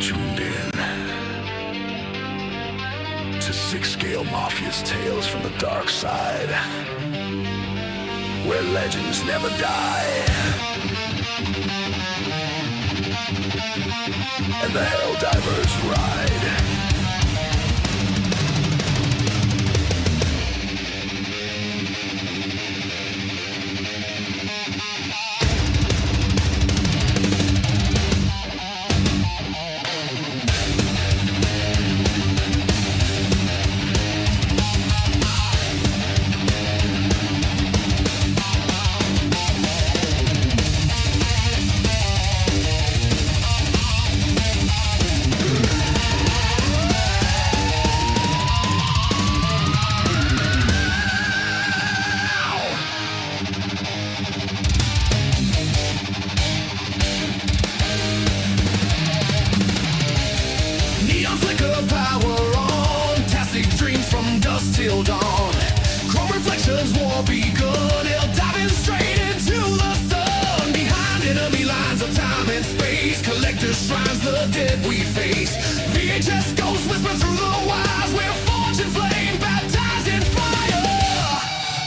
tuned in to Sixscalemafia's tales from the dark side, where legends never die, and the Helldivers ride. Till dawn, chrome reflections, war begun. It'll diving straight into the sun. Behind enemy lines of time and space, collectors, shrines, the dead we face. VHS ghosts whisper through the wires. We're forged in flame, baptized in fire,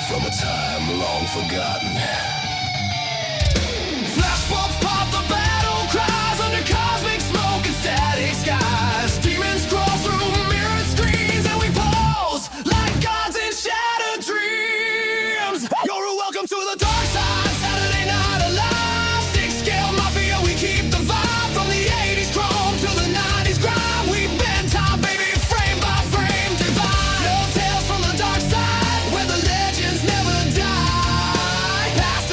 from a time long forgotten. Flashbulbs pop, the battle cries under cosmic smoke and static skies. Demons crawl through mirrored screens, and we pose like gods in shattered dreams. You're welcome to the dark side. Saturday Night Alive, Sixscalemafia. We keep the vibe from the 80s chrome to the 90s grind. We bend time, baby, frame by frame, divine. No tales from the dark side, where the legends never die. Past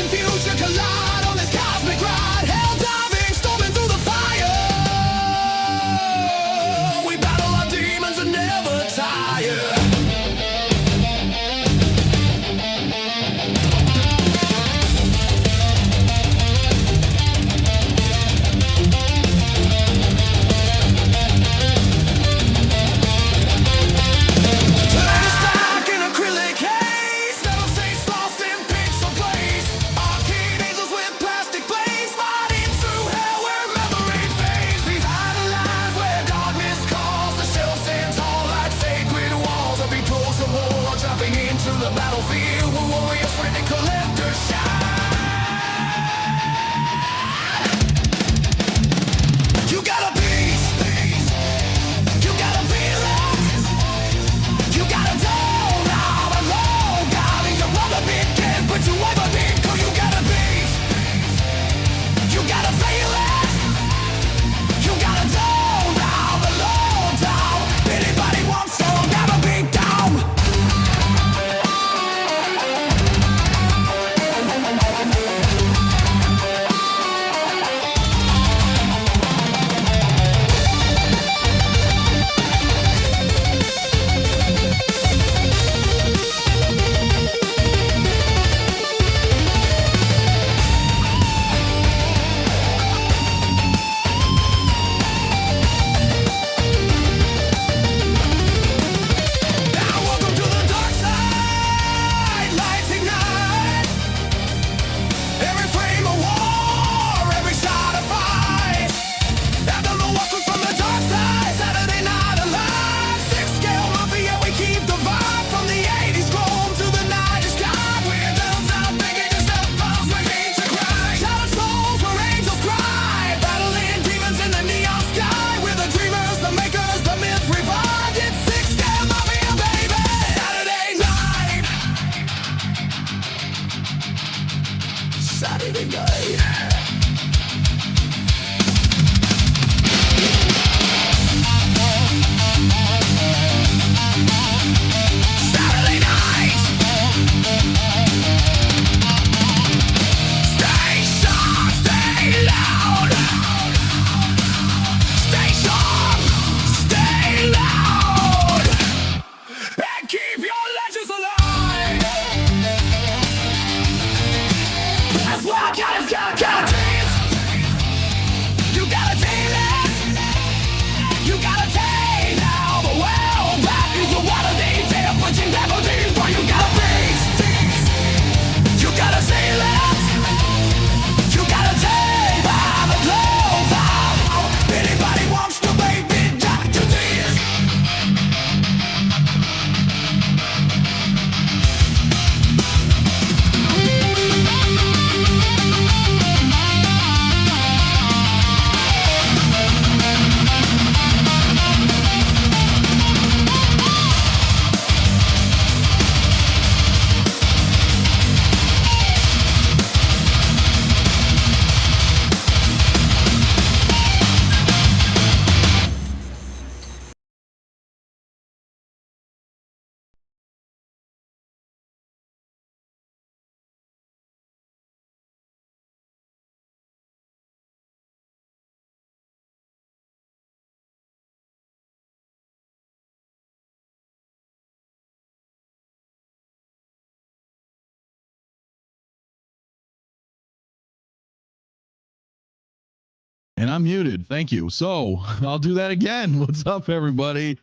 I'm muted. Thank you. So I'll do that again. What's up, everybody?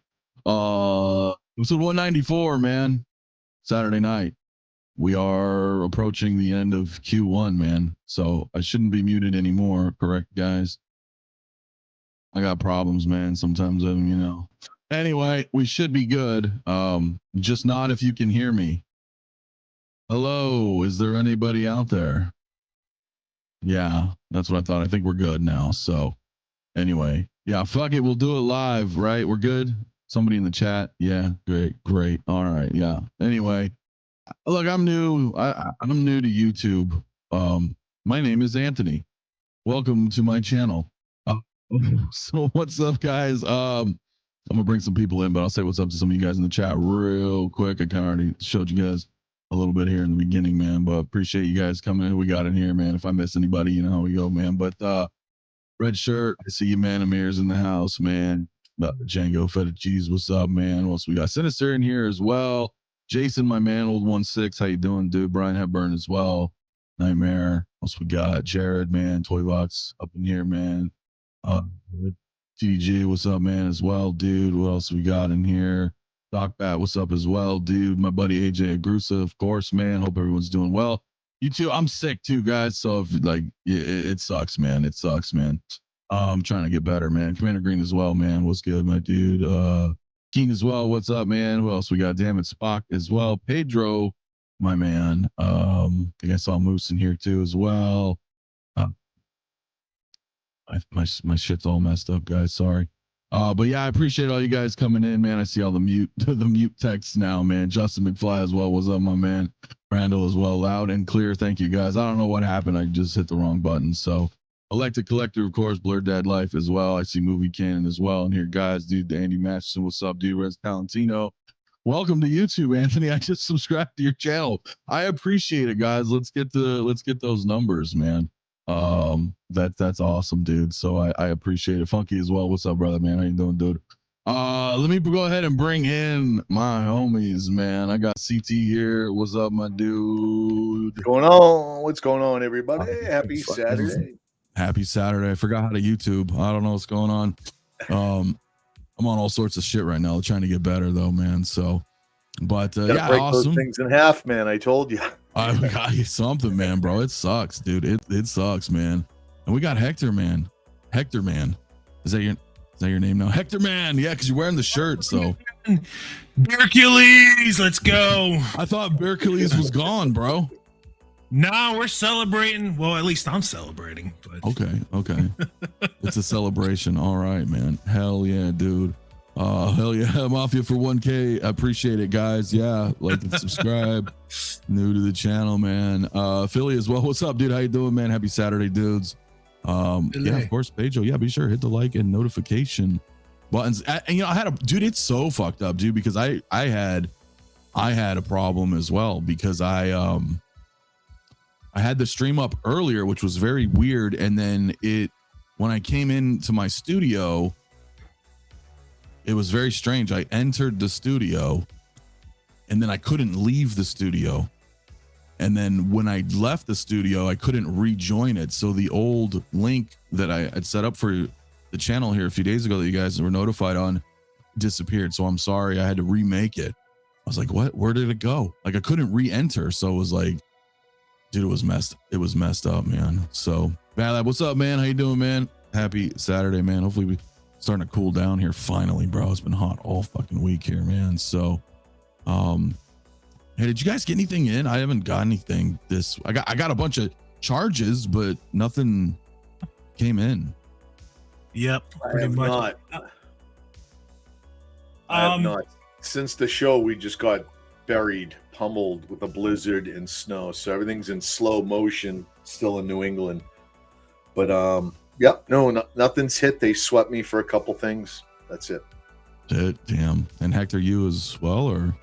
Episode 194, man. Saturday night. We are approaching the end of Q1, man. So I shouldn't be muted anymore, correct, guys? I got problems, man. Sometimes Anyway, we should be good. Just not if you can hear me. Hello, is there anybody out there? Yeah, that's what I thought. I think we're good now. So anyway, yeah, fuck it. We'll do it live, right? We're good. Somebody in the chat. Yeah, great. All right, yeah. Anyway, look, I'm new. I'm new to YouTube. My name is Anthony. Welcome to my channel. So what's up, guys? I'm gonna bring some people in, but I'll say what's up to some of you guys in the chat real quick. I kind of already showed you guys a little bit here in the beginning, man, but appreciate you guys coming in. We got in here, man. If I miss anybody, you know how we go, man. But red shirt, I see you, man. Amir's in the house, man. Django Feta Cheese, what's up, man? What else we got? Sinister in here as well. Jason, my man, old 1-6, how you doing, dude? Brian Hepburn as well. Nightmare. What else we got? Jared, man. Toybox up in here, man. TDG, what's up, man, as well, dude? What else we got in here? Doc Bat, what's up as well, dude? My buddy AJ Agrusa, of course, man. Hope everyone's doing well. You too. I'm sick too, guys. So if it sucks, man. It sucks, man. I'm trying to get better, man. Commander Green as well, man. What's good, my dude? Keen as well. What's up, man? Who else we got? Damn it, Spock as well. Pedro, my man. I think I saw Moose in here too as well. My shit's all messed up, guys. Sorry. But yeah, I appreciate all you guys coming in, man. I see all the mute texts now, man. Justin McFly as well. What's up, my man? Randall as well. Loud and clear. Thank you, guys. I don't know what happened. I just hit the wrong button. So Elected Collector, of course, Blurred Dad Life as well. I see Movie Cannon as well. And here, guys, dude, Andy Masterson. What's up, dude? Res Talentino. Welcome to YouTube, Anthony. I just subscribed to your channel. I appreciate it, guys. Let's get those numbers, man. That's awesome, dude. So I appreciate it. Funky as well. What's up, brother, man? How you doing, dude? Let me go ahead and bring in my homies, man. I got CT here. What's up, my dude? What's going on, everybody? Happy Saturday. Happy Saturday. I forgot how to YouTube. I don't know what's going on. I'm on all sorts of shit right now, trying to get better though, man. So, but yeah, break awesome. Those things in half, man. I told you. I got you something, man, bro. It sucks, dude. It sucks, man. And we got Hector, man. Hector, man. Is that your name now? Hector, man. Yeah, because you're wearing the shirt. So, Hercules, let's go. I thought Hercules was gone, bro. No, we're celebrating. Well, at least I'm celebrating. But. Okay. It's a celebration. All right, man. Hell yeah, dude. Hell yeah, Mafia for 1K. I appreciate it, guys. Yeah, like and subscribe. New to the channel, man. Philly as well. What's up, dude? How you doing, man? Happy Saturday, dudes. Yeah, of course, Pedro. Yeah, be sure hit the like and notification buttons. And I had dude. It's so fucked up, dude, because I had a problem as well because I had the stream up earlier, which was very weird, and then when I came into my studio. It was very strange. I entered the studio and then I couldn't leave the studio. And then when I left the studio, I couldn't rejoin it. So the old link that I had set up for the channel here a few days ago that you guys were notified on disappeared. So I'm sorry. I had to remake it. I was like, what? Where did it go? Like I couldn't re-enter. So it was like, dude, it was messed up, man. So Bad Lab, what's up, man? How you doing, man? Happy Saturday, man. Hopefully we starting to cool down here finally, bro. It's been hot all fucking week here, man. So hey, did you guys get anything in? I haven't got anything I got a bunch of charges, but nothing came in. Yep, pretty much. I have not. Since the show, we just got pummeled with a blizzard and snow, so everything's in slow motion still in New England. But yep, no, nothing's hit. They swept me for a couple things. That's it. Damn. And Hector, you as well, or?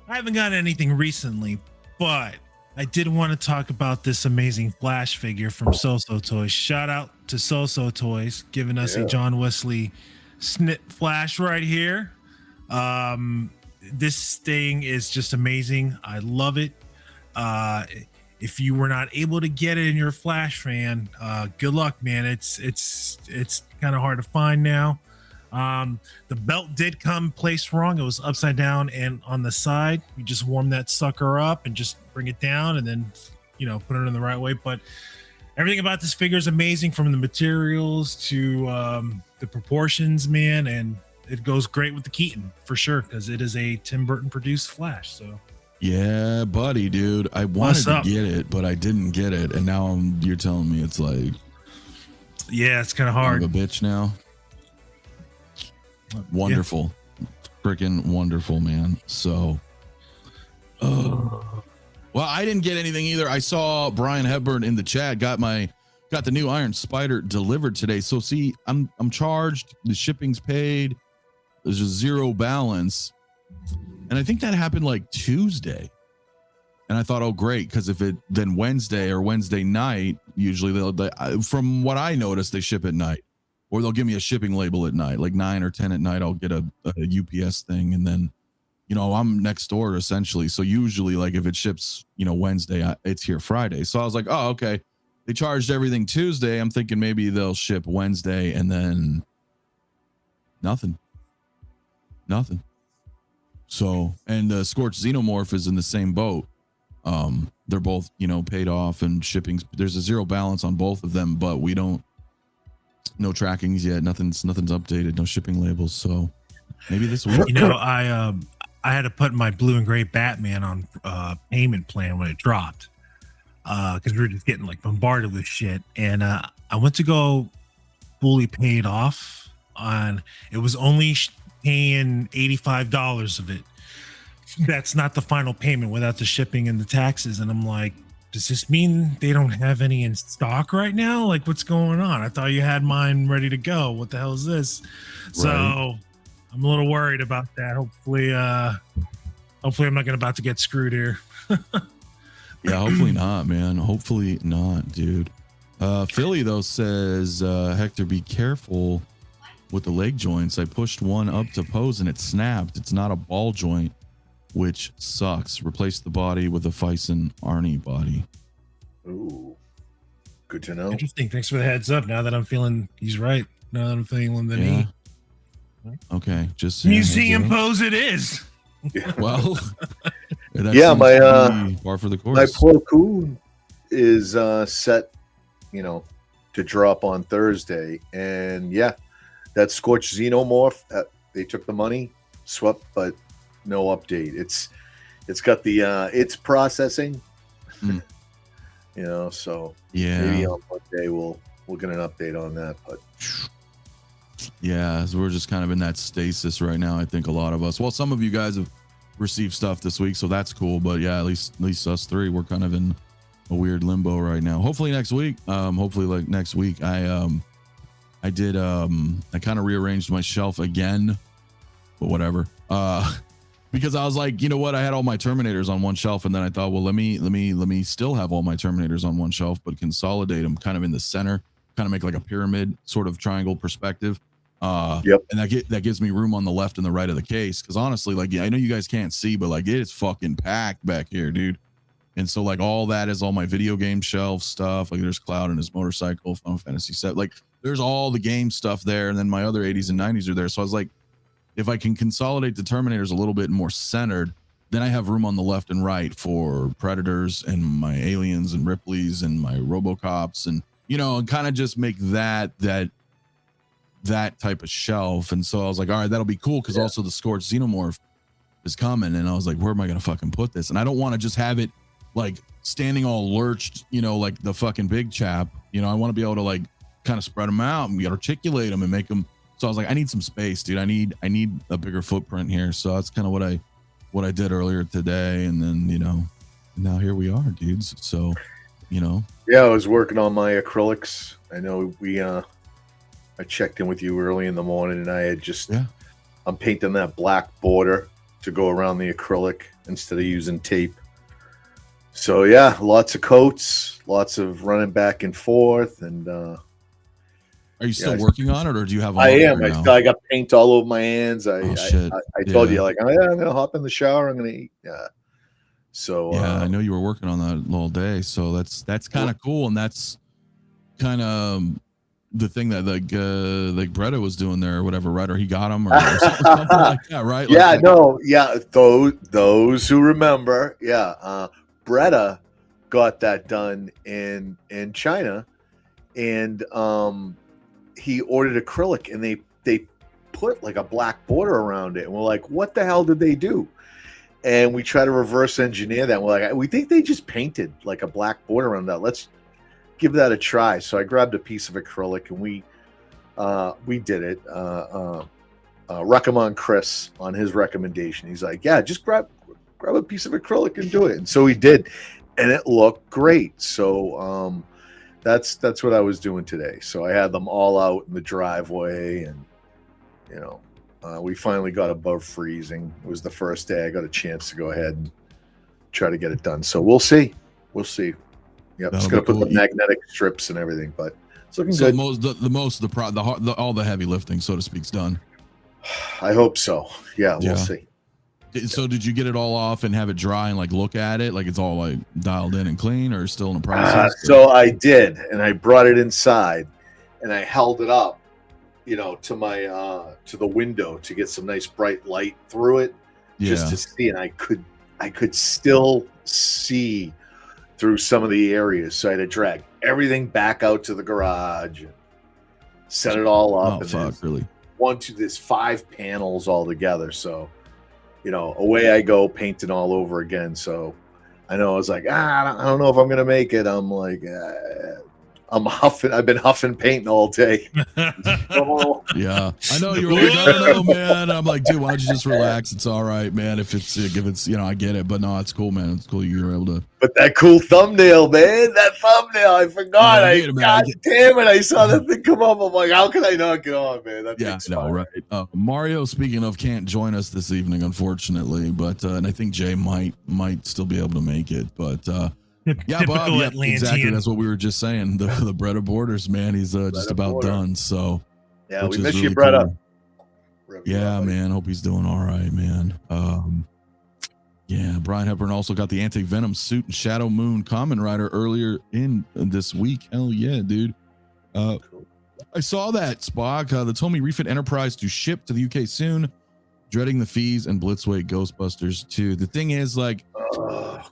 I haven't got anything recently, but I did want to talk about this amazing Flash figure from Soso Toys. Shout out to Soso Toys, giving us a John Wesley snip Flash right here. This thing is just amazing. I love it. if you were not able to get it in your Flash fan, good luck, man. It's kind of hard to find now. The belt did come placed wrong. It was upside down and on the side. You just warm that sucker up and just bring it down, and then put it in the right way. But everything about this figure is amazing, from the materials to the proportions, man, and it goes great with the Keaton for sure, because it is a Tim Burton produced Flash. So yeah, buddy, dude, I wanted to get it, but I didn't get it, and now you're telling me it's like, yeah, it's kind of hard. I'm a bitch now. Wonderful, freaking wonderful, man. So, well, I didn't get anything either. I saw Brian Hepburn in the chat got the new Iron Spider delivered today. So see, I'm charged. The shipping's paid. There's a zero balance, and I think that happened like Tuesday. And I thought, oh great, because if it then Wednesday or Wednesday night, usually from what I noticed, they ship at night, or they'll give me a shipping label at night, like 9 or 10 at night. I'll get a UPS thing, and then I'm next door essentially. So usually, like if it ships, Wednesday, it's here Friday. So I was like, oh, okay. They charged everything Tuesday. I'm thinking maybe they'll ship Wednesday, and then nothing. So, and the Scorched Xenomorph is in the same boat. They're both, paid off, and shipping's, there's a zero balance on both of them, but no trackings yet. Nothing's updated. No shipping labels. So maybe this week. I had to put my blue and gray Batman on payment plan when it dropped, because we were just getting like bombarded with shit. And I went to go fully paid off on. It was only paying $85 of it. That's not the final payment without the shipping and the taxes. And I'm like, does this mean they don't have any in stock right now? Like, what's going on? I thought you had mine ready to go. What the hell is this? Right. So I'm a little worried about that. Hopefully I'm not about to get screwed here. Yeah, hopefully not, man. Hopefully not, dude. Philly though says, Hector, be careful with the leg joints. I pushed one up to pose and it snapped. It's not a ball joint, which sucks. Replace the body with a Fison Arnie body. Ooh, good to know. Interesting. Thanks for the heads up. Now that I'm feeling he's right. Now that I'm feeling the knee. Okay, just museum pose it is. Yeah. Well, my par for the course. My Plo Koon is set, to drop on Thursday, and that Scorched Xenomorph, they took the money, swept, but no update. It's got the it's processing, so maybe on Monday we'll get an update on that. But so we're just kind of in that stasis right now. I think a lot of us. Well, some of you guys have received stuff this week, so that's cool. But at least us three, we're kind of in a weird limbo right now. Hopefully next week. Next week, I did I kind of rearranged my shelf again, but whatever. Because I was like, you know what? I had all my Terminators on one shelf, and then I thought, well, let me still have all my Terminators on one shelf, but consolidate them kind of in the center, kind of make like a pyramid sort of triangle perspective. And that gives me room on the left and the right of the case. Because honestly, I know you guys can't see, but it is fucking packed back here, dude. And so all that is all my video game shelf stuff. Like there's Cloud and his motorcycle, Final Fantasy VII. Like there's all the game stuff there, and then my other 80s and 90s are there. So I was like, if I can consolidate the Terminators a little bit more centered, then I have room on the left and right for Predators and my Aliens and Ripleys and my Robocops, and and kind of just make that type of shelf. And so I was like, all right, that'll be cool, because also the Scorched Xenomorph is coming, and I was like, where am I gonna fucking put this? And I don't want to just have it like standing all lurched, like the fucking big chap. I want to be able to kind of spread them out and articulate them and make them. So I was like, I need some space, dude. I need a bigger footprint here. So that's kind of what I did earlier today. And then, now here we are, dudes. So, I was working on my acrylics. I know I checked in with you early in the morning, and I had I'm painting that black border to go around the acrylic instead of using tape. So lots of coats, lots of running back and forth, and are you still working on it, or do you have? I am. I got paint all over my hands. I shit. I told you, I'm gonna hop in the shower. I'm gonna eat. So Yeah, I know you were working on that all day, so that's kind of cool, and that's kind of the thing that like Bretta was doing there or whatever, right? Or he got him or something like that, right? Yeah, like, no, yeah. Those who remember, yeah, Bretta got that done in China, and he ordered acrylic, and they put like a black border around it, and we're like, what the hell did they do? And we try to reverse engineer that. We're like, we think they just painted like a black border around that. Let's give that a try. So I grabbed a piece of acrylic, and we did it. Recommend Chris on his recommendation. He's like, yeah, just grab a piece of acrylic and do it. And so he did, and it looked great. So that's what I was doing today. So I had them all out in the driveway, and we finally got above freezing. It was the first day I got a chance to go ahead and try to get it done. So we'll see. Yep, just gonna put the magnetic strips and everything, but it's looking good. All the heavy lifting, so to speak, is done. I hope so. Yeah, we'll see. So did you get it all off and have it dry and like look at it, like it's all like dialed in and clean, or still in the process? So I did, and I brought it inside, and I held it up, to my to the window to get some nice bright light through it, just to see. And I could still see through some of the areas, so I had to drag everything back out to the garage and set it all up. Really? There's 5 panels all together, so away I go painting all over again. So I know I was like, I don't know if I'm gonna make it. I'm like, I'm huffing. I've been huffing paint all day. Yeah, I know you're like, I don't know, man. I'm like, dude, why don't you just relax? It's all right, man. If it's I get it, but no, it's cool, man. It's cool you were able to. But that cool thumbnail, man. That thumbnail, I forgot. God damn it! I saw that thing come up. I'm like, how can I not get on, man? Right. Mario, speaking of, can't join us this evening, unfortunately, but and I think Jay might still be able to make it, but. Yeah, Bob, exactly. That's what we were just saying. The Bretta Borders, man, he's just about done. So yeah, we miss you, Bretta. Cool. Yeah, man. Hope he's doing all right, man. Yeah, Brian Hepburn also got the anti-venom suit and Shadow Moon Common Rider earlier in this week. Hell yeah, dude. Cool. I saw that, Spock. The Tomy Refit Enterprise to ship to the UK soon. Dreading the fees and Blitzway Ghostbusters 2. The thing is, like,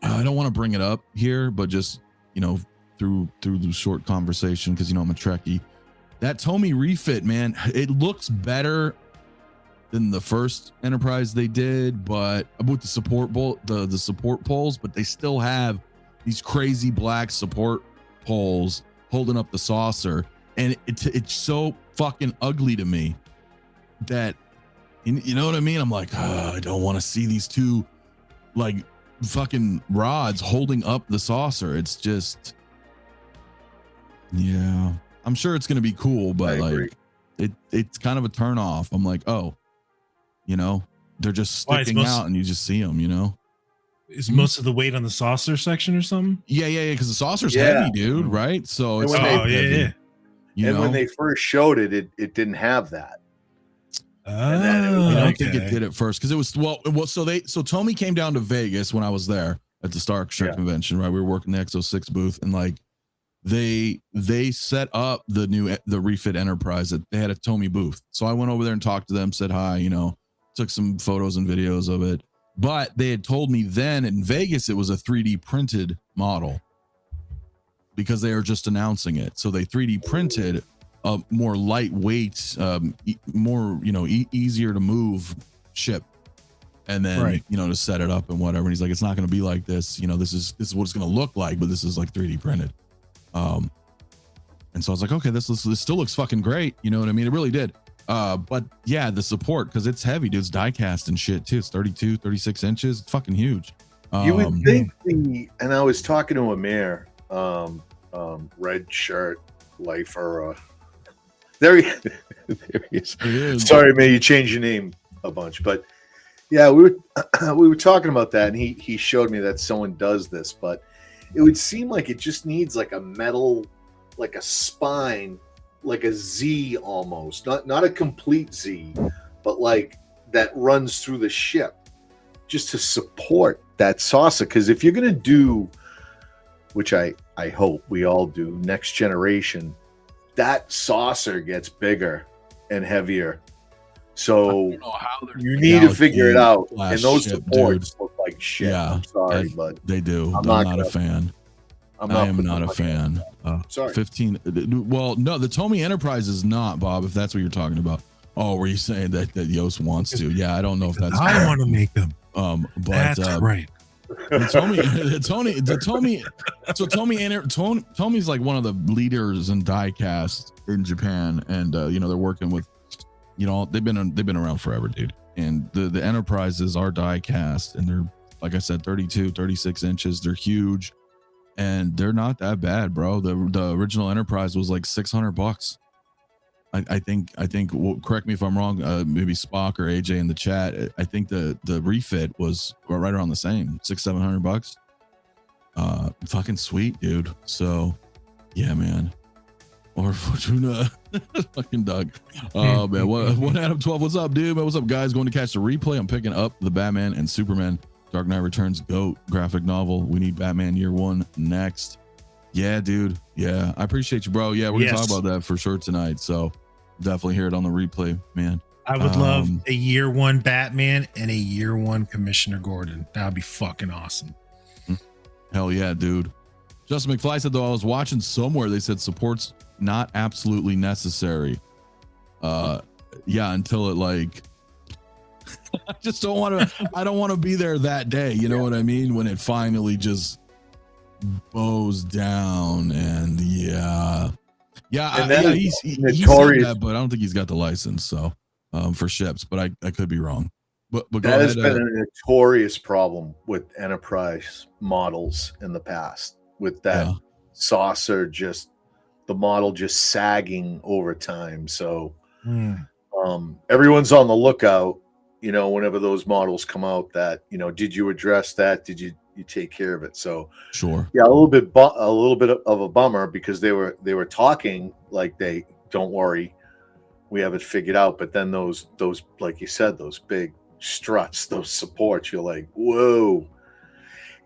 I don't want to bring it up here, but just through the short conversation, because I'm a Trekkie. That Tomy refit, man, it looks better than the first Enterprise they did, but with the support the support poles, but they still have these crazy black support poles holding up the saucer, and it's so fucking ugly to me that. You know what I mean? I'm like, I don't want to see these two like fucking rods holding up the saucer. It's just, yeah, I'm sure it's going to be cool, but like it's kind of a turn off. I'm like, oh, they're just sticking out and you just see them, Is most of the weight on the saucer section or something? Yeah. Cause the saucer's heavy, dude. Right. So it's heavy. And when they first showed it, it didn't have that. I don't think it did at first because it was so Tomy came down to Vegas when I was there at the Star Trek convention, right? We were working the XO6 booth, and like they set up the refit Enterprise. That they had a Tomy booth, so I went over there and talked to them, said hi, took some photos and videos of it. But they had told me then in Vegas it was a 3D printed model because they are just announcing it, so they 3D printed a more lightweight, more easier to move ship, and then to set it up and whatever. And he's like, it's not going to be like this. This is what it's going to look like, but this is like 3D printed. And so I was like, okay, this still looks fucking great. You know what I mean? It really did. But yeah, the support, because it's heavy, dude. It's die cast and shit too. It's 32, 36 inches. It's fucking huge. You would think and I was talking to Amir, red shirt lifer. There he is. Sorry, man, you changed your name a bunch, but yeah, we were talking about that, and he showed me that someone does this, but it would seem like it just needs like a metal, like a spine, like a Z almost, not a complete Z, but like that runs through the ship, just to support that saucer. Because if you're gonna do, which I hope we all do, next generation, that saucer gets bigger and heavier. So you need to figure it out. And those supports look like shit. Yeah, I'm sorry, but they do. I'm not a fan. I am not a fan. Sorry. 15. Well, no, the Tomy Enterprise is not, Bob, if that's what you're talking about. Oh, were you saying that Yost wants to? Yeah, I don't know if that's. I want to make them. But that's right. Tomy's like one of the leaders in diecast in Japan, and they're working with, they've been around forever, dude. And the Enterprises are diecast, and they're, like I said, 32, 36 inches. They're huge, and they're not that bad, bro. The original Enterprise was like $600. I think. Well, correct me if I'm wrong. Maybe Spock or AJ in the chat. I think the refit was right around the same, $600-700. Fucking sweet, dude. So, yeah, man. Or Fortuna, fucking Doug. Oh man, what Adam 12? What's up, dude? What's up, guys? Going to catch the replay. I'm picking up the Batman and Superman Dark Knight Returns GOAT graphic novel. We need Batman Year One next. Yeah, dude. Yeah, I appreciate you, bro. Yeah, we're gonna talk about that for sure tonight. So definitely hear it on the replay, man. I would love a Year One Batman and a Year One Commissioner Gordon. That would be fucking awesome. Hell yeah, dude. Justin McFly said, though, I was watching somewhere, they said support's not absolutely necessary. Yeah, until it like I just don't want to I don't want to be there that day, you know what I mean? When it finally just bows down. And he said that, but I don't think he's got the license, so for ships, but I could be wrong. But go that ahead, has been a notorious problem with Enterprise models in the past, with that saucer, just the model just sagging over time. So everyone's on the lookout, whenever those models come out, that, did you address that? Did you take care of it? So sure. Yeah, a little bit of a bummer, because they were talking like don't worry, we have it figured out. But then those, like you said, those big struts, those supports, you're like, whoa.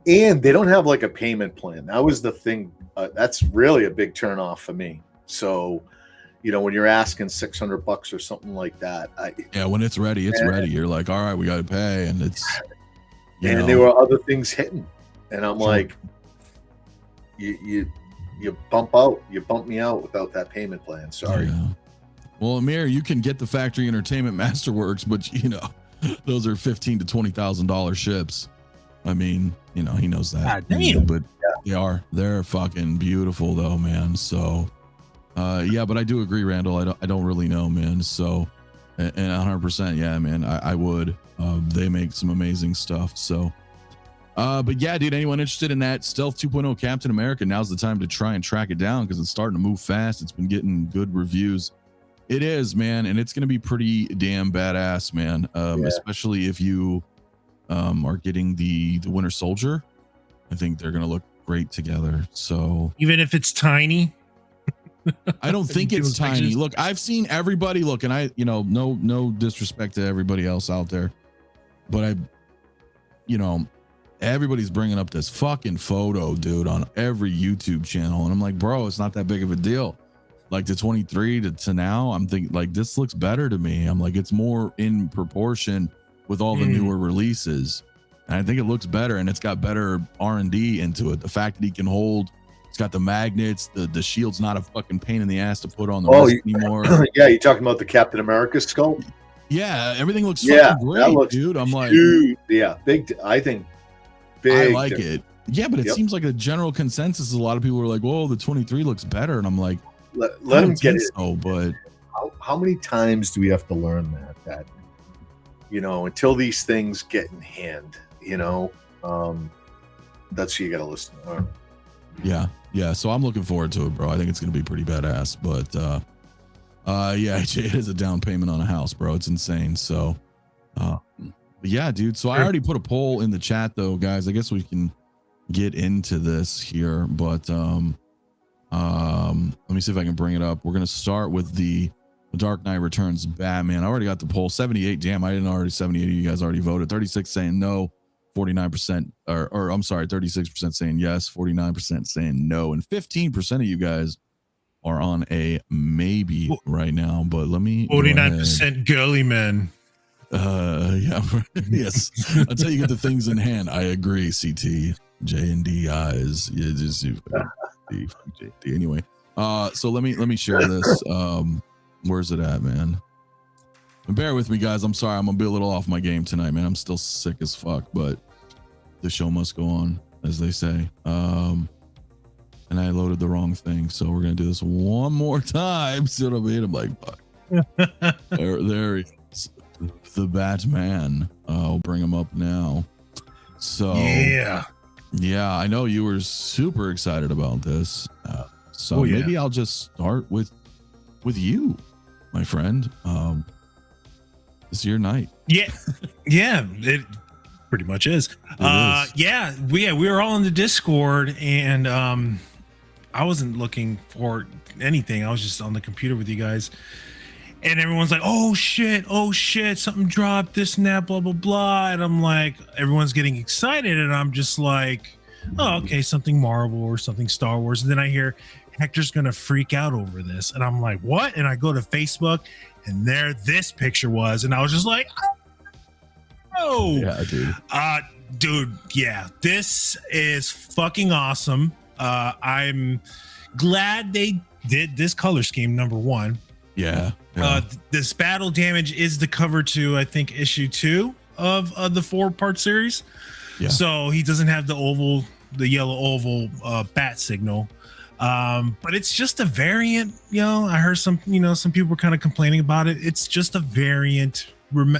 And they don't have like a payment plan. That was the thing. That's really a big turn off for me. So, when you're asking $600 or something like that, when it's ready, it's ready. You're like, all right, we got to pay. And it's, there were other things hitting, and I'm like, you bump me out without that payment plan. Sorry. Yeah. Well, Amir, you can get the Factory Entertainment Masterworks, but those are $15,000 to $20,000 ships. I mean, he knows that. But they're fucking beautiful though, man. So, but I do agree, Randall. I don't really know, man. So, and 100%, yeah, man. I would. They make some amazing stuff. So, but yeah, dude. Anyone interested in that Stealth 2.0 Captain America? Now's the time to try and track it down, because it's starting to move fast. It's been getting good reviews. It is, man, and it's going to be pretty damn badass, man. Especially if you are getting the Winter Soldier. I think they're going to look great together. So even if it's tiny, I don't think it's tiny. Pictures. Look, I've seen everybody look, and I, no disrespect to everybody else out there, but everybody's bringing up this fucking photo, dude, on every YouTube channel, and I'm like, bro, it's not that big of a deal. Like the 23 to now, I'm thinking like this looks better to me. I'm like, it's more in proportion with all the newer releases, and I think it looks better, and it's got better R&D into it. The fact that he can hold, it's got the magnets, the shield's not a fucking pain in the ass to put on the wrist anymore. Yeah, you talking about the Captain America sculpt? Yeah, everything looks fucking great, dude. I'm like, big. I think big. I like it. Yeah, but it seems like a general consensus is a lot of people are like, whoa, the 23 looks better, and I'm like, let them get it. So, but how many times do we have to learn that until these things get in hand, that's you gotta listen to. Yeah. So I'm looking forward to it, bro. I think it's gonna be pretty badass. But it is a down payment on a house, bro. It's insane. So yeah, dude. So I already put a poll in the chat though, guys. I guess we can get into this here, but let me see if I can bring it up. We're gonna start with the The Dark Knight Returns Batman. I already got the poll. 78. Damn, I didn't already. 78 of you guys already voted. 36 saying no. 49% or I'm sorry, 36% saying yes. 49% saying no. And 15% of you guys are on a maybe right now. But let me 49% girly men. Yeah. Yes. Until you get the things in hand. I agree, CT. J and D eyes. Yeah, just anyway. So let me share this. Where's it at, man? And bear with me, guys. I'm sorry. I'm gonna be a little off my game tonight, man. I'm still sick as fuck, but the show must go on, as they say. And I loaded the wrong thing, so we're gonna do this one more time. See what I mean? I'm like, fuck. there he is. The Batman. I'll bring him up now. So yeah, I know you were super excited about this. So maybe I'll just start with you, my friend. It's your night. Yeah, it pretty much is. We were all in the Discord, and I wasn't looking for anything. I was just on the computer with you guys, and everyone's like, "Oh shit, something dropped, this and that, blah blah blah," and I'm like, everyone's getting excited, and I'm just like, "Oh, okay, something Marvel or something Star Wars," and then I hear Hector's gonna freak out over this, and I'm like, "What?" And I go to Facebook, and there this picture was, and I was just like, "Oh, yeah, dude, yeah, this is fucking awesome." I'm glad they did this color scheme. Number one, this battle damage is the cover to, I think, issue 2 of the 4-part series. Yeah. So he doesn't have the yellow oval bat signal. But it's just a variant. I heard some people were kind of complaining about it. It's just a variant.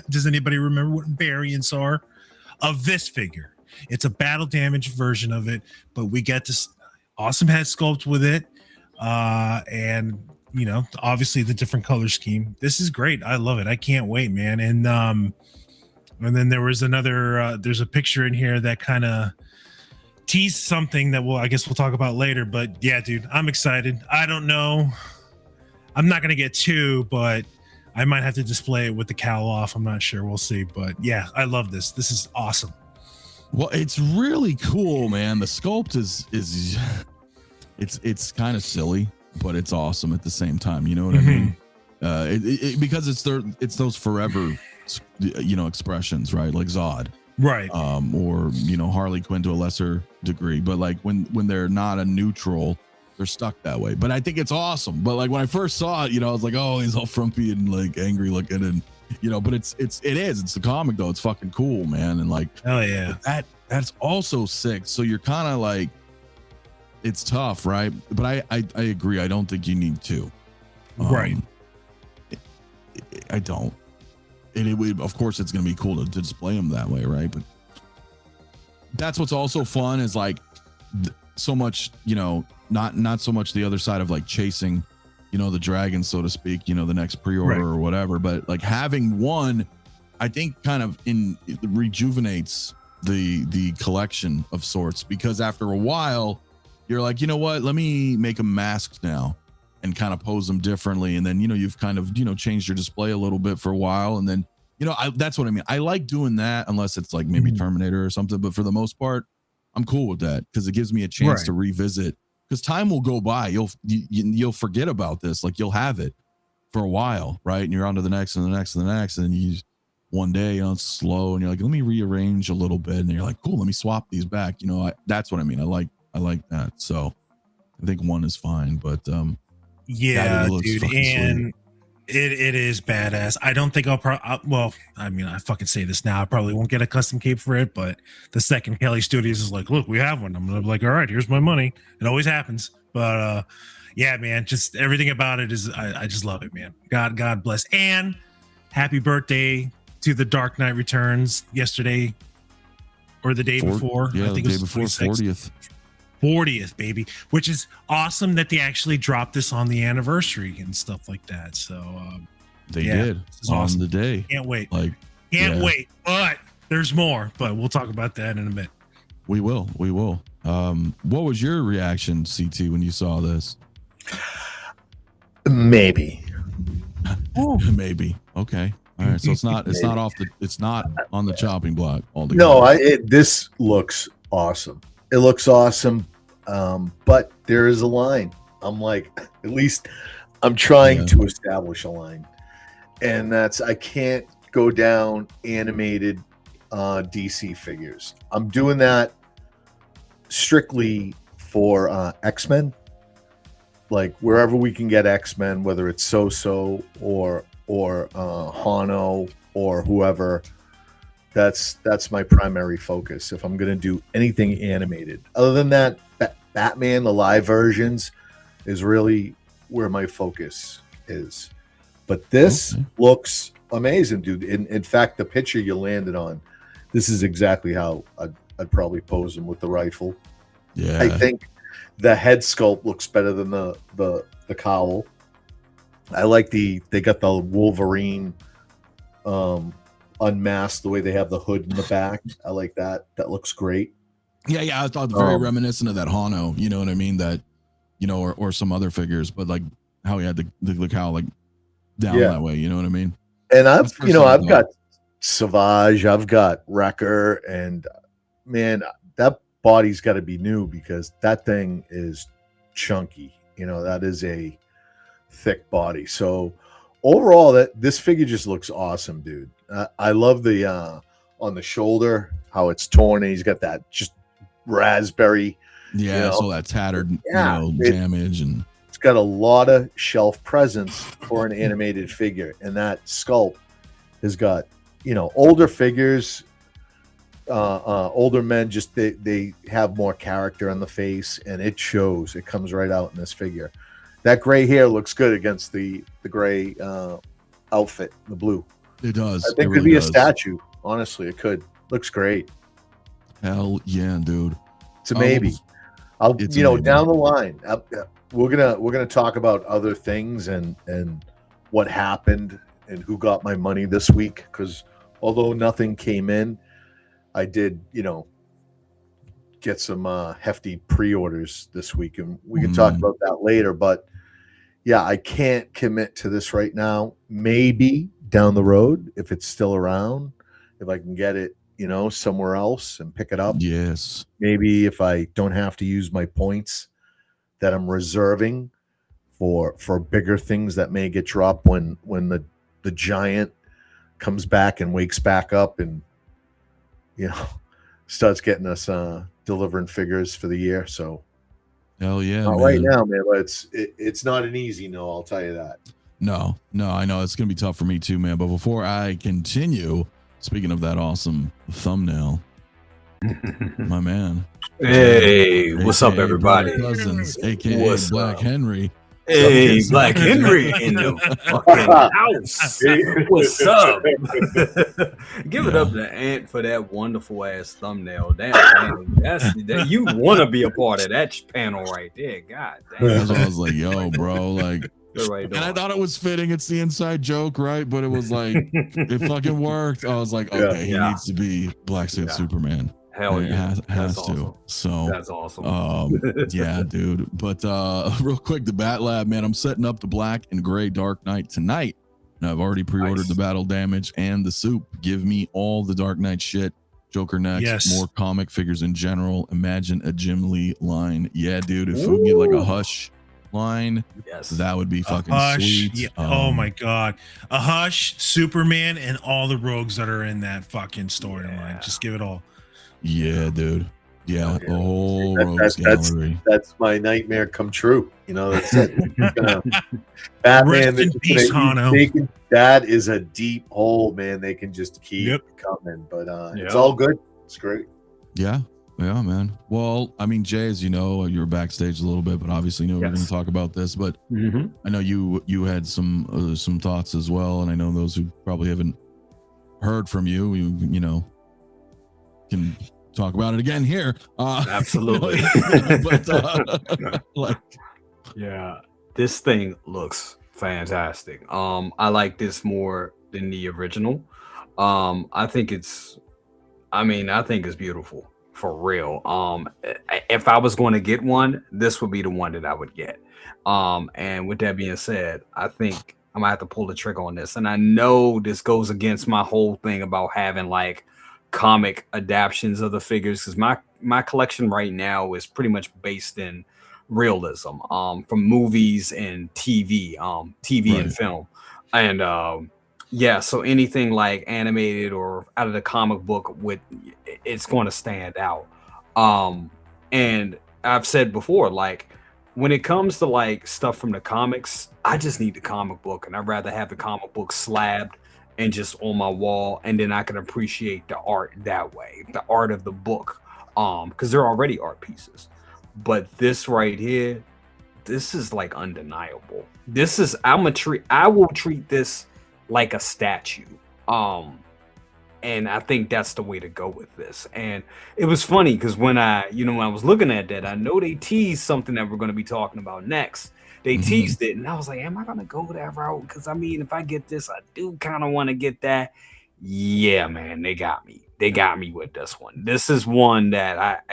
Does anybody remember what variants are of this figure? It's a battle damage version of it, but we get this awesome head sculpt with it. And obviously the different color scheme. This is great. I love it. I can't wait, man. And then there was another, there's a picture in here that kind of tease something that I guess we'll talk about later. But yeah, dude, I'm excited. I don't know. I'm not going to get 2, but I might have to display it with the cowl off. I'm not sure. We'll see. But yeah, I love this. This is awesome. Well, it's really cool, man. The sculpt is it's kind of silly, but it's awesome at the same time. You know what I mean? Because it's those forever, expressions, right? Like Zod. Right. Or Harley Quinn to a lesser degree, but like when they're not a neutral, they're stuck that way. But I think it's awesome. But like when I first saw it, I was like, oh, he's all frumpy and like angry looking, and but it's the comic though. It's fucking cool, man. And like, oh yeah, that's also sick. So you're kind of like, it's tough, right? But I agree. I don't think you need 2. Right. I don't. And it would, of course, it's going to be cool to display them that way, right? But that's what's also fun is like so much, not so much the other side of like chasing, the dragon, so to speak, the next pre-order or whatever. But like having one, I think kind of rejuvenates the collection of sorts, because after a while, you're like, you know what? Let me make them masked now and kind of pose them differently. And then, you've kind of, changed your display a little bit for a while. And then, that's what I mean. I like doing that unless it's like maybe Terminator or something. But for the most part, I'm cool with that because it gives me a chance to revisit, because time will go by. You'll forget about this. Like you'll have it for a while, right? And you're on to the next and the next and the next. And then you one day, it's slow and you're like, let me rearrange a little bit. And you're like, cool, let me swap these back. That's what I mean. I like that. So I think 1 is fine, but yeah, dude, and it is badass. I don't think I fucking say this now. I probably won't get a custom cape for it, but the second Kelly Studios is like, look, we have one. I'm gonna be like, all right, here's my money. It always happens, but yeah, man, just everything about it is I just love it, man. God bless, and happy birthday to the Dark Knight Returns yesterday or the day before. Yeah, I think the day before 40th, baby, which is awesome that they actually dropped this on the anniversary and stuff like that. So they did on awesome. The day. Can't wait. Can't wait. But there's more. But we'll talk about that in a bit. We will. What was your reaction, CT, when you saw this? Maybe. Maybe. Okay. All right. So it's not on the chopping block altogether. No, this looks awesome. It looks awesome, but there is a line. I'm like, at least I'm trying to establish a line, and that's I can't go down animated DC figures. I'm doing that strictly for X-Men. Like wherever we can get X-Men, whether it's So-So or Hano or whoever, that's my primary focus. If I'm gonna do anything animated, other than that, Batman, the live versions, is really where my focus is. But this looks amazing, dude. In fact, the picture you landed on, this is exactly how I'd probably pose him with the rifle. Yeah, I think the head sculpt looks better than the cowl. I like they got the Wolverine unmasked, the way they have the hood in the back. I like that. That looks great. Yeah. I thought very reminiscent of that Hano. You know what I mean? That or some other figures, but like how he had the cowl like down that way. You know what I mean? And I've got Savage, I've got Wrecker, and man, that body's got to be new because that thing is chunky. That is a thick body. So overall, this figure just looks awesome, dude. I love the on the shoulder how it's torn, and he's got that just raspberry. Yeah, so that tattered, damage, and it's got a lot of shelf presence for an animated figure, and that sculpt has got older figures. Older men just they have more character on the face, and it shows. It comes right out in this figure. That gray hair looks good against the gray outfit, the blue. It does. I think it could be a statue. Honestly, it could. Looks great. Hell yeah, dude. It's a maybe. I'll down the line. We're gonna talk about other things and what happened and who got my money this week. Because although nothing came in, I did, get some hefty pre-orders this week, and we can talk about that later. But yeah, I can't commit to this right now. Maybe down the road, if it's still around, if I can get it, somewhere else and pick it up. Yes. Maybe if I don't have to use my points that I'm reserving for bigger things that may get dropped when the giant comes back and wakes back up and starts getting us delivering figures for the year. So hell yeah, not right now, man. But it's not an easy no, I'll tell you that. No, I know it's gonna be tough for me too, man. But before I continue, speaking of that awesome thumbnail, my man. Hey, what's up, everybody? Cousins, aka What's Black up? Henry. Hey, Black Henry in the fucking house. What's up? Give it up to Ant for that wonderful ass thumbnail. Damn, that you want to be a part of that panel right there. God damn. I was like, yo, bro, like. Right, and I thought it was fitting. It's the inside joke, right? But it was like, it fucking worked. I was like, okay, he needs to be Black Suit Superman. Hell yeah. Has to. Awesome. So that's awesome. Yeah, dude. But real quick, the Bat Lab, man, I'm setting up the black and gray Dark Knight tonight. And I've already pre-ordered the Battle Damage and the soup. Give me all the Dark Knight shit. Joker next, more comic figures in general. Imagine a Jim Lee line. Yeah, dude. If we can get like a Hush line, that would be fucking sweet. Yeah. Oh my god, a Hush, Superman, and all the rogues that are in that fucking storyline. Just give it all. Yeah, dude. Yeah, the whole rogues gallery. That's my nightmare come true. That's it. Batman. That is a deep hole, man. They can just keep coming, but it's all good. It's great. Yeah, man. Well, I mean, Jay, as you know, you were backstage a little bit, but obviously, we're going to talk about this. But I know you had some thoughts as well, and I know those who probably haven't heard from you, can talk about it again here. Absolutely. But this thing looks fantastic. I like this more than the original. I think it's beautiful for real. If I was going to get one, this would be the one that I would get. And with that being said, I think I'm gonna have to pull the trigger on this. And I know this goes against my whole thing about having like comic adaptions of the figures, because my collection right now is pretty much based in realism, from movies and TV, and film. And yeah, so anything like animated or out of the comic book, it's going to stand out. And I've said before, like, when it comes to like stuff from the comics, I just need the comic book, and I'd rather have the comic book slabbed and just on my wall, and then I can appreciate the art that way, the art of the book, because they're already art pieces. But this right here, this is like undeniable. This is I will treat this like a statue. And I think that's the way to go with this. And it was funny because when I was looking at that, I know they teased something that we're going to be talking about next. They teased it, and I was like, am I going to go that route? Because I mean, if I get this, I do kind of want to get that. Yeah, man, they got me. They got me with this one. This is one that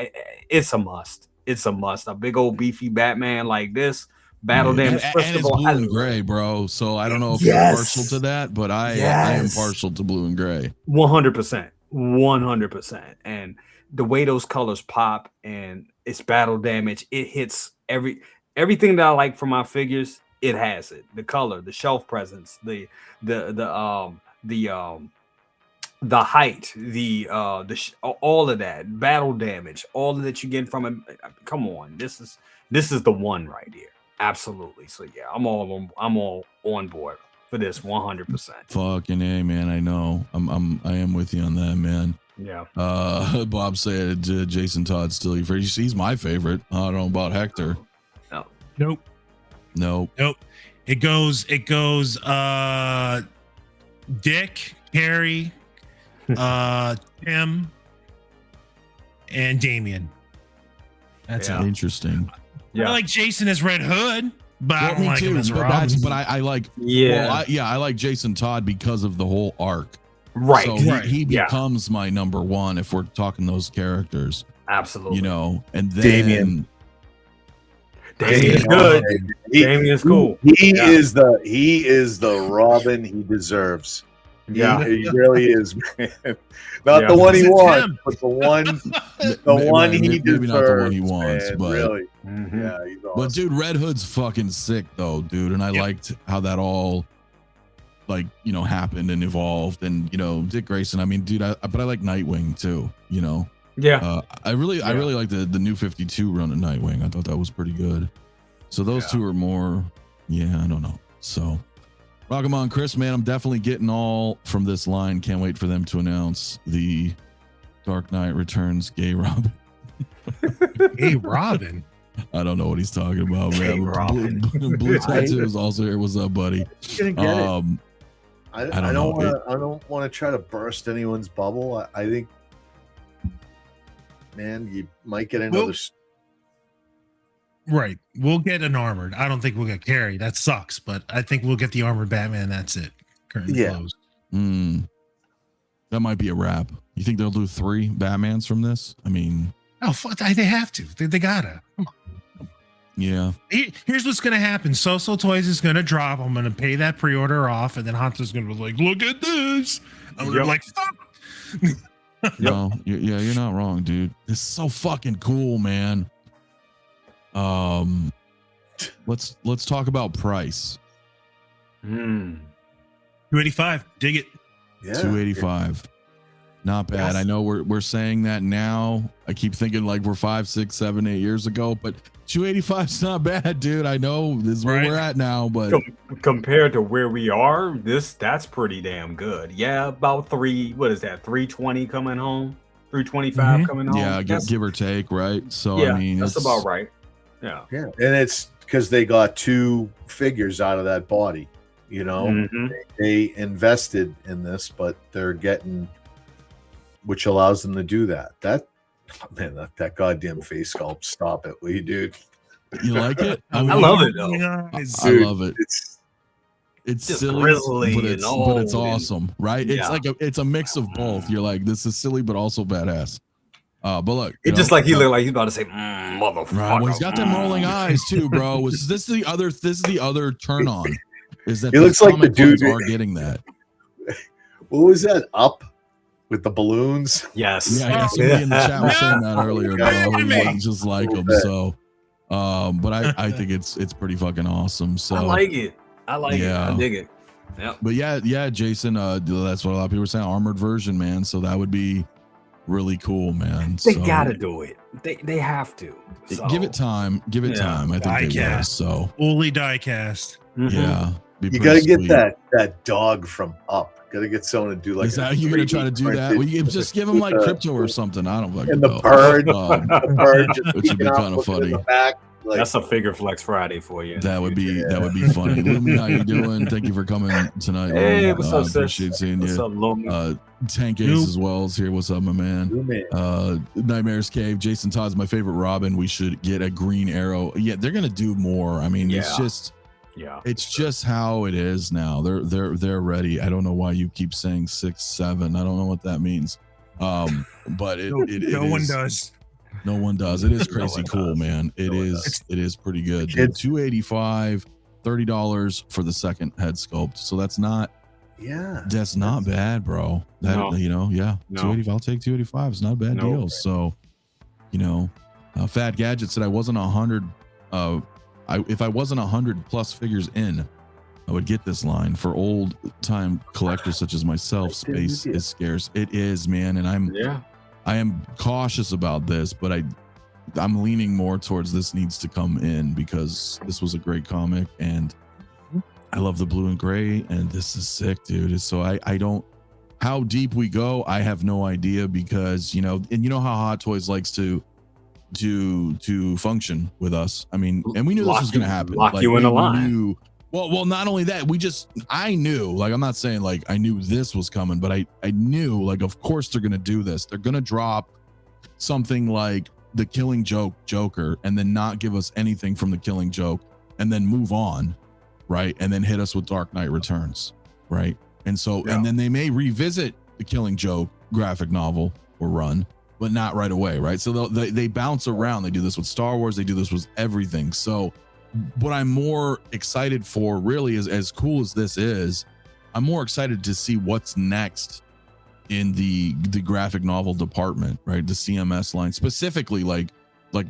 it's a must. It's a must. A big old beefy Batman like this. Battle damage. And it's blue and gray, bro. So I don't know if you're partial to that, but I am partial to blue and gray. 100%. 100%. And the way those colors pop and it's battle damage, it hits everything that I like from my figures. It has it. The color, the shelf presence, the height, all of that, battle damage, all of that you get from it. Come on, this is the one right here. Absolutely. So yeah, I'm all on board for this 100%. Fucking A, man. I know. I am with you on that, man. Yeah. Bob said Jason Todd still your favorite. He's my favorite. I don't know about Hector. No. Nope. It goes Dick, Harry, Tim, and Damien. That's it. Interesting. Yeah. I like Jason as Red Hood, but I don't like him as Robin. But I like I like Jason Todd because of the whole arc. Right. So he becomes my number one if we're talking those characters. Absolutely. You know, and then Damien's good. Damien's cool. He is the Robin he deserves. Yeah, he really is, man. Not the one he wants, but the one he deserves. Not the one he wants, man, but really, yeah, he's awesome. But dude, Red Hood's fucking sick though, dude, and I liked how that all happened and evolved, and Dick Grayson. I mean, dude, but I like Nightwing too. Yeah. I really like the new 52 run of Nightwing. I thought that was pretty good. So those two are more, I don't know. So rock 'em on, Chris, man. I'm definitely getting all from this line. Can't wait for them to announce the Dark Knight Returns Gay Robin. Gay Robin? I don't know what he's talking about, man. Blue Tattoo is also here. What's up, buddy? I don't want to try to burst anyone's bubble. I think, man, you might get another. Right. We'll get an armored. I don't think we'll get Carrie. That sucks, but I think we'll get the armored Batman. That's it. Currently closed. That might be a wrap. You think they'll do 3 Batmans from this? I mean, fuck, they have to. They gotta. Come on. Yeah. Here's what's gonna happen. So Toys is gonna drop. I'm gonna pay that pre-order off, and then Hunter's gonna be like, "Look at this." I'm gonna be like, "Fuck." No, you're not wrong, dude. It's so fucking cool, man. Let's talk about price. 285. Dig it. Yeah. 285. Not bad. Yes. I know we're saying that now. I keep thinking like we're 5, 6, 7, 8 years ago, but 285 is not bad, dude. I know this is where we're at now, but compared to where we are, that's pretty damn good. Yeah, about 320 coming home, 325 coming home. Yeah, give or take, right? So yeah, I mean, that's about right. Yeah, and it's because they got 2 figures out of that body. They invested in this, but they're getting, which allows them to do that. That goddamn face sculpt. Stop it, will you, dude? You like it? I love it though. I love it. It's silly, grizzly, but it's awesome, right? It's a mix of both. You're like, this is silly, but also badass. But look, it's just like he looked like he's about to say, motherfucker. Right, well, he's got them rolling eyes too, bro. This is the other turn on. is that He looks like the dude are getting that. What was that? Up with the balloons? Yes. Yeah, somebody in the chat was saying that earlier, bro. He looks just like him. So, but I think it's pretty fucking awesome. So I like it. I dig it. Yep. But yeah, Jason, that's what a lot of people are saying. Armored version, man. So that would be really cool, man. They gotta do it. They have to. So. Give it time. Give it time. I think they will. So fully diecast. Yeah. You gotta get that dog from Up. Gotta get someone to do like. Is that you gonna try to do that? Well, you just give him like crypto or something. I don't fucking and know. the bird, which would be kind of funny. Like, that's a Figure Flex Friday for you. That would be funny. Lumi, how you doing? Thank you for coming tonight. Hey, what's up, appreciate seeing what's you. Up, Lumi? Tank Ace as well is here. What's up, my man? Nightmares Cave. Jason Todd's my favorite Robin. We should get a Green Arrow. Yeah, they're gonna do more. I mean, it's just how it is now. They're ready. I don't know why you keep saying 6, 7. I don't know what that means. But no one does. No one does. It is crazy cool, man. It is pretty good. Dude, $285, $30 for the second head sculpt. So that's not bad, bro. That $285. I'll take $285. It's not a bad deal. So, Fat Gadget said I wasn't 100. If I wasn't 100 plus figures in, I would get this line. For old time collectors such as myself, space is scarce. It is, man, and I am cautious about this, but I'm leaning more towards this needs to come in because this was a great comic and I love the blue and gray and this is sick, dude. So I don't, how deep we go, I have no idea because, and you know how Hot Toys likes to function with us. I mean, and we knew this was going to happen. Lock you in a line. Well, not only that, I knew, like, I'm not saying like I knew this was coming, but I knew, like, of course they're going to do this. They're going to drop something like the Killing Joke Joker and then not give us anything from the Killing Joke and then move on, right? And then hit us with Dark Knight Returns, right? And so, and then they may revisit the Killing Joke graphic novel or run, but not right away, right? So they bounce around. They do this with Star Wars. They do this with everything. So what I'm more excited for really is, as cool as this is, I'm more excited to see what's next in the graphic novel department, right? The CMS line specifically, like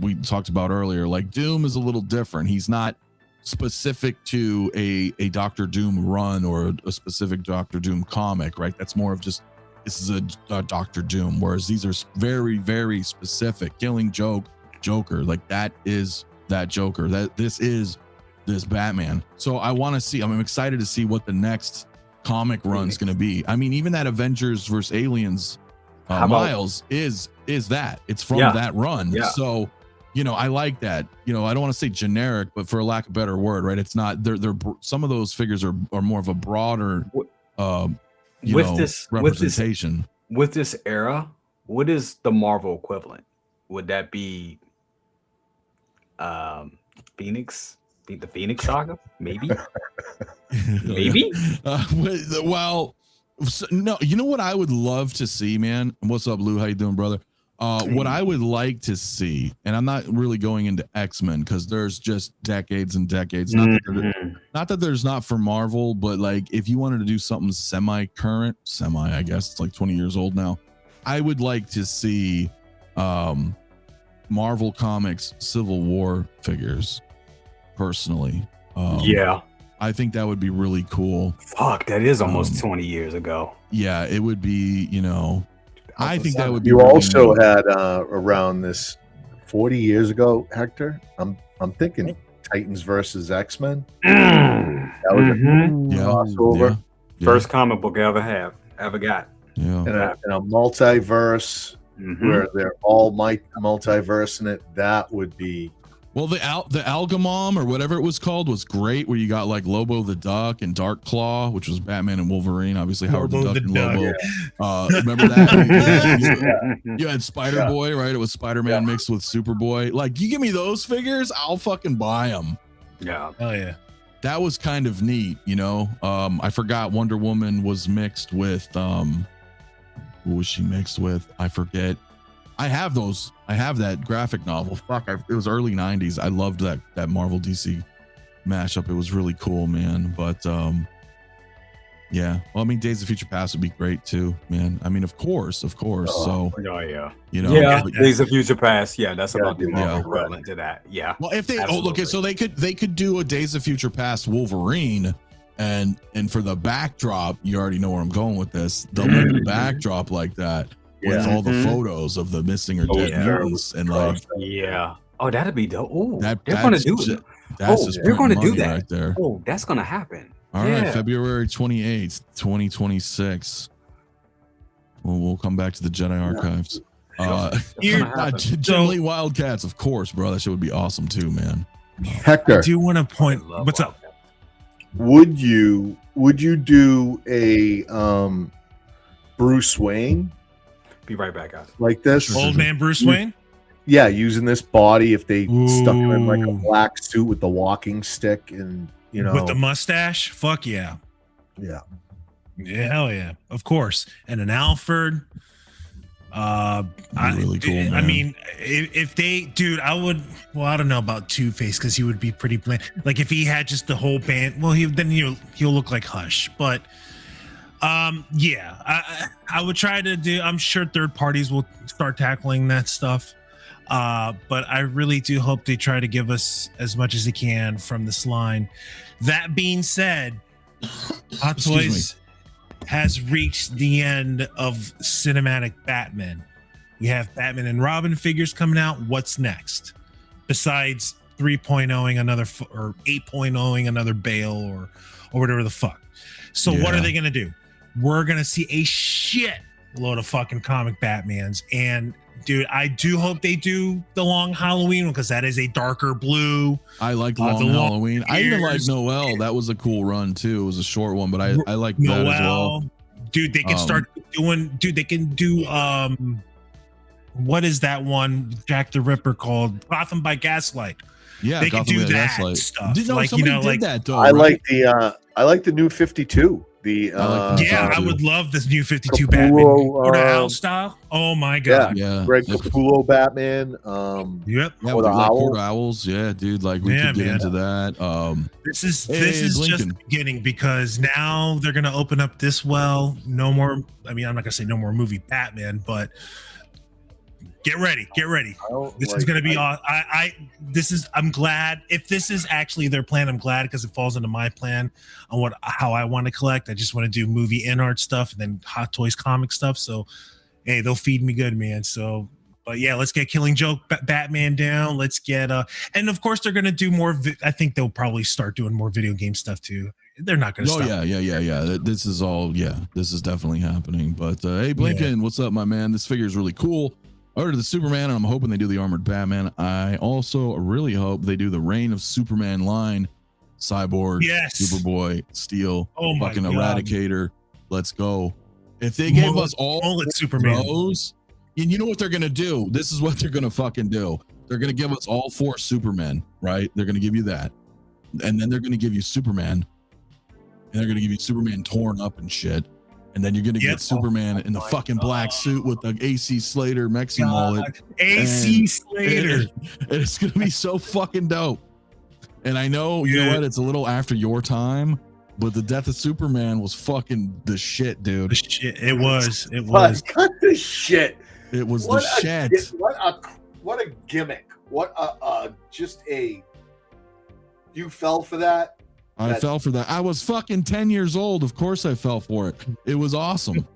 we talked about earlier, like Doom is a little different. He's not specific to a Dr. Doom run or a specific Dr. Doom comic, right? That's more of just, this is a Dr. Doom, whereas these are very, very specific. Killing Joker, like that is that Joker, that this is this Batman. So I want to see, I'm excited to see what the next comic run is going to be. I mean, even that Avengers versus Aliens Miles is that, it's from that run. So, I like that. I don't want to say generic, but for a lack of a better word, right? It's not, they're some of those figures are more of a broader representation. With this era, what is the Marvel equivalent? Would that be Phoenix, the Phoenix Saga? Maybe. Well, no, you know what I would love to see, man? What's up, Lou? How you doing, brother? What I would like to see, and I'm not really going into X-Men because there's just decades and decades. Not that there's not for Marvel, but like if you wanted to do something semi-current, I guess it's like 20 years old now. I would like to see Marvel Comics Civil War figures, personally. I think that would be really cool. Fuck, that is almost 20 years ago. Yeah, it would be, I think that would be. You really also neat. had around this 40 years ago, Hector. I'm thinking Titans versus X-Men. That was a crossover. Yeah. First comic book I ever got. Yeah. And a multiverse where they're all multiverse in it. That would be. Well, the Algamom or whatever it was called was great, where you got like Lobo the Duck and Dark Claw, which was Batman and Wolverine, obviously Howard the Duck and Lobo. Remember that? You had Spider Boy, right? It was Spider-Man mixed with Superboy. Like, you give me those figures, I'll fucking buy them. Yeah. Oh yeah. That was kind of neat, I forgot Wonder Woman was mixed with who was she mixed with? I forget. I have those. I have that graphic novel. Fuck, it was early 90s. I loved that Marvel DC mashup. It was really cool, man. But yeah, well, I mean, Days of Future Past would be great too, man. I mean, of course. So Yeah. you know, Yeah, but- Days of Future Past. Yeah, that's about the yeah. equivalent to that. Yeah. well, if they Absolutely. so they could do a Days of Future Past Wolverine, and for the backdrop, you already know where I'm going with this. The little backdrop like that with all the photos of the missing or dead mutants, and like Yeah. Oh, that'd be dope. Oh, that. they're gonna That's do ju- it. That's Oh, just they're gonna printing do money that right there. Oh, that's gonna happen. All right, Yeah. February 28th, 2026. We'll come back to the Jedi Archives. Here- gonna happen. Jim Lee Wildcats, of course, bro. That shit would be awesome too, man. Hector, I do want to point. I love What's up? Wildcat. would you do a Bruce Wayne Be right back, guys. like this? Old man Bruce Wayne. Yeah, using this body if they stuck him in like a Ooh. black suit with the walking stick and With the mustache. Fuck yeah. yeah. Yeah, hell yeah. Of course. And an Alfred. Really cool, I man. mean, if they, dude, I would. Well, I don't know about Two-Face because he would be pretty bland. Like if he had just the whole band, well, he'll look like Hush. But yeah, I would try to do. I'm sure third parties will start tackling that stuff. But I really do hope they try to give us as much as they can from this line. That being said, Hot Excuse Toys has reached the end of cinematic Batman. We have Batman and Robin figures coming out. What's next? Besides 3.0ing another or 8.0ing another Bale or whatever the fuck. So what are Yeah. they gonna do? We're gonna see a shit load of fucking comic Batmans. And dude, I do hope they do the long Halloween one because that is a darker blue. I like the Long long Halloween. I even like ears. Noel. That was a cool run too. It was a short one, but I like that as well. Noel. Dude, they can start doing, dude, they can do what is that one Jack the Ripper called? Gotham by Gaslight. Yeah, They can Gotham do by that Gaslight. stuff. Did, no, Like, you somebody know, did like- that though. I right? like the new 52. The I like Yeah, that I too. would love this new 52 Capullo, Batman. Or the owl style. Oh my god. yeah, Greg yeah. Capullo Batman. Yep. Yeah, Or with the like owl. quarter owls. Yeah, dude. Like we Yeah, could get man. into that. This is Hey, this is just Lincoln. the beginning because now they're gonna open up this well. No more. I mean, I'm not gonna say no more movie Batman, but get ready. This is gonna be all. I'm glad if this is actually their plan. I'm glad because it falls into my plan on how I want to collect. I just want to do movie in art stuff and then Hot Toys comic stuff. So, hey, they'll feed me good, man. So, but yeah, let's get Killing Joke Batman down. Let's get and of course they're gonna do more. I think they'll probably start doing more video game stuff too. They're not gonna Oh stop. yeah. This is all. Yeah, this is definitely happening. But hey, Blinken, what's up, my man? This figure is really cool. I ordered the Superman, and I'm hoping they do the armored Batman. I also really hope they do the Reign of Superman line. Cyborg, Yes. Superboy, Steel, Oh my fucking God. Eradicator. Let's go. If they gave us all Mullet Superman. those, and you know what they're gonna do? This is what they're gonna fucking do. They're gonna give us all 4 Supermen, right? They're gonna give you that, and then they're gonna give you Superman, and they're gonna give you Superman torn up and shit. And then you're gonna Yep. get Superman in the fucking black suit with the AC Slater Mexi mullet. AC And- Slater. And it's gonna be so fucking dope. And I know, you know Yeah. what? It's a little after your time, but the death of Superman was fucking the shit, The dude. shit. It was. It But was. cut the shit. It was What the a shit. what a gimmick. What a just a. You fell for that. I fell for that. I was fucking 10 years old. Of course I fell for it. It was awesome.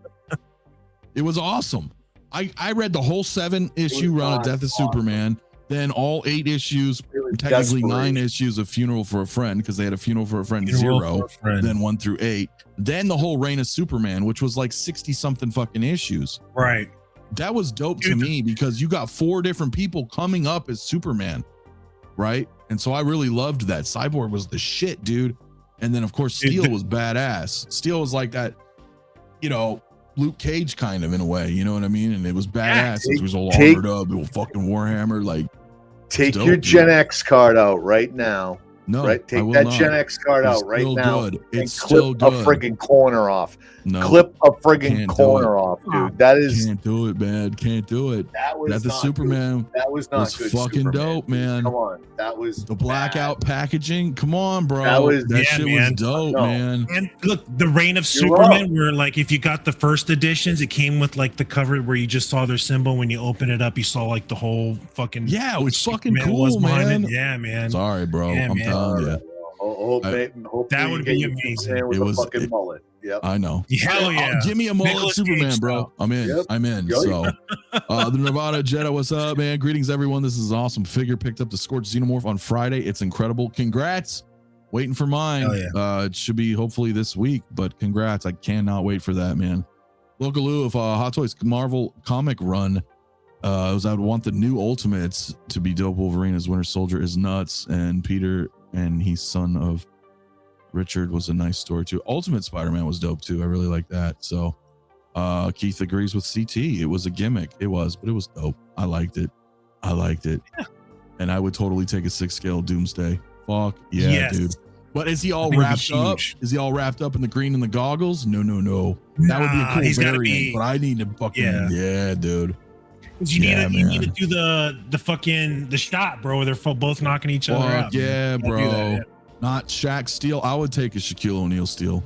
It was awesome. I read the whole 7-issue run of Death of Superman, then all 8 issues, It was technically 9 desperation. issues of Funeral for a Friend, because they had a Funeral for a Friend Funeral 0, for a Friend. then 1 through 8, then the whole Reign of Superman, which was like 60 something fucking issues. Right. That was dope to Dude. me because you got 4 different people coming up as Superman, right? And so I really loved that. Cyborg was the shit, dude. And then of course Dude, Steel was badass. Steel was like that, you know, Luke Cage kind of in a way, you know what I mean? And it was badass. It was all take- armored up, it was fucking Warhammer. Like, Take dope, your dude. Gen X card out right now No, right? I Take will that not. Gen X card It's out right still now. good. And It's clip still a good. friggin' corner off. No, Clip a friggin' can't do corner it. off, dude. That is Can't do it, man. Can't do it. that was The not Superman good. That was not was good. fucking Superman, dope, dude. man. Come on, that was The blackout packaging. Come on, bro. That was- that Yeah, shit man. was dope, No. man. And look, the Reign of You're Superman, wrong. where like if you got the first editions, it came with like the cover where you just saw their symbol. When you open it up, you saw like the whole fucking Yeah, it was fucking Superman was cool, behind man. it. Yeah, man. Sorry, bro. Yeah, I'm man. telling you. Hopefully That would you be get your amazing. Superman with It a was- fucking mullet. Yep. I know. Hell yeah. Give me a mullet Nicolas Superman, Cage bro. style. I'm in. Yep. I'm in. Yep. So, the Nevada Jedi, what's up, man? Greetings, everyone. This is an awesome figure. Picked up the Scorched Xenomorph on Friday. It's incredible. Congrats. Waiting for mine. Hell yeah. It should be hopefully this week, but congrats. I cannot wait for that, man. Localoo of Hot Toys Marvel comic run. I would want the new Ultimates to be dope. Wolverine as Winter Soldier is nuts, and Peter and he's son of Richard was a nice story too. Ultimate Spider-Man was dope too. I really like that. So Keith agrees with CT. It was a gimmick. It was, but it was dope. I liked it. Yeah. And I would totally take a 6-scale Doomsday. Fuck yeah, Yes. dude. But is he all I think it'd be wrapped up? huge. Is he all wrapped up in the green and the goggles? No. That would be a Nah, cool he's gotta variant. be- But I need to fucking yeah dude. You need, Yeah, to, you man. need to do the fucking the shot, bro. Where they're both knocking each other Fuck out. yeah, You gotta bro. do that, yeah. Not Shaq Steel. I would take a Shaquille O'Neal Steel.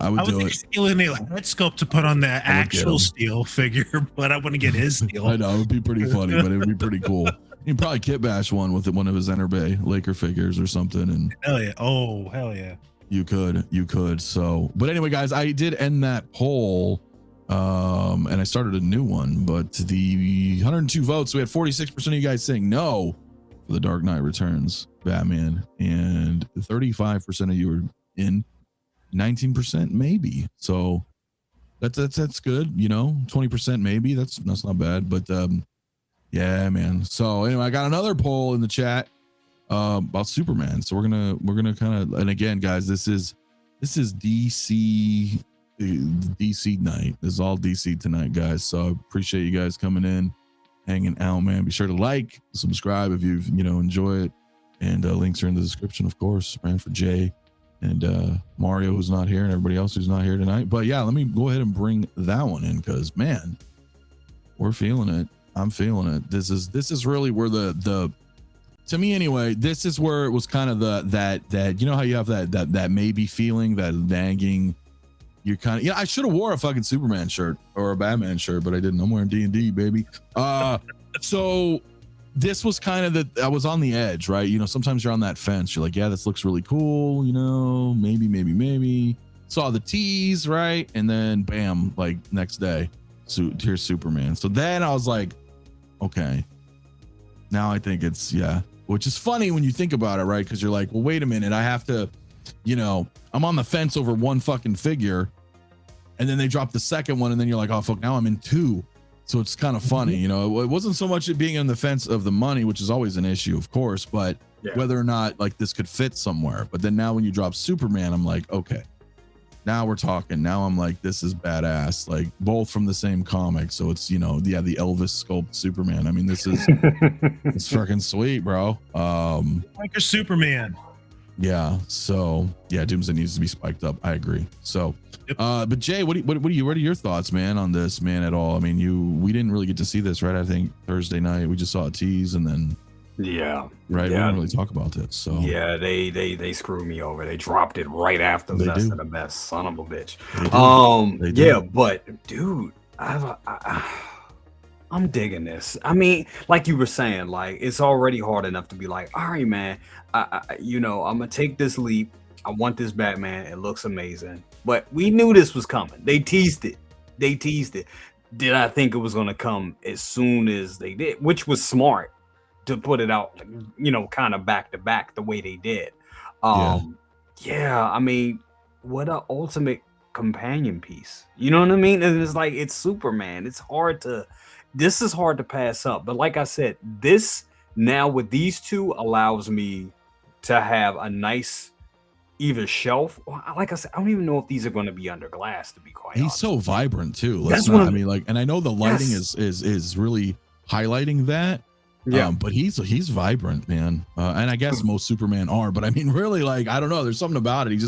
I would I would do think it. Steel in a head sculpt to put on the get actual him. Steel figure, but I wouldn't get his Steel. I know it would be pretty funny, but it would be pretty cool. You'd probably kit bash one with one of his Enter Bay Laker figures or something, and Hell yeah! Oh hell yeah! you could. So, but anyway, guys, I did end that poll, and I started a new one. But the 102 votes, we had 46% of you guys saying no for the Dark Knight Returns Batman, and 35% of you were in, 19% maybe. So that's good. 20% maybe. That's not bad. But yeah, man. So anyway, I got another poll in the chat about Superman. So we're gonna kind of, and again, guys, this is DC night. This is all DC tonight, guys. So I appreciate you guys coming in, hanging out, man. Be sure to like, subscribe if you've enjoy it, and links are in the description, of course. Ran for Jay and Mario, who's not here, and everybody else who's not here tonight. But yeah, let me go ahead and bring that one in, because man, we're feeling it. I'm feeling it. This is really where the to me anyway, this is where it was kind of that how you have that maybe feeling, that nagging. You're kind of, I should have wore a fucking Superman shirt or a Batman shirt, but I didn't. I'm wearing D&D, baby. So this was kind of I was on the edge, right? Sometimes you're on that fence. You're like, yeah, this looks really cool. Maybe. Saw the tease, right? And then bam, like next day, here's Superman. So then I was like, okay, now I think it's, which is funny when you think about it, right? Because you're like, well, wait a minute, I have to, I'm on the fence over one fucking figure, and then they drop the second one, and then you're like, oh fuck, now I'm in two. So it's kind of funny, it wasn't so much it being on the fence of the money, which is always an issue, of course, but whether or not like this could fit somewhere. But then now when you drop Superman, I'm like, okay, now we're talking. Now I'm like, this is badass, like both from the same comic. So it's, the Elvis sculpt Superman. I mean, this is it's freaking sweet, bro. Like a Superman. Yeah. So yeah, Doomsday needs to be spiked up. I agree. So, but Jay, what are your thoughts, man, on this, man, at all? I mean, we didn't really get to see this, right? I think Thursday night we just saw a tease, and then Yeah. right. Yeah. We didn't really talk about this. So Yeah, they screwed me over. They dropped it right after They Mess do. of the Mess, son of a bitch. They do. Yeah, but dude, I'm digging this. I mean, like you were saying, like it's already hard enough to be like, all right, man, I'm gonna take this leap. I want this Batman. It looks amazing. But we knew this was coming. They teased it. Did I think it was gonna come as soon as they did, which was smart to put it out, kind of back to back the way they did. Yeah, I mean, what a ultimate companion piece. You know what I mean? And it's like, it's Superman. This is hard to pass up. But like I said, this now with these two allows me to have a nice either shelf. Like I said, I don't even know if these are going to be under glass, to be quite honest. he's so vibrant too. That's what I mean, like, and I know the lighting is really highlighting that. Yeah. But he's vibrant, man. And I guess most Superman are, but I mean, really, like, I don't know. There's something about it.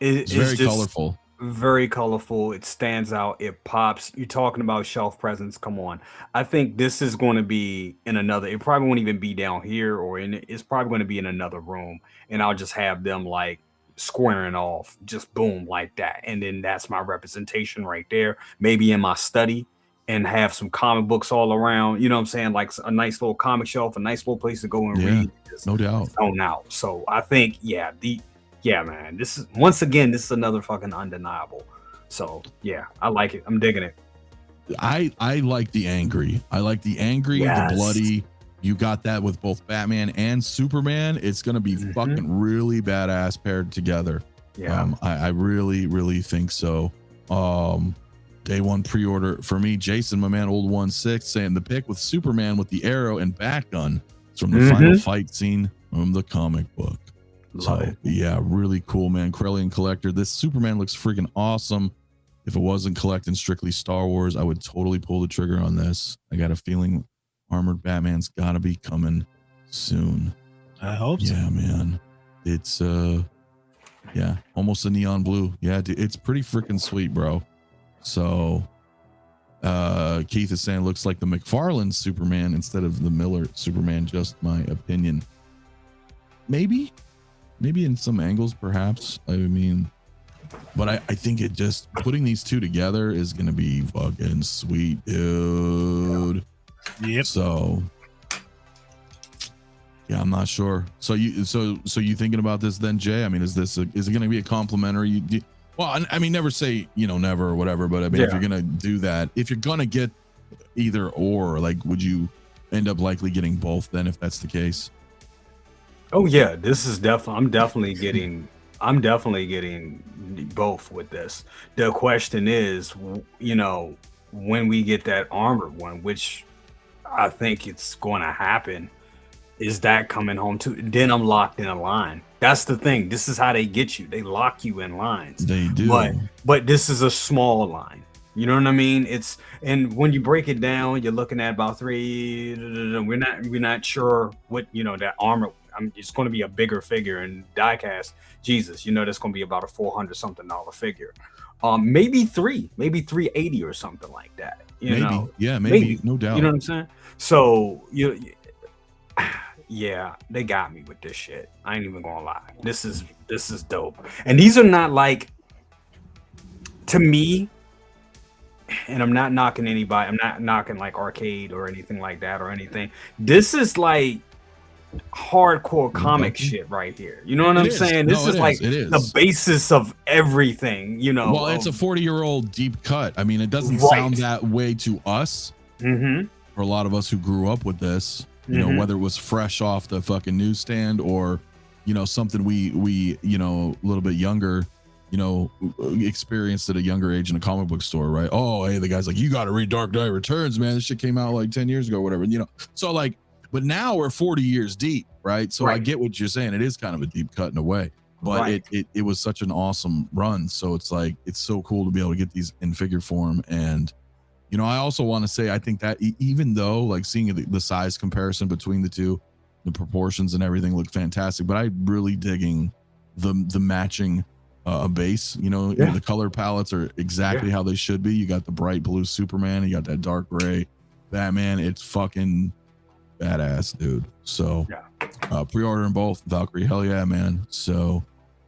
It's very colorful. Very colorful. It stands out. It pops. You're talking about shelf presence. Come on. I think this is going to be in another. It probably won't even be down here, or it's probably going to be in another room, and I'll just have them like squaring off, just boom like that, and then that's my representation right there. Maybe in my study, and have some comic books all around. You know what I'm saying? Like a nice little comic shelf, a nice little place to go and read. No doubt. Zone out. So I think, yeah, man. This is once again, this is another fucking undeniable. So yeah, I like it. I'm digging it. I like the angry. The bloody. You got that with both Batman and Superman. It's gonna be fucking really badass paired together. Yeah. I really, really think so. Day one pre-order for me. Jason, my man, old 1-6, saying the pick with Superman with the arrow and bat gun. It's from the final fight scene from the comic book. Love it. Yeah, really cool, man. Krellian Collector. This Superman looks freaking awesome. If it wasn't collecting strictly Star Wars, I would totally pull the trigger on this. I got a feeling Armored Batman's gotta be coming soon. I hope so. Yeah, man. It's almost a neon blue. Yeah, dude, it's pretty freaking sweet, bro. So Keith is saying it looks like the McFarlane Superman instead of the Miller Superman. Just my opinion. Maybe in some angles, perhaps. I mean, but I think it just putting these two together is gonna be fucking sweet, dude. Yep. So yeah, I'm not sure. So you thinking about this then, Jay? I mean, is it gonna be a complimentary? Well, I mean, never say never or whatever, but I mean, if you're gonna do that, if you're gonna get either or, like, would you end up likely getting both then if that's the case? Oh yeah, this is I'm definitely getting both with this. The question is, when we get that armored one, which I think it's going to happen, is that coming home too? Then I'm locked in a line. That's the thing. This is how they get you. They lock you in lines. They do. But this is a small line. You know what I mean? And when you break it down, you're looking at about 3. We're not sure what that armor. It's going to be a bigger figure and diecast. Jesus, that's going to be about a $400 something figure. Maybe 380 or something like that. Maybe, no doubt. You know what I'm saying? So yeah, they got me with this shit. I ain't even gonna lie. This is dope. And these are not like, to me, and I'm not knocking anybody. I'm not knocking like arcade or anything like that or anything. This is like hardcore comic shit right here. You know what I'm saying? This is like the basis of everything, Well, it's a 40-year-old deep cut. I mean, it doesn't sound that way to us. For a lot of us who grew up with this, whether it was fresh off the fucking newsstand or, something we a little bit younger, experienced at a younger age in a comic book store, right? Oh, hey, the guy's like, you got to read Dark Knight Returns, man. This shit came out like 10 years ago, or whatever, So like, but now we're 40 years deep, right? So I get what you're saying. It is kind of a deep cut in a way, but it was such an awesome run. So it's like, it's so cool to be able to get these in figure form. And, I also want to say, I think that even though like seeing the size comparison between the two, the proportions and everything look fantastic, but I'm really digging the matching base, the color palettes are exactly how they should be. You got the bright blue Superman, you got that dark gray Batman. It's fucking badass, dude. So pre-ordering both. Valkyrie, hell yeah, man. So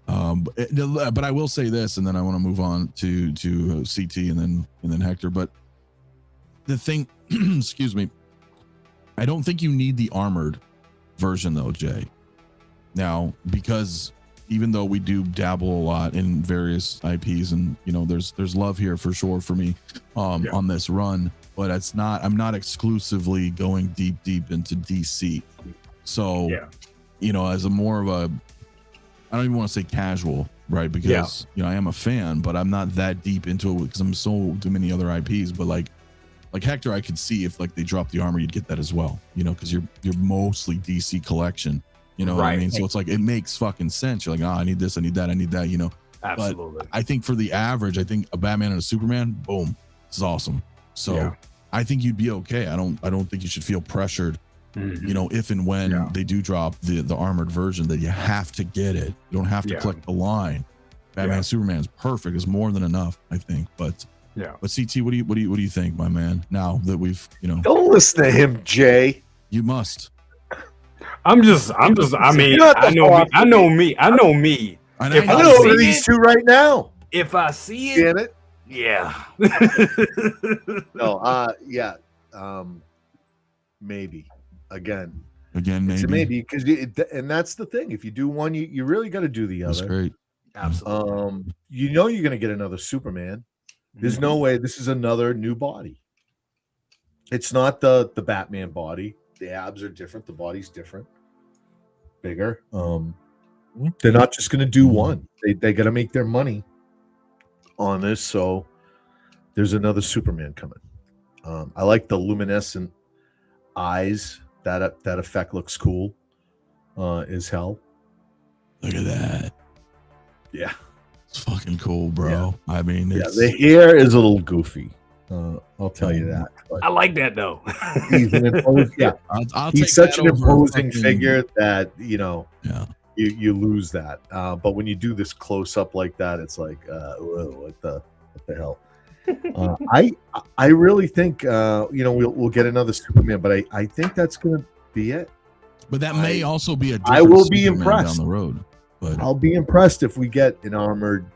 but I will say this, and then I want to move on to CT and then Hector. But the thing, excuse me, I don't think you need the armored version though, Jay. Now, because even though we do dabble a lot in various IPs, and there's love here for sure for me on this run, but I'm not exclusively going deep into DC. So as a more of a, I don't even want to say casual, right? Because I am a fan, but I'm not that deep into it because I'm so too many other IPs. But like Hector, I could see if like they dropped the armor, you'd get that as well, because you're mostly DC collection, what I mean? So it's like, it makes fucking sense. You're like, I need this, I need that, Absolutely. But I think for the average, I think a Batman and a Superman, boom, this is awesome. So I think you'd be okay. I don't think you should feel pressured you know, if and when they do drop the armored version, that you have to get it. You don't have to collect the line. Batman Superman is perfect. It's more than enough, I think. But CT, what do you think, my man? Now that we've, you know, Don't listen to him, Jay. you must. I mean, I know me. I I'm gonna order these two right now. If I see it, Get it? yeah. No, maybe. Again, maybe. It's a maybe, because and that's the thing. If you do one, you really got to do the other. That's great. Absolutely. You know you're gonna get another Superman. There's no way this is another new body. It's not the Batman body. The abs are different. The body's different, bigger. They're not just gonna do one. They got to make their money on this. So there's another Superman coming. I like the luminescent eyes. That effect looks cool as hell. Look at that. Yeah, it's fucking cool, bro. I mean, the hair is a little goofy. I'll tell you that. I like that though. He's an he's such an imposing figure that you lose that. But when you do this close up like that, it's like, whoa, what the hell? I really think we'll get another Superman, but I think that's gonna be it. But that may also be a different I will be Superman impressed down the road. But I'll be impressed if we get an armored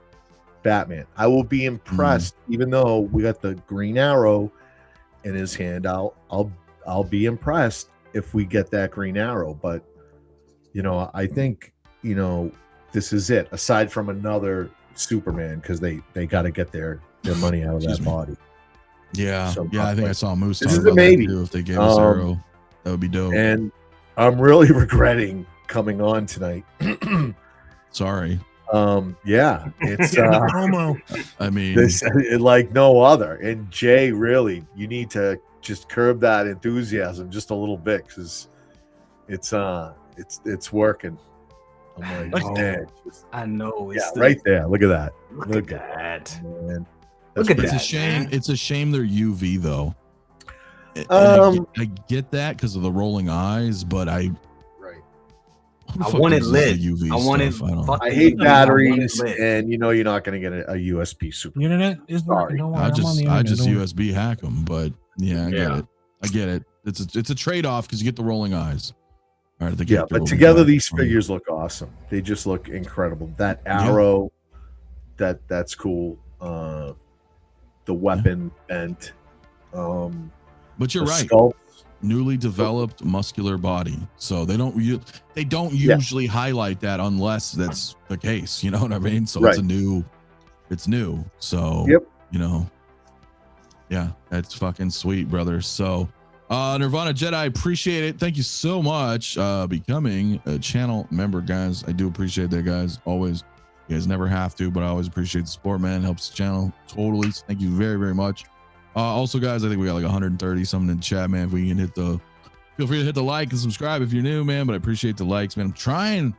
Batman. I will be impressed, even though we got the Green Arrow in his hand. I'll be impressed if we get that Green Arrow. But I think this is it. Aside from another Superman, because they got to get their money out of that body. Yeah, I think I saw Moose this talk is a about maybe. that too. If they gave us Arrow, that would be dope. And I'm really regretting coming on tonight. Sorry. It's promo. I mean, this like no other. And Jay, really, you need to just curb that enthusiasm just a little bit, because it's working. I'm like, man, I know. It's right there. Look at that. Look at that. Man. Look at that. It's a shame. Man. It's a shame they're UV though. I get that because of the rolling eyes, but I want it lit. UV I want it. I hate batteries, and you're not going to get a USB super. Internet is sorry. I just USB hack them, but I get it. It's a trade off because you get the rolling eyes. All right, but together these figures look awesome. They just look incredible. That arrow, that's cool. The weapon bent. But you're right. Sculpt. Newly developed muscular body, so they don't usually highlight that unless that's the case. You know what I mean? So it's new. So that's fucking sweet, brother. So Nirvana Jedi, appreciate it. Thank you so much becoming a channel member, guys. I do appreciate that, guys. Always. You guys never have to, but I always appreciate the support, man. Helps the channel totally. So thank you very, very much. Also, guys, I think we got like 130 something in the chat, man. If we can feel free to hit the like and subscribe if you're new, man. But I appreciate the likes, man. I'm trying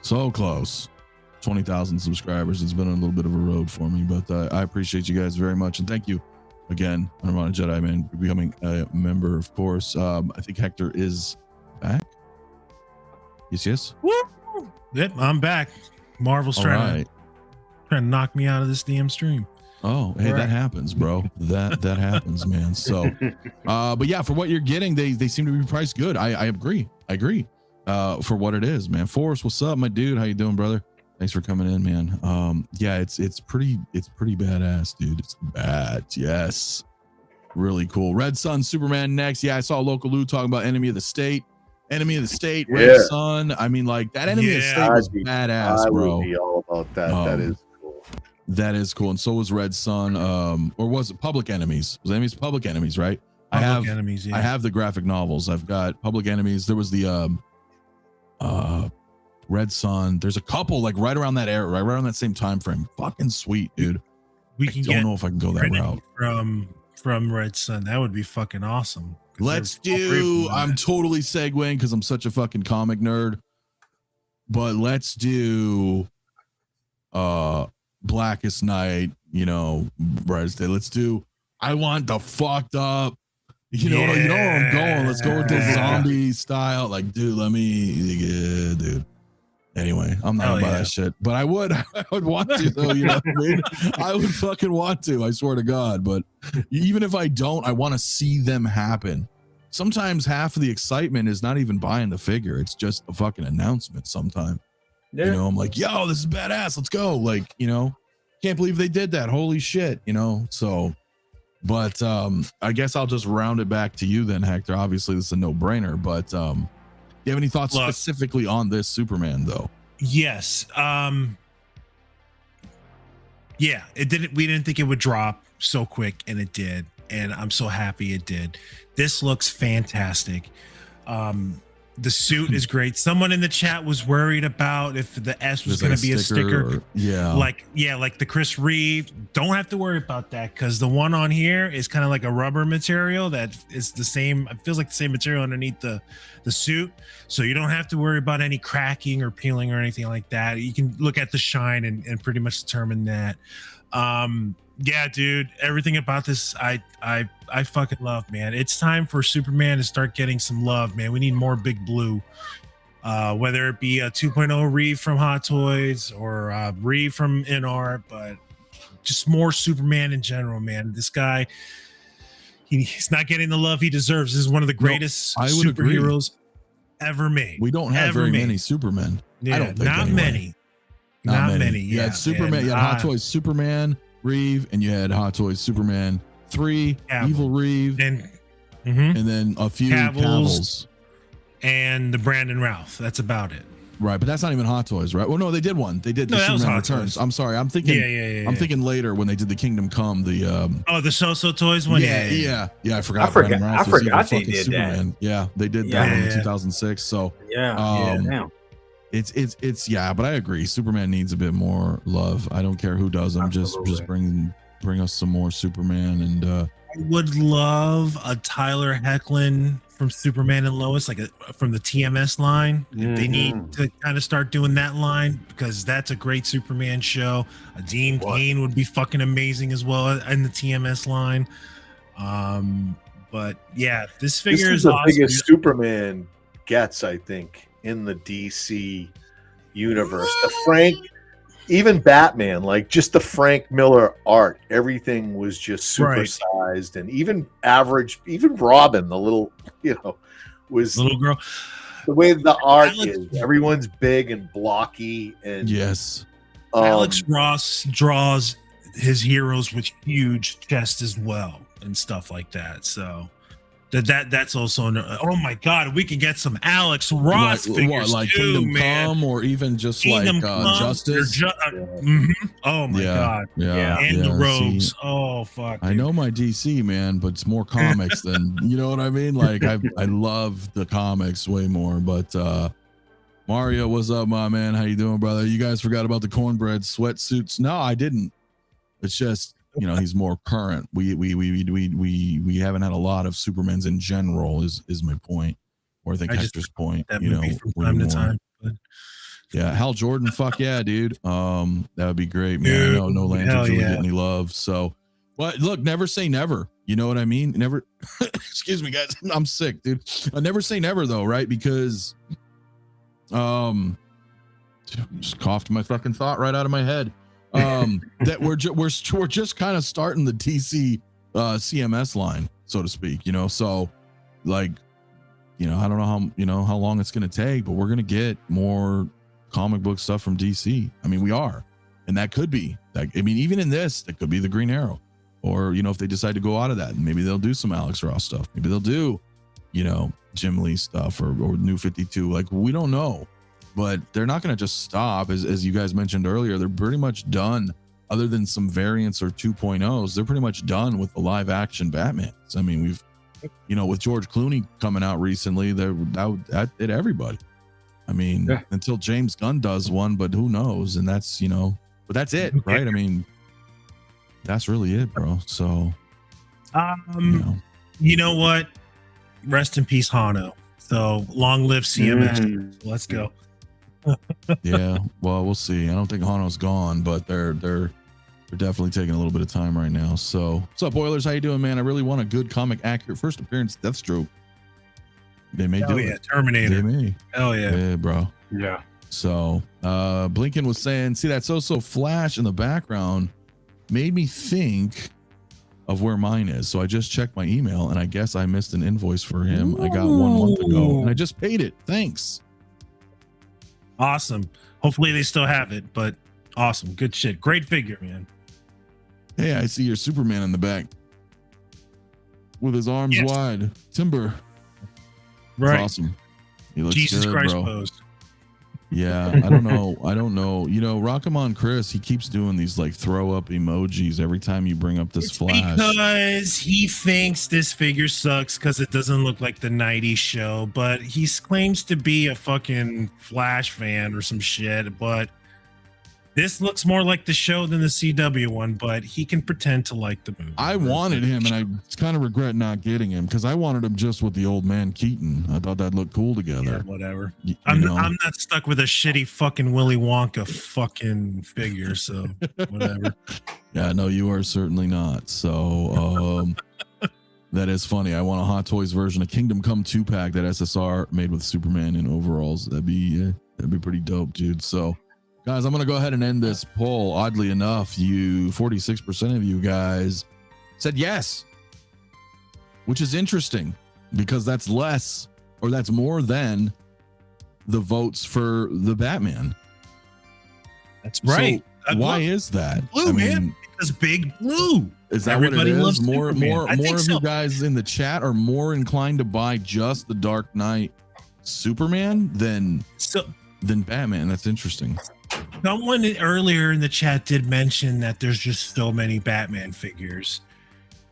so close. 20,000 subscribers. It's been a little bit of a road for me, but I appreciate you guys very much. And thank you again, Nirvana Jedi, man, for becoming a member, of course. I think Hector is back. Yes. Woo! Yep, I'm back. Marvel's trying to knock me out of this damn stream. Oh, hey, that happens, bro. That happens, man. So, but yeah, for what you're getting, they seem to be priced good. I agree. For what it is, man. Forrest, what's up, my dude? How you doing, brother? Thanks for coming in, man. Yeah, it's pretty badass, dude. It's bad. Yes, really cool. Red Sun Superman next. Yeah, I saw Local Lou talking about Enemy of the State. Red Sun. I mean, like that Enemy of the State was badass, bro. I would be all about that. That is. That is cool, and so was Red Sun, or was it Public Enemies? Was Enemies Public Enemies, right? Public Enemies, yeah. I have the graphic novels. I've got Public Enemies. There was the Red Sun. There's a couple like right around that era, right around that same time frame. Fucking sweet, dude. We can don't know if I can go that route from Red Sun. That would be fucking awesome. Let's do. I'm totally segueing because I'm such a fucking comic nerd. But let's do Blackest Night, Brightest Day. Let's do I want the fucked up You know where I'm going. Let's go with this Yeah. zombie style. Like, dude, dude. Anyway, I'm not gonna buy that shit, but I would want to though. You know what I mean? I would fucking want to. I swear to God. But even if I don't, I want to see them happen. Sometimes half of the excitement is not even buying the figure; it's just a fucking announcement. Sometimes, Yeah. you know, I'm like, yo, this is badass. Let's go. Like, you know, can't believe they did that. Holy shit, you know. So, but I guess I'll just round it back to you then, Hector. Obviously, this is a no-brainer, but you have any thoughts specifically on this Superman though? Yes. Yeah, it didn't. We didn't think it would drop so quick, and it did. And I'm so happy it did. This looks fantastic. The suit is great. Someone in the chat was worried about if the S was going to be a sticker. Like the Chris Reeve. Don't have to worry about that because the one on here is kind of like a rubber material that is the same. It feels like the same material underneath the suit, so you don't have to worry about any cracking or peeling or anything like that. You can look at the shine and pretty much determine that. Yeah, dude, everything about this I fucking love, man. It's time for Superman to start getting some love, man. We need more Big Blue, whether it be a 2.0 Reeve from Hot Toys or Reeve from NR, but just more Superman in general, man. This guy, he's not getting the love he deserves. This is one of the greatest superheroes ever made. We don't have very many Supermen. Yeah, I don't think not anyway. many. Not many. You Yeah, had Superman. You had Hot Toys Superman, Reeve, and you had Hot Toys Superman 3, Evil Reeve, and then a few Cavils, and the Brandon Routh. That's about it. Right, but that's not even Hot Toys, right? Well, no, they did one. They did the Superman Returns. I'm sorry, I'm thinking. I'm thinking later when they did the Kingdom Come. The So Toys one. Yeah. I forgot. I forgot they did Superman. That. Yeah, they did that in 2006. So It's but I agree. Superman needs a bit more love. I don't care who does them. Just bring us some more Superman. And I would love a Tyler Hoechlin from Superman and Lois, from the TMS line. They need to kind of start doing that line because that's a great Superman show. A Dean Cain would be fucking amazing as well in the TMS line. But yeah, this figure is the awesome. biggest Superman gets, I think, in the DC universe. The Frank, even Batman, like just the Frank Miller art, everything was just supersized, and even average, even Robin, the little, was little girl. The way the art is, everyone's big and blocky, and Alex Ross draws his heroes with huge chests as well and stuff like that. So that's also oh my god, we could get some Alex Ross figures like too, Kingdom man. Come, or even just Kingdom like Justice. Oh my god, and the Rogues. Oh fuck, dude. I know my DC, man, but it's more comics than you know what I mean. Like I love the comics way more. But Mario, what's up, my man? How you doing, brother? You guys forgot about the cornbread sweatsuits? No, I didn't. It's just, he's more current. We haven't had a lot of Supermans in general is my point, or I think Hector's point. That movie from time to time. But yeah, Hal Jordan, fuck yeah, dude. That would be great, man. I know no lanterns really get any love. So, but look, never say never. You know what I mean? Never. Excuse me, guys. I'm sick, dude. Never say never though, right? Because just coughed my fucking thought right out of my head. That we're just kind of starting the DC CMS line, so to speak, so like, I don't know how long it's going to take, but we're going to get more comic book stuff from DC. I mean, we are, and that could be that. I mean, even in this, that could be the Green Arrow, or, if they decide to go out of that, maybe they'll do some Alex Ross stuff. Maybe they'll do, Jim Lee stuff or New 52. Like, we don't know. But they're not going to just stop. As you guys mentioned earlier, they're pretty much done. Other than some variants or 2.0s, they're pretty much done with the live action Batmans. I mean, we've, with George Clooney coming out recently, that did everybody. I mean, until James Gunn does one, but who knows? And that's, but that's it, right? I mean, that's really it, bro. So, you know what? Rest in peace, Hano. So long live CMS. Let's go. Yeah, well, we'll see. I don't think Hano's gone, but they're they're definitely taking a little bit of time right now. So what's up, Oilers? How you doing, man? I really want a good comic accurate first appearance Deathstroke. They may do it. Terminator. They may. Hell yeah. Yeah, bro. Yeah. So Blinken was saying, see that so flash in the background made me think of where mine is. So I just checked my email and I guess I missed an invoice for him. I got 1 month ago and I just paid it. Thanks. Awesome. Hopefully they still have it, but awesome. Good shit. Great figure, man. Hey, I see your Superman in the back with his arms wide. Timber. Right. That's awesome. He looks Jesus good, Christ bro. pose. Yeah, I don't know. You know, Rockamon Chris, he keeps doing these like throw up emojis every time you bring up this flash. Because he thinks this figure sucks because it doesn't look like the 90s show, but he claims to be a fucking Flash fan or some shit. But this looks more like the show than the CW one, but he can pretend to like the movie. I wanted him, and I kind of regret not getting him because I wanted him just with the old man Keaton. I thought that'd look cool together. Yeah, whatever. You I'm know? not stuck with a shitty fucking Willy Wonka fucking figure, so whatever. Yeah, no, you are certainly not. So that is funny. I want a Hot Toys version of Kingdom Come 2-pack, that SSR made with Superman in overalls. That'd be pretty dope, dude. So guys, I'm going to go ahead and end this poll. Oddly enough, 46% of you guys said yes, which is interesting because that's less or that's more than the votes for the Batman. That's right. So why is that? Blue, man. Because Big Blue. Is that Everybody what it loves is? More Superman. of you guys in the chat are more inclined to buy just the Dark Knight Superman than Batman. That's interesting. Someone earlier in the chat did mention that there's just so many Batman figures,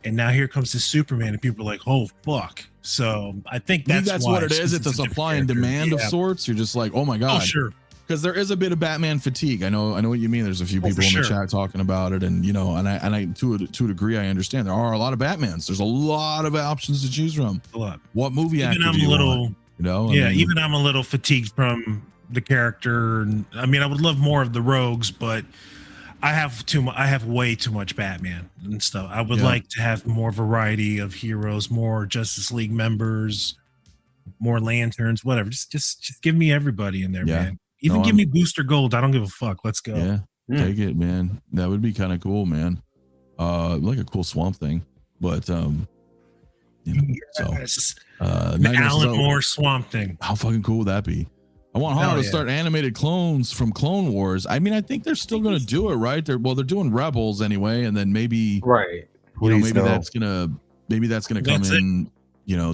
and now here comes the Superman, and people are like, "Oh fuck!" So I think that's what it is. It's a supply and demand of sorts. You're just like, "Oh my god!" Oh sure. Because there is a bit of Batman fatigue. I know what you mean. There's a few people in the chat talking about it, and and I to a degree I understand. There are a lot of Batmans. There's a lot of options to choose from. A lot. What movie actor do you want? Even I'm a little fatigued from the character. I mean, I would love more of the rogues, but I have way too much Batman and stuff. I would like to have more variety of heroes, more Justice League members, more Lanterns, whatever. Just give me everybody in there, man. Even give me Booster Gold. I don't give a fuck. Let's go. Yeah, take it, man. That would be kind of cool, man. Like a cool Swamp Thing, but Alan Moore Swamp Thing. How fucking cool would that be? I want Hana to start animated clones from Clone Wars. I mean, I think they're still going to do it, right? They're doing Rebels anyway, and then maybe that's gonna come in,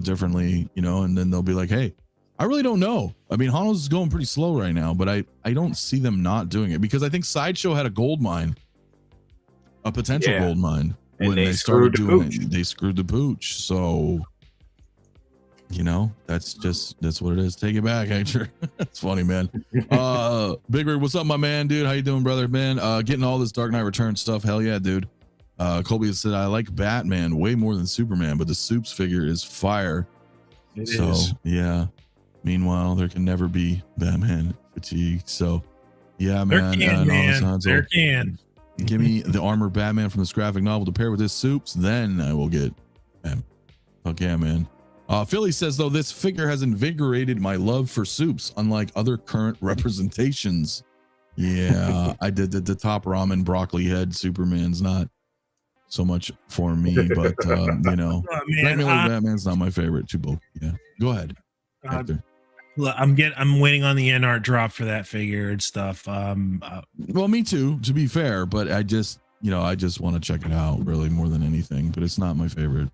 differently, and then they'll be like, hey, I really don't know. I mean, Hana's is going pretty slow right now, but I don't see them not doing it because I think Sideshow had a gold mine, a potential gold mine, and when they started doing it. They screwed the pooch. So that's what it is. Take it back, Hector. That's funny, man. Big Rig, what's up, my man, dude? How you doing, brother, man? Getting all this Dark Knight Returns stuff. Hell yeah, dude. Colby said, I like Batman way more than Superman, but the Supes figure is fire. It is. Yeah. Meanwhile, there can never be Batman fatigue. So yeah, man. There can. Give me the armored Batman from this graphic novel to pair with this Supes, then I will get him. Fuck yeah, man. Philly says, though, this figure has invigorated my love for Supes, unlike other current representations. Yeah, I did the top ramen broccoli head Superman's not so much for me, but Batman's not my favorite too. Both. Yeah, go ahead. I'm waiting on the NR drop for that figure and stuff. Well, me too, to be fair, but I just want to check it out really more than anything, but it's not my favorite.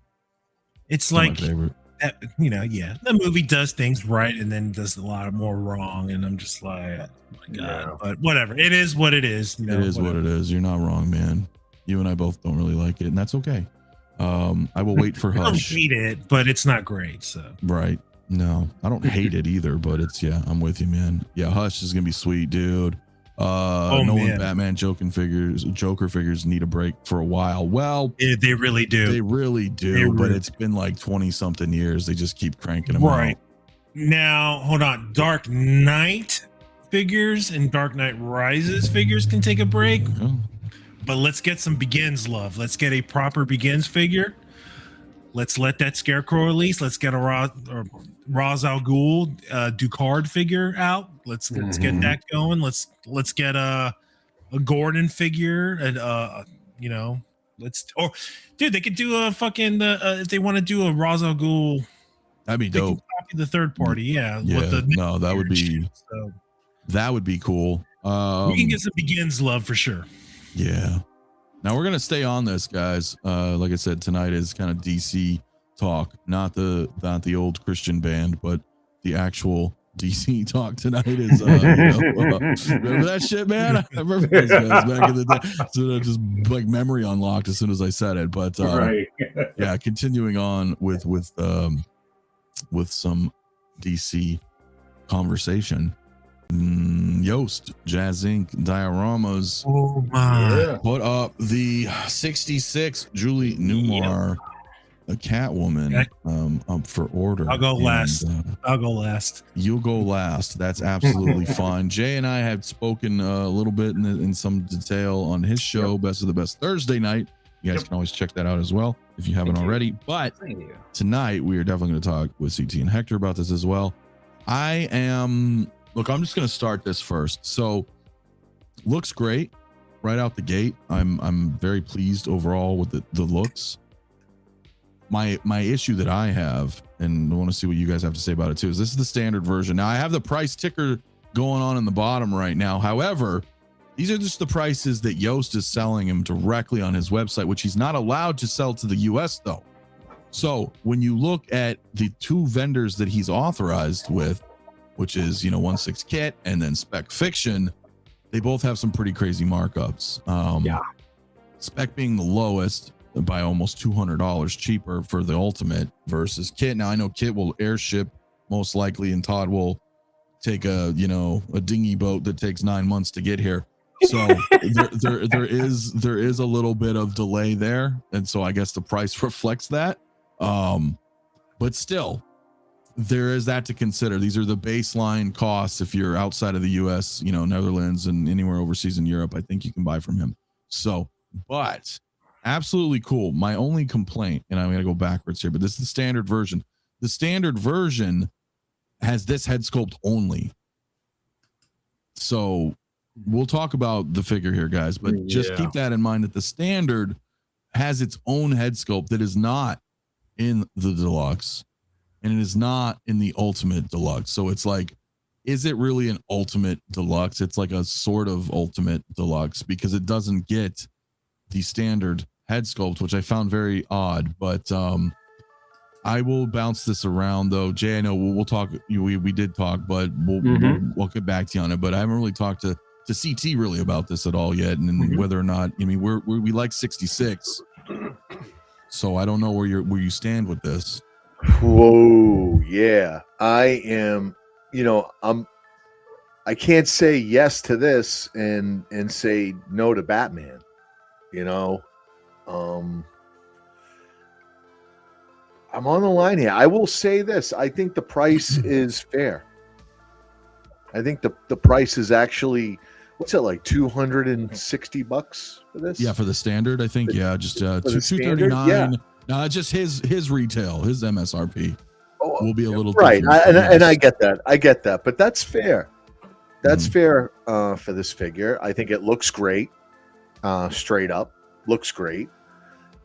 It's like my favorite. The movie does things right and then does a lot more wrong, and I'm just like, oh my god. But whatever, it is what it is. It is what it is. You're not wrong, man. You and I both don't really like it, and that's okay. I will wait for Hush. I don't hate it, but it's not great. So right. No, I don't hate it either, but I'm with you, man. Yeah, Hush is gonna be sweet, dude. Batman Joker figures need a break for a while. Well, they really do. But it's been like 20 something years. They just keep cranking them out. Now, hold on. Dark Knight figures and Dark Knight Rises figures can take a break. but let's get some Begins love. Let's get a proper Begins figure. Let's let that Scarecrow release. Let's get a Ra's al Ghul Ducard figure out. Let's get that going. Let's get a Gordon figure, and dude, they could do a fucking if they want to do a Ra's al Ghul. That'd be dope. Copy the third party, yeah. That would be that would be cool. We can get some Begins love for sure. Yeah. Now we're gonna stay on this, guys. Like I said, tonight is kind of DC talk, not the old Christian band, but the actual DC talk tonight is. Remember that shit, man? I remember those guys back in the day. So just like memory unlocked as soon as I said it. But right. Yeah, continuing on with some DC conversation. Yost, Jazz Inc., dioramas. Oh my! Put up the 66 Julie Newmar, a Catwoman, up for order. I'll go last. I'll go last. You'll go last. That's absolutely fine. Jay and I had spoken a little bit in some detail on his show, Best of the Best Thursday night. You guys can always check that out as well if you haven't already. But tonight we are definitely going to talk with CT and Hector about this as well. Look, I'm just going to start this first. So, looks great right out the gate. I'm very pleased overall with the looks. My issue that I have, and I want to see what you guys have to say about it too, is this is the standard version. Now, I have the price ticker going on in the bottom right now. However, these are just the prices that Yost is selling him directly on his website, which he's not allowed to sell to the US though. So, when you look at the two vendors that he's authorized with, which is 1/6 Kit and then Spec Fiction, they both have some pretty crazy markups. Spec being the lowest by almost $200 cheaper for the Ultimate versus Kit. Now I know Kit will airship most likely, and Todd will take a dinghy boat that takes 9 months to get here. So there is a little bit of delay there, and so I guess the price reflects that. But still, there is that to consider. These are the baseline costs if you're outside of the US, Netherlands and anywhere overseas in Europe. I think you can buy from him. So, but absolutely cool. My only complaint, and I'm going to go backwards here, but this is the standard version. The standard version has this head sculpt only. So we'll talk about the figure here, guys, but just keep that in mind that the standard has its own head sculpt that is not in the deluxe. And it is not in the Ultimate Deluxe. So it's like, is it really an Ultimate Deluxe? It's like a sort of Ultimate Deluxe because it doesn't get the standard head sculpt, which I found very odd. But I will bounce this around though. Jay, I know we'll talk. We did talk, but we'll get back to you on it. But I haven't really talked to CT really about this at all yet, and whether or not we like 66. So I don't know where you stand with this. Whoa, yeah. I am, I can't say yes to this and say no to Batman. I'm on the line here. I will say this. I think the price is fair. I think the price is actually, what's it like, $260 for this? Yeah, for the standard, I think. Yeah, just $239. Yeah. No, just his retail, his MSRP will be a little right. different. And I get that, but that's fair. That's fair for this figure. I think it looks great, straight up, looks great,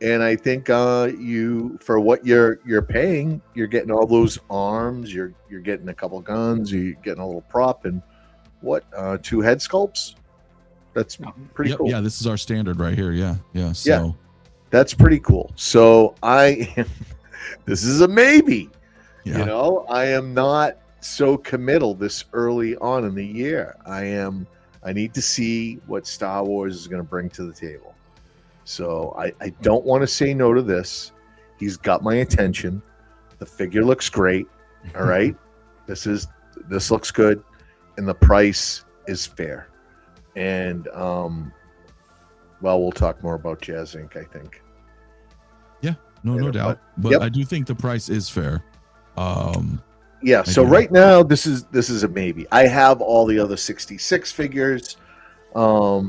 and I think for what you're paying, you're getting all those arms, you're getting a couple guns, you're getting a little prop, and 2 head sculpts. That's pretty cool. Yeah, this is our standard right here. Yeah. So. Yeah. That's pretty cool. So this is a maybe. Yeah. I am not so committal this early on in the year. I need to see what Star Wars is going to bring to the table. So I don't want to say no to this. He's got my attention. The figure looks great. All right. This looks good. And the price is fair. And we'll talk more about Jazz Inc., I think. Yeah, no doubt. But I do think the price is fair. So right now, this is a maybe. I have all the other 66 figures.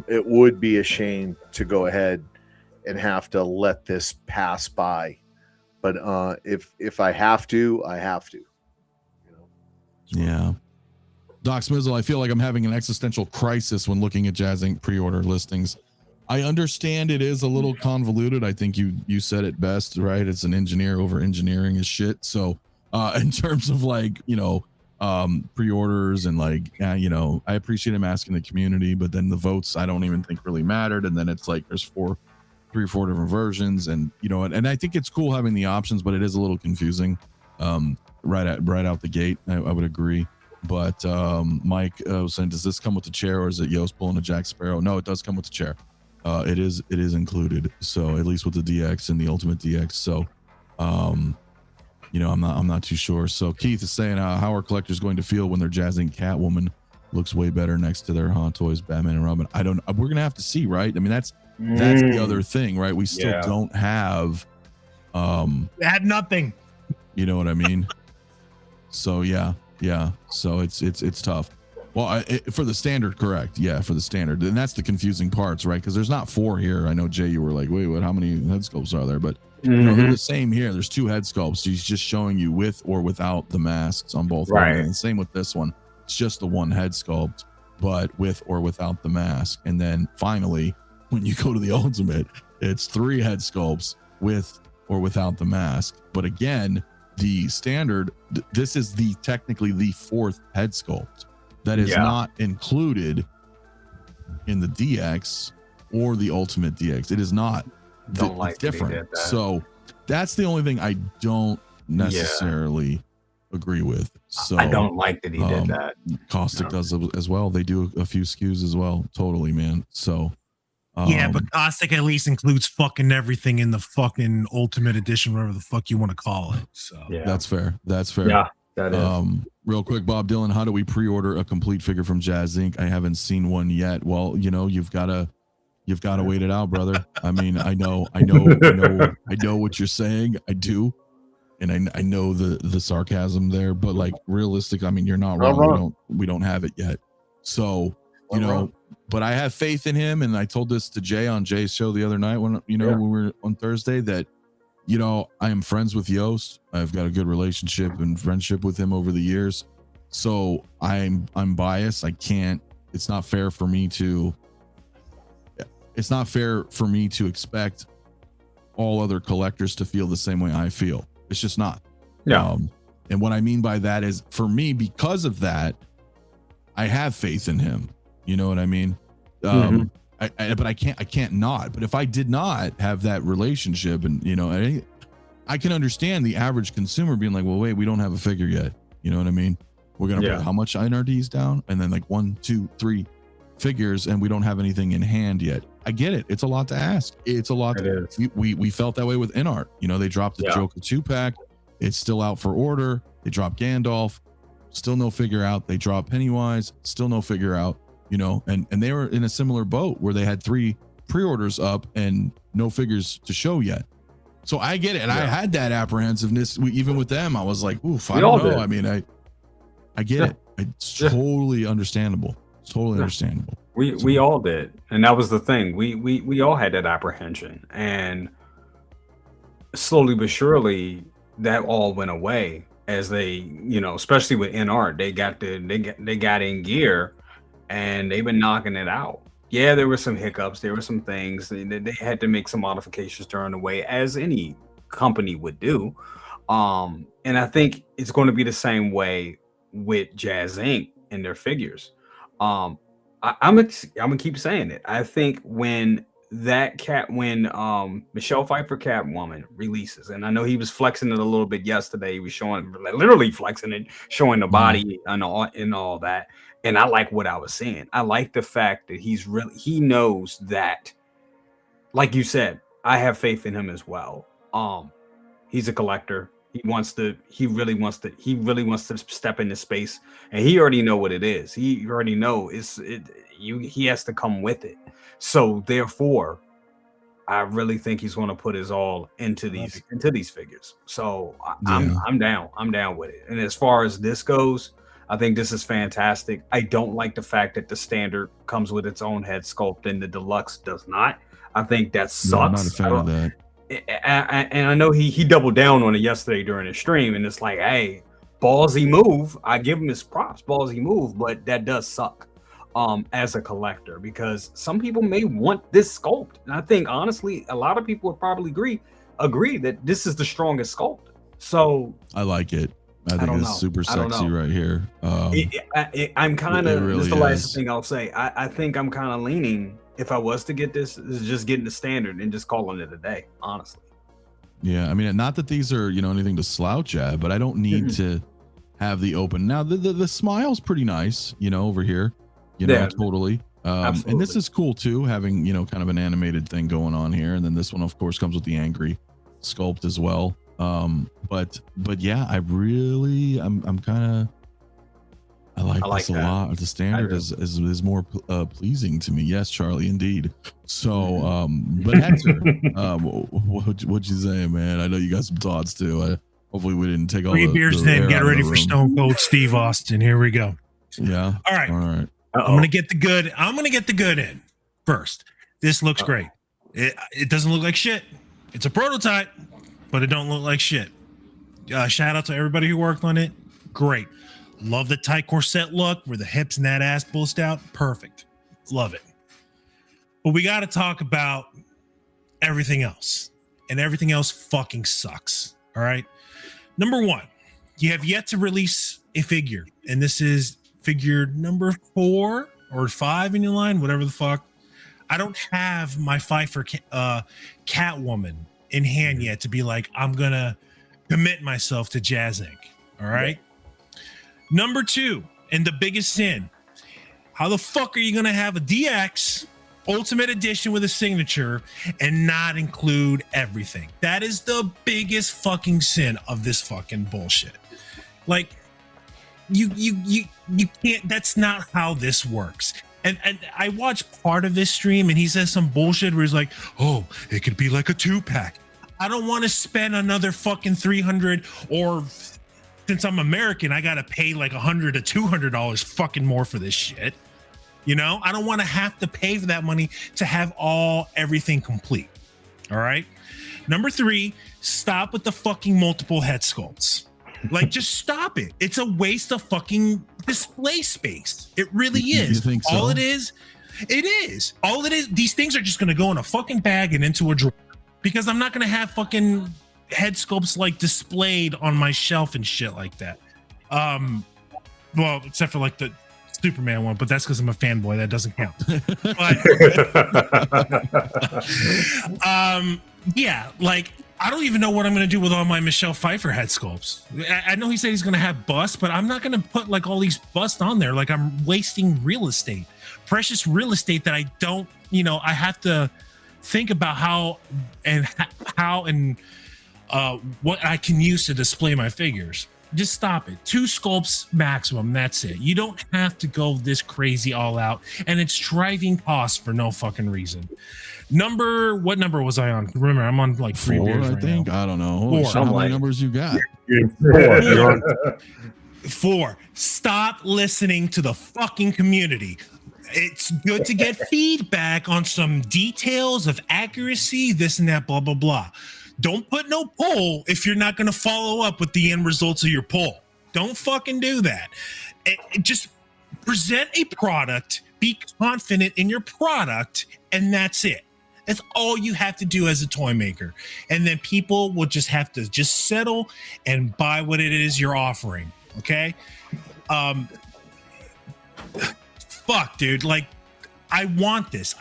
it would be a shame to go ahead and have to let this pass by. But if I have to, I have to. You know? Yeah. Doc Smizzle, I feel like I'm having an existential crisis when looking at Jazz Inc. pre-order listings. I understand it is a little convoluted. I think you said it best, right? It's an engineer over engineering is shit. So in terms of like, you know, pre-orders and like, you know, I appreciate him asking the community, but then the votes I don't even think really mattered. And then it's like there's 3 or 4 different versions, and you know, and I think it's cool having the options, but it is a little confusing right out the gate. I would agree. But Mike was saying, does this come with the chair, or is it Yost pulling a Jack Sparrow? No, it does come with the chair. It is included. So at least with the DX and the Ultimate DX. So you know, I'm not too sure. So Keith is saying how are collectors going to feel when their Jazz Inc. Catwoman looks way better next to their Hot Toys Batman and Robin? I don't. We're gonna have to see, right? I mean, that's the other thing, right? We still don't have. We had nothing. You know what I mean? So yeah. So it's tough. Well, for the standard, correct? Yeah, for the standard, and that's the confusing parts, right? Because there's not 4 here. I know Jay, you were like, wait, what? How many head sculpts are there? But you know, they're the same here. There's 2 head sculpts. He's just showing you with or without the masks on both. Right. And same with this one. It's just the 1 head sculpt, but with or without the mask. And then finally, when you go to the Ultimate, it's 3 head sculpts with or without the mask. But again, the standard, this is technically the 4th head sculpt that is not included in the DX or the Ultimate DX. It is not. It's different. So that's the only thing I don't necessarily agree with. So I don't like that he did that. Caustic does as well. They do a few SKUs as well. Totally, man. So yeah, but Caustic at least includes fucking everything in the fucking Ultimate Edition, whatever the fuck you want to call it. So that's fair. That's fair. Yeah, that is. Real quick, Bob Dylan, how do we pre-order a complete figure from Jazz Inc.? I haven't seen one yet. Well, you know, you've got to wait it out, brother. I mean, I know what you're saying. I do. And I know the sarcasm there, but like realistic, I mean, you're not wrong. We don't have it yet. So, you know, but I have faith in him. And I told this to Jay on Jay's show the other night when we were on Thursday that, you know, I am friends with Yost. I've got a good relationship and friendship with him over the years. So I'm biased. It's not fair for me to expect all other collectors to feel the same way I feel. It's just not. Yeah. And what I mean by that is, for me, because of that, I have faith in him. You know what I mean? But I can't not. But if I did not have that relationship, and you know, I can understand the average consumer being like, well, wait, we don't have a figure yet. You know what I mean? We're gonna put how much NRDs down, and then like 1, 2, 3 figures, and we don't have anything in hand yet. I get it. It's a lot to ask. It's a lot. We felt that way with InArt. You know, they dropped the Joker 2-pack. It's still out for order. They dropped Gandalf. Still no figure out. They dropped Pennywise. Still no figure out. You know, and they were in a similar boat where they had 3 pre-orders up and no figures to show yet. So I get it. And I had that apprehensiveness even with them. I was like, oof, I don't know. I mean, I get it. It's totally understandable. It's totally understandable. We all did. And that was the thing. We all had that apprehension. And slowly but surely that all went away as they, you know, especially with InArt, they got in gear and they've been knocking it out. Yeah, there were some hiccups. There were some things. They had to make some modifications during the way, as any company would do. And I think it's going to be the same way with Jazz Inc. and their figures. I'm gonna keep saying it. I think when Michelle Pfeiffer Catwoman releases, and I know he was flexing it a little bit yesterday. He was showing, literally flexing it, showing the body and all that. And I like what I was seeing. I like the fact that he knows that, like you said, I have faith in him as well. He's a collector. He really wants to step into space, and he already know what it is. He already know he has to come with it. So therefore, I really think he's going to put his all into these figures. So I'm down with it. And as far as this goes, I think this is fantastic. I don't like the fact that the standard comes with its own head sculpt and the deluxe does not. I think that sucks. No, I'm not a fan of that. And I know he doubled down on it yesterday during the stream, and it's like, hey, ballsy move. I give him his props, ballsy move, but that does suck as a collector, because some people may want this sculpt, and I think honestly a lot of people would probably agree that this is the strongest sculpt. So I like it. I think it's super sexy right here. I'm kind of, really this is the last thing I'll say. I think I'm kind of leaning, if I was to get this, is just getting the standard and just calling it a day, honestly. Yeah, I mean, not that these are, you know, anything to slouch at, but I don't need to have the open. Now, the smile's pretty nice, you know, over here, you know, totally. And this is cool too, having, you know, kind of an animated thing going on here. And then this one, of course, comes with the angry sculpt as well. But yeah, I'm kind of, I like this a lot. The standard is more pleasing to me. Yes, Charlie, indeed. So, but Hector, what'd you say, man? I know you got some thoughts too. Hopefully we didn't take all three beers in. Get ready for Stone Cold Steve Austin. Here we go. Yeah. All right. I'm gonna get the good in first. This looks great. It doesn't look like shit. It's a prototype, but it don't look like shit. Shout out to everybody who worked on it. Great. Love the tight corset look where the hips and that ass bust out. Perfect. Love it. But we got to talk about everything else. And everything else fucking sucks. All right. Number one, you have yet to release a figure. And this is figure number 4 or 5 in your line, whatever the fuck. I don't have my Pfeiffer Catwoman in hand yet to be like, I'm going to commit myself to Jazz Inc. All right. Number 2, and the biggest sin, how the fuck are you going to have a DX Ultimate Edition with a signature and not include everything? That is the biggest fucking sin of this fucking bullshit. Like, you can't, that's not how this works. And I watched part of this stream and he says some bullshit where he's like, oh, it could be like a 2-pack. I don't want to spend another fucking $300, or since I'm American, I got to pay like $100 to $200 fucking more for this shit. You know, I don't want to have to pay for that money to have everything complete. All right. Number 3, stop with the fucking multiple head sculpts. Like, just stop it. It's a waste of fucking display space. It really is. You think so? All it is. All it is. These things are just going to go in a fucking bag and into a drawer, because I'm not going to have fucking head sculpts like displayed on my shelf and shit like that. Well, except for like the Superman one, but that's because I'm a fanboy. That doesn't count. But yeah, like, I don't even know what I'm going to do with all my Michelle Pfeiffer head sculpts. I know he said he's going to have busts, but I'm not going to put like all these busts on there. Like, I'm wasting real estate, precious real estate that I don't, you know, I have to think about how and what I can use to display my figures. Just stop it. 2 sculpts maximum. That's it. You don't have to go this crazy all out, and it's driving costs for no fucking reason. What number was I on? Remember, I'm on like 3 beers I right think now. I don't know. 4. How many numbers you got? 4. Stop listening to the fucking community. It's good to get feedback on some details of accuracy, this and that, blah, blah, blah. Don't put no poll if you're not going to follow up with the end results of your poll. Don't fucking do that. Just present a product, be confident in your product, and that's it. That's all you have to do as a toy maker. And then people will just have to just settle and buy what it is you're offering. Okay? Fuck, dude. Like, I want this,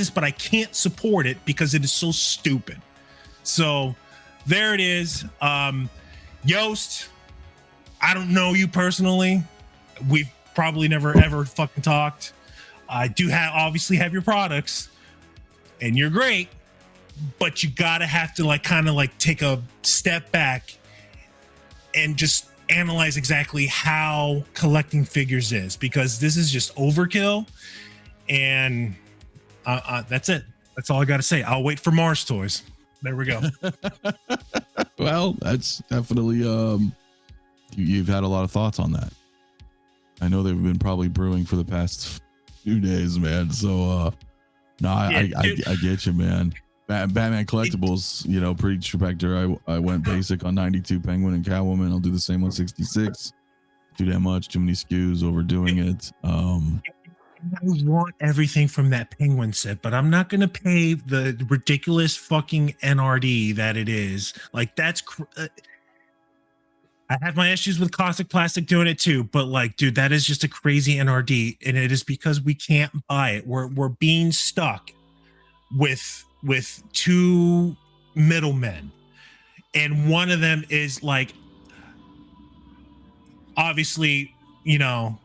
but I can't support it because it is so stupid. So there it is. Yost, I don't know you personally. We've probably never ever fucking talked. I do obviously have your products, and you're great, but you gotta have to like kind of like take a step back and just analyze exactly how collecting figures is, because this is just overkill. And that's it. That's all I gotta say. I'll wait for Mars toys. There we go. Well, that's definitely you've had a lot of thoughts on that. I know they've been probably brewing for the past few days, man. So no, I get you, man. Batman collectibles, you know, pretty Spectre. I went basic on 92 Penguin and Catwoman. I'll do the same on 66. Too damn much, too many SKUs, overdoing it. I want everything from that Penguin set, but I'm not gonna pay the ridiculous fucking NRD that it is. Like that's. I have my issues with Caustic Plastic doing it too, but like, dude, that is just a crazy NRD, and it is because we can't buy it. We're being stuck with two middlemen, and one of them is like, obviously, you know,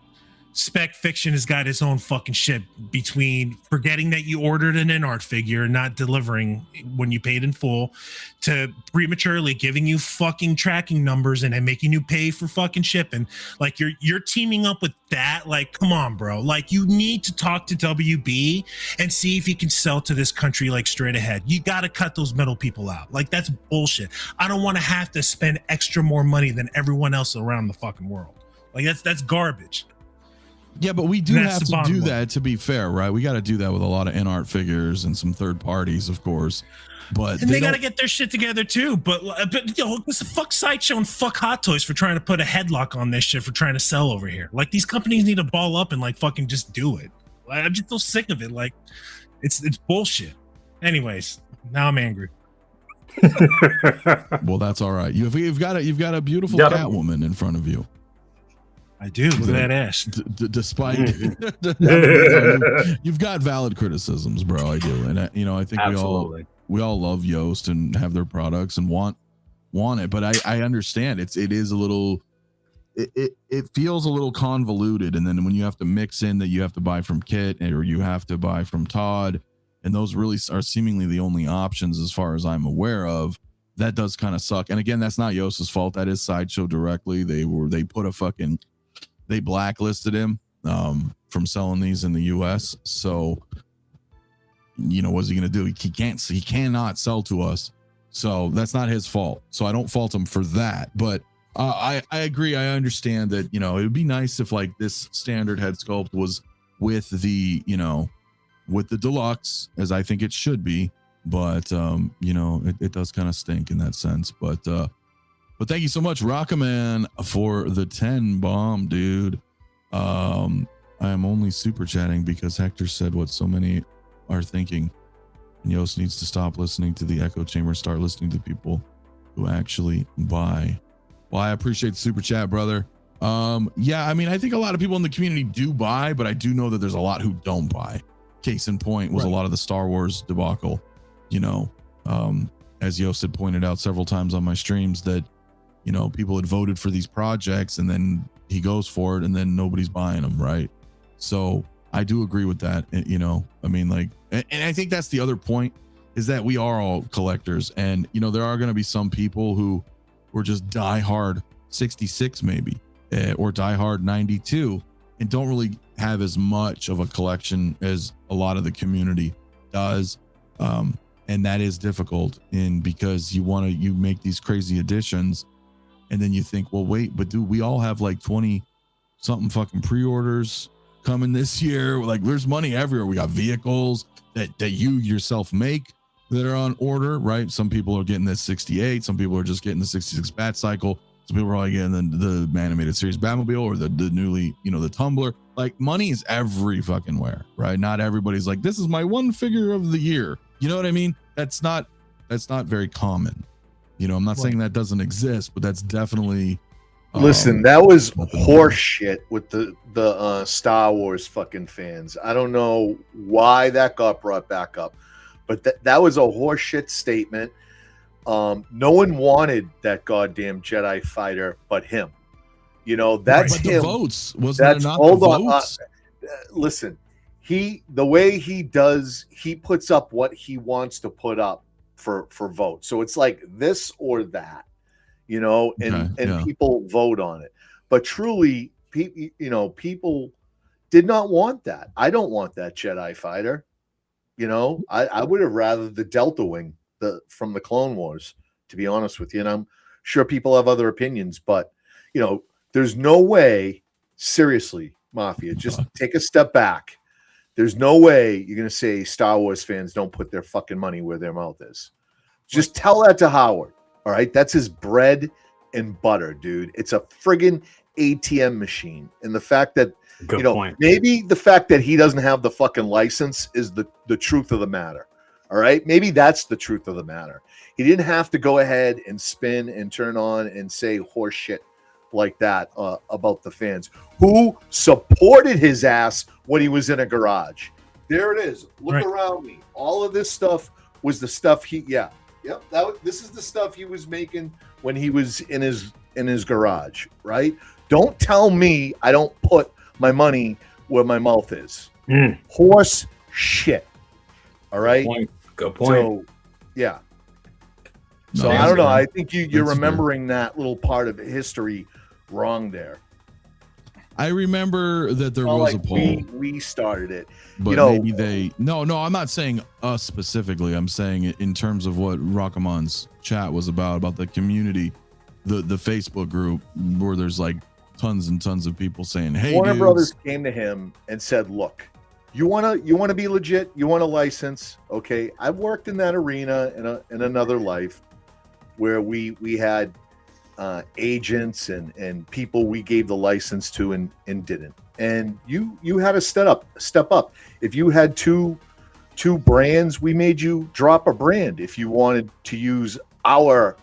Spec Fiction has got its own fucking shit between forgetting that you ordered an in-art figure and not delivering when you paid in full, to prematurely giving you fucking tracking numbers and then making you pay for fucking shipping. Like you're teaming up with that. Like, come on, bro. Like, you need to talk to WB and see if you can sell to this country like straight ahead. You got to cut those middle people out. Like, that's bullshit. I don't want to have to spend extra more money than everyone else around the fucking world. Like, that's garbage. Yeah, but we do have to do that, to be fair, right? We got to do that with a lot of in-art figures and some third parties, of course. But and they got to get their shit together too. But you know, it's a fuck Sideshow and fuck Hot Toys for trying to put a headlock on this shit for trying to sell over here. Like, these companies need to ball up and like fucking just do it. Like, I'm just so sick of it. Like, it's bullshit. Anyways, now I'm angry. Well, that's all right. You've got a beautiful Catwoman in front of you. I do. Look at that ass. Despite you've got valid criticisms, bro. I do, and you know, I think we all love Yoast and have their products and want it. But I understand it is a little. It feels a little convoluted, and then when you have to mix in that you have to buy from Kit or you have to buy from Todd, and those really are seemingly the only options as far as I'm aware of. That does kind of suck. And again, that's not Yoast's fault. That is Sideshow directly. They blacklisted him from selling these in the US. So, you know, what's he gonna do? He cannot sell to us. So that's not his fault. So I don't fault him for that. But I agree. I understand that, you know, it would be nice if like this standard head sculpt was with the, you know, with the deluxe, as I think it should be. But you know, it does kind of stink in that sense. But thank you so much, Rockaman, for the 10 bomb, dude. I am only super chatting because Hector said what so many are thinking. And Yoast needs to stop listening to the echo chamber, start listening to people who actually buy. Well, I appreciate the super chat, brother. Yeah, I mean, I think a lot of people in the community do buy, but I do know that there's a lot who don't buy. Case in point was a lot of the Star Wars debacle, you know, as Yoast had pointed out several times on my streams that, you know, people had voted for these projects and then he goes for it and then nobody's buying them, right? So I do agree with that. You know, I mean, like, and I think that's the other point is that we are all collectors, and you know, there are going to be some people who were just diehard 66 maybe, or diehard 92, and don't really have as much of a collection as a lot of the community does. And that is difficult because you make these crazy additions. And then you think, well, wait, but dude, we all have like 20 something fucking pre-orders coming this year. Like, there's money everywhere. We got vehicles that you yourself make that are on order, right? Some people are getting this 68. Some people are just getting the 66 Bat Cycle. Some people are probably getting the animated series Batmobile or the newly, you know, the Tumbler. Like, money is every fucking where, right? Not everybody's like, this is my one figure of the year. You know what I mean? That's not very common. You know, I'm not saying that doesn't exist, but that's definitely. Listen, that was horse shit with the Star Wars fucking fans. I don't know why that got brought back up, but that was a horse shit statement. No one wanted that goddamn Jedi fighter but him. You know, that's but him. The votes wasn't there not hold the on. votes? Listen, the way he does, he puts up what he wants to put up for votes. So it's like this or that, you know, and people vote on it. But truly, people did not want that. I don't want that Jedi fighter. You know, I would have rather the Delta Wing from the Clone Wars, to be honest with you. And I'm sure people have other opinions, but you know, there's no way seriously, Mafia, just take a step back. There's no way you're going to say Star Wars fans don't put their fucking money where their mouth is. Just tell that to Howard. All right. That's his bread and butter, dude. It's a friggin' ATM machine. And the fact that, Good point. maybe the fact that he doesn't have the fucking license is the truth of the matter. All right. Maybe that's the truth of the matter. He didn't have to go ahead and spin and turn on and say horse shit like that about the fans who supported his ass when he was in a garage. There it is. Look around me. All of this stuff was the stuff this is the stuff he was making when he was in his garage, right? Don't tell me I don't put my money where my mouth is. Horse shit. All right. Good point. So, yeah. So I don't know. I think you're remembering that little part of history wrong there. I remember that there was a poll. We started it, but maybe they. No, I'm not saying us specifically. I'm saying it in terms of what Rockamon's chat was about the community, the Facebook group where there's like tons and tons of people saying, "Hey, Warner Brothers came to him and said, look, you want to be legit, you want a license, okay? I've worked in that arena in another life where we had agents and people we gave the license to and didn't. And you had to step up. If you had two brands, we made you drop a brand if you wanted to use our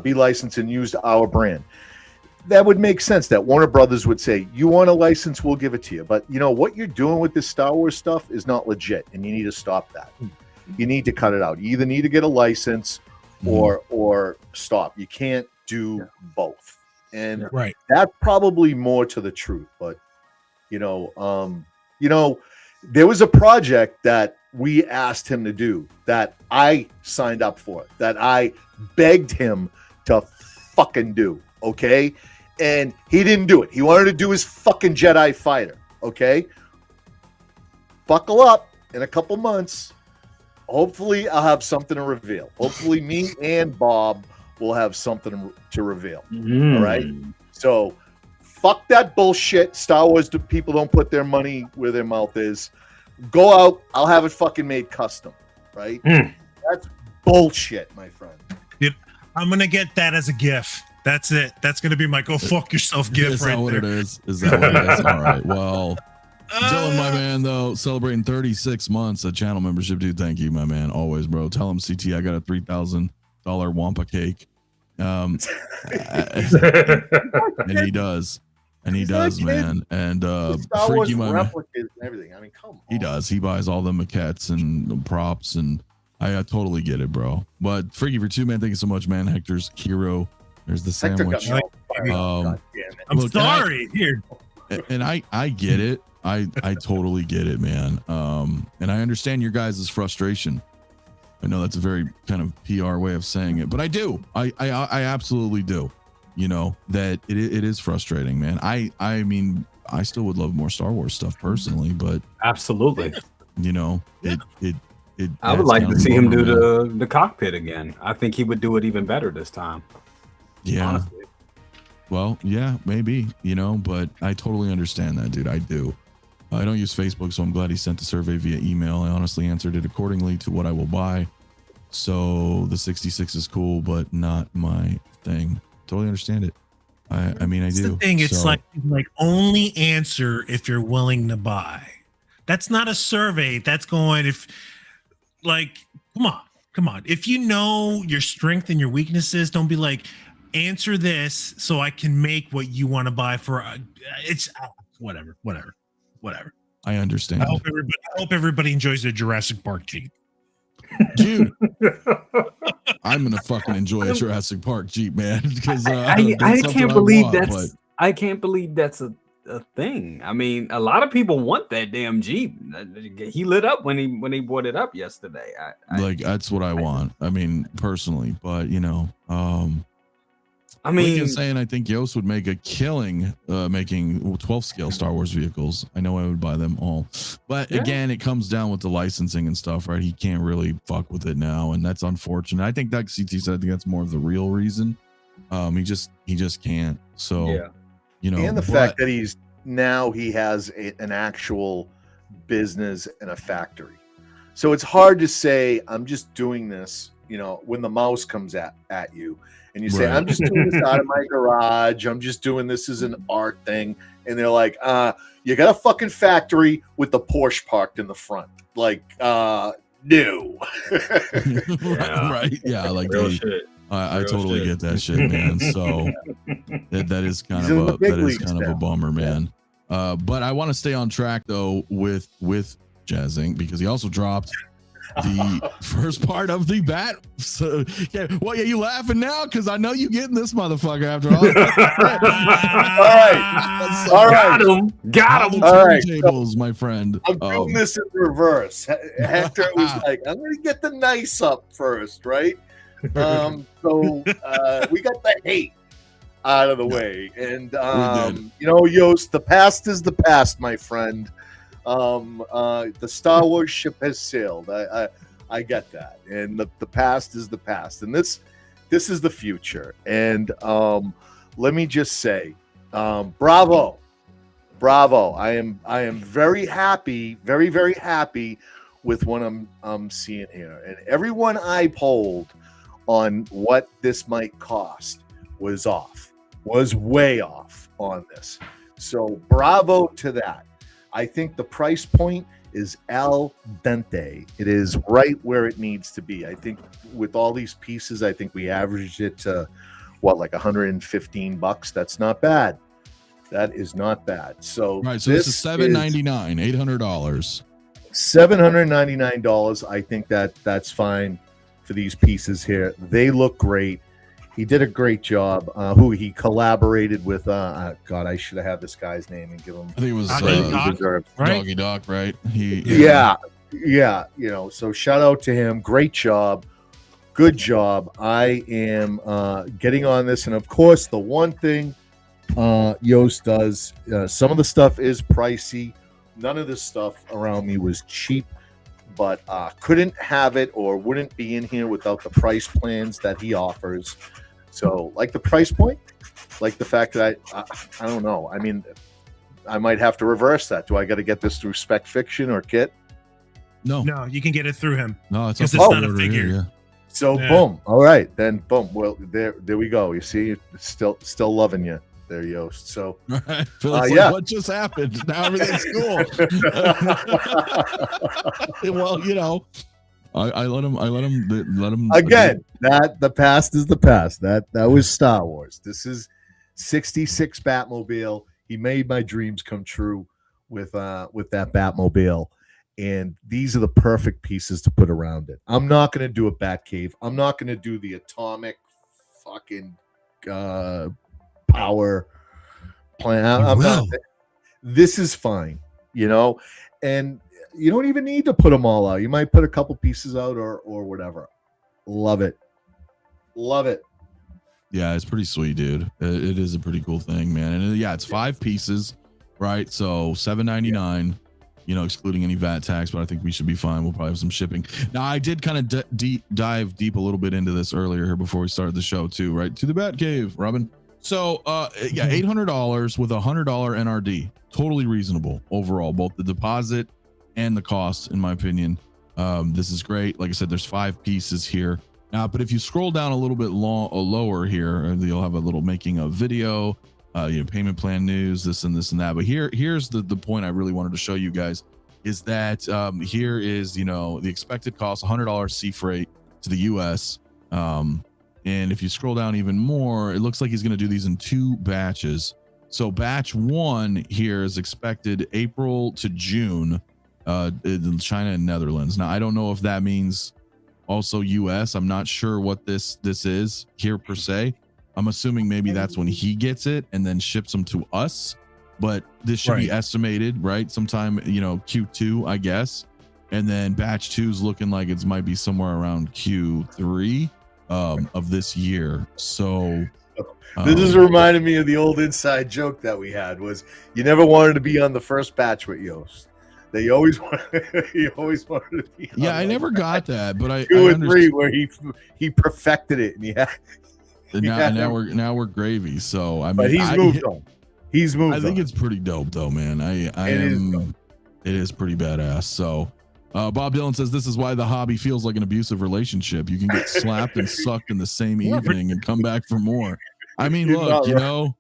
be licensed and use our brand. That would make sense that Warner Brothers would say, you want a license, we'll give it to you. But what you're doing with this Star Wars stuff is not legit, and you need to stop that. You need to cut it out. You either need to get a license or stop. You can't do both. And that's probably more to the truth. But there was a project that we asked him to do that I signed up for, that I begged him to fucking do. Okay. And he didn't do it. He wanted to do his fucking Jedi fighter. Okay. Buckle up in a couple months. Hopefully I'll have something to reveal. Hopefully me and Bob will have something to reveal. All right. So fuck that bullshit. Star Wars people don't put their money where their mouth is. Go out. I'll have it fucking made custom. Right. That's bullshit, my friend. Yep. I'm going to get that as a GIF. That's it. That's going to be my go fuck yourself gift. Is that what it is? Is that what it is? All right. Well, Dylan, my man, though, celebrating 36 months of channel membership, dude. Thank you, my man. Always, bro. Tell him CT I got a $3,000 Wampa cake. And he does. And he does, man. And Freaky, my man. And everything. I mean, come on. He does. He buys all the maquettes and props, and I totally get it, bro. But Freaky for two, man. Thank you so much, man. Hector's hero. There's the sandwich. I'm sorry. Here. And I get it. I totally get it, man. And I understand your guys' frustration. I know that's a very kind of PR way of saying it, but I do. I absolutely do. That it is frustrating, man. I mean, I still would love more Star Wars stuff personally, but absolutely. I would like to see him do the cockpit again. I think he would do it even better this time. Yeah. Honestly. Well, yeah, maybe, but I totally understand that, dude. I do. I don't use Facebook, so I'm glad he sent the survey via email. I honestly answered it accordingly to what I will buy. So the 66 is cool, but not my thing. Totally understand it. I mean, I do. The thing, it's like only answer if you're willing to buy. That's not a survey. That's going come on. If you know your strength and your weaknesses, don't be like, answer this so I can make what you want to buy for. It's whatever. I understand. I hope everybody enjoys their Jurassic Park Jeep. Dude, I'm gonna fucking enjoy a Jurassic Park Jeep, man. Because I can't believe that's a thing. I mean, a lot of people want that damn Jeep. He lit up when he brought it up yesterday. That's what I want. I mean, personally, but I mean, Lincoln saying I think Yost would make a killing making 12 scale Star Wars vehicles. I know I would buy them all, but again, it comes down with the licensing and stuff, right? He can't really fuck with it now, and that's unfortunate. I think that CT said I think that's more of the real reason. He just can't. So and the fact that he's now he has an actual business and a factory. So it's hard to say, I'm just doing this, you know, when the mouse comes at you and you say, Right. I'm just doing this out of my garage. I'm just doing this as an art thing. And they're like, you got a fucking factory with the Porsche parked in the front. Like, no. Right. Yeah. Like Real shit. I Real totally shit. get that shit, man. So that is kind He's of in the big that is leagues kind of now. a bummer, man. But I want to stay on track though with Jazzing, because he also dropped the first part of the bat. So yeah, well, yeah, you laughing now because I know you getting this motherfucker after all. All right. Got him. All right. Tables, my friend. I'm doing this in reverse. Hector was like, I'm going to get the nice up first, right? So we got the hate out of the way. And, you know, Yost, the past is the past, my friend. The Star Wars ship has sailed. I get that. And the past is the past. And this is the future. And let me just say, bravo. I am very happy, very, very happy with what I'm seeing here. And everyone I polled on what this might cost was way off on this. So bravo to that. I think the price point is al dente. It is right where it needs to be. I think with all these pieces, I think we averaged it to like $115. That's not bad. That is not bad. So Right. So this is $799, $800. $799. I think that's fine for these pieces here. They look great. He did a great job. Who he collaborated with? God, I should have had this guy's name and give him. I think it was Doggy Dog, right? Doggy Dog, right? Yeah. You know, so shout out to him. Great job. Good job. I am getting on this, and of course, the one thing Yost does. Some of the stuff is pricey. None of this stuff around me was cheap, but couldn't have it or wouldn't be in here without the price plans that he offers. So, like the price point, like the fact that I don't know. I mean, I might have to reverse that. Do I got to get this through Spec Fiction or Kit? No, You can get it through him. no, it's Because up it's for not a order figure. here, yeah. So Yeah. boom. All right, then boom. Well, there we go. You see, still loving you there, Yost. So Right. Feels yeah. like what just happened? Now everything's cool. Well, you know, I let him again. That the past is the past. That was Star Wars. This is 66 Batmobile. He made my dreams come true with that Batmobile. And these are the perfect pieces to put around it. I'm not going to do a Batcave. I'm not going to do the atomic fucking power plant. I'm not. This is fine, you know, and you don't even need to put them all out. You might put a couple pieces out or whatever. Love it. Yeah, it's pretty sweet, dude. It is a pretty cool thing, man. And yeah, it's 5 pieces, right? So $799. You know, excluding any VAT tax, but I think we should be fine. We'll probably have some shipping. Now, I did kind of dive deep a little bit into this earlier here before we started the show too, right? To the Bat Cave, Robin. So, yeah, $800 with $100 NRD, totally reasonable overall, both the deposit and the cost, in my opinion. This is great. Like I said, there's 5 pieces here now, but if you scroll down a little bit lower here, you'll have a little making a video. Payment plan news, this and that. But here's the point I really wanted to show you guys is that here is, you know, the expected cost, $100 sea freight to the US. And if you scroll down even more, it looks like he's going to do these in 2 batches. So batch 1 here is expected April to June in China and Netherlands. Now, I don't know if that means also US. I'm not sure what this is here per se. I'm assuming maybe that's when he gets it and then ships them to us, but this should be estimated, right? Sometime, you know, Q2, I guess. And then batch 2 is looking like it might be somewhere around Q3 of this year. So this is reminding me of the old inside joke that we had was you never wanted to be on the first batch with Yost. That you always wanted to be on. Yeah, I never got that, but I 2 or 3 where he perfected it and he had. now we're gravy. So I mean, but he's moved on. He's moved. I think it's pretty dope though, man. It is pretty badass. So Bob Dylan says this is why the hobby feels like an abusive relationship. You can get slapped and sucked in the same evening and come back for more. I mean, look, you know,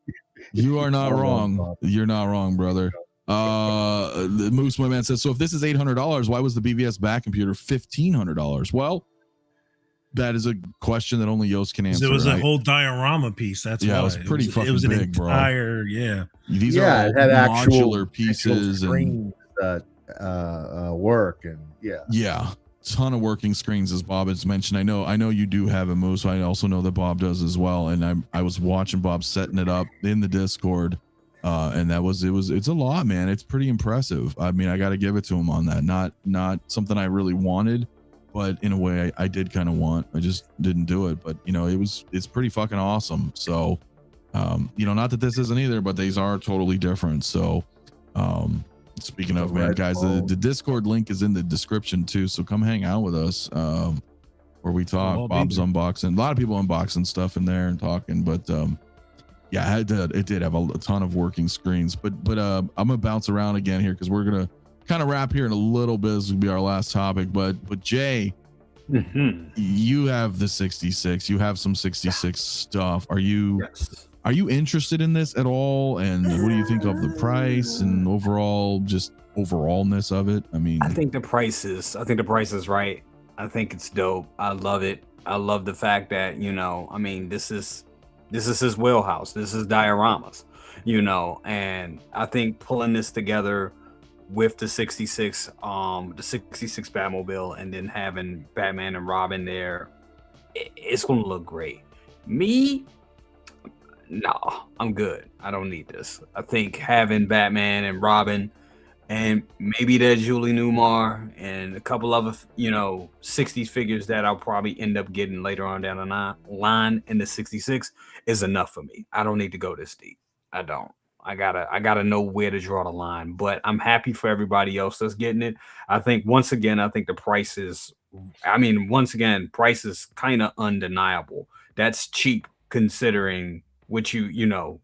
you are not wrong. You're not wrong, brother. The Moose, my man, says, so if this is $800, why was the BVS back computer $1,500? Well, that is a question that only Yost can answer. It was right? a whole diorama piece. That's why. It was pretty fucking it was an big, entire, bro. Yeah. These are all it had modular pieces and work and ton of working screens, as Bob has mentioned. I know you do have a Moose. I also know that Bob does as well. And I was watching Bob setting it up in the Discord. And it's a lot, man. It's pretty impressive. I mean, I got to give it to him on that. Not something I really wanted, but in a way I did kind of want. I just didn't do it. But you know, it's pretty fucking awesome. So, you know, not that this isn't either, but these are totally different. So, speaking of, man, guys, the Discord link is in the description too. So come hang out with us, where we talk. Bob's unboxing. A lot of people unboxing stuff in there and talking, but yeah, it did have a ton of working screens. But I'm gonna bounce around again here because we're gonna kind of wrap here in a little bit. This will be our last topic. But Jay, you have the 66. You have some 66 stuff. Are you interested in this at all? And what do you think of the price and overallness of it? I mean, I think the price is right. I think it's dope. I love it. I love the fact that, you know, I mean, this is his wheelhouse. This is dioramas, you know, and I think pulling this together with the 66 Batmobile and then having Batman and Robin there, it's going to look great. Me, no, I'm good. I don't need this. I think having Batman and Robin and maybe that Julie Newmar and a couple of, you know, 60s figures that I'll probably end up getting later on down the line in the 66 is enough for me. I don't need to go this deep. I don't. I gotta know where to draw the line. But I'm happy for everybody else that's getting it. I think the price is, price is kind of undeniable. That's cheap considering what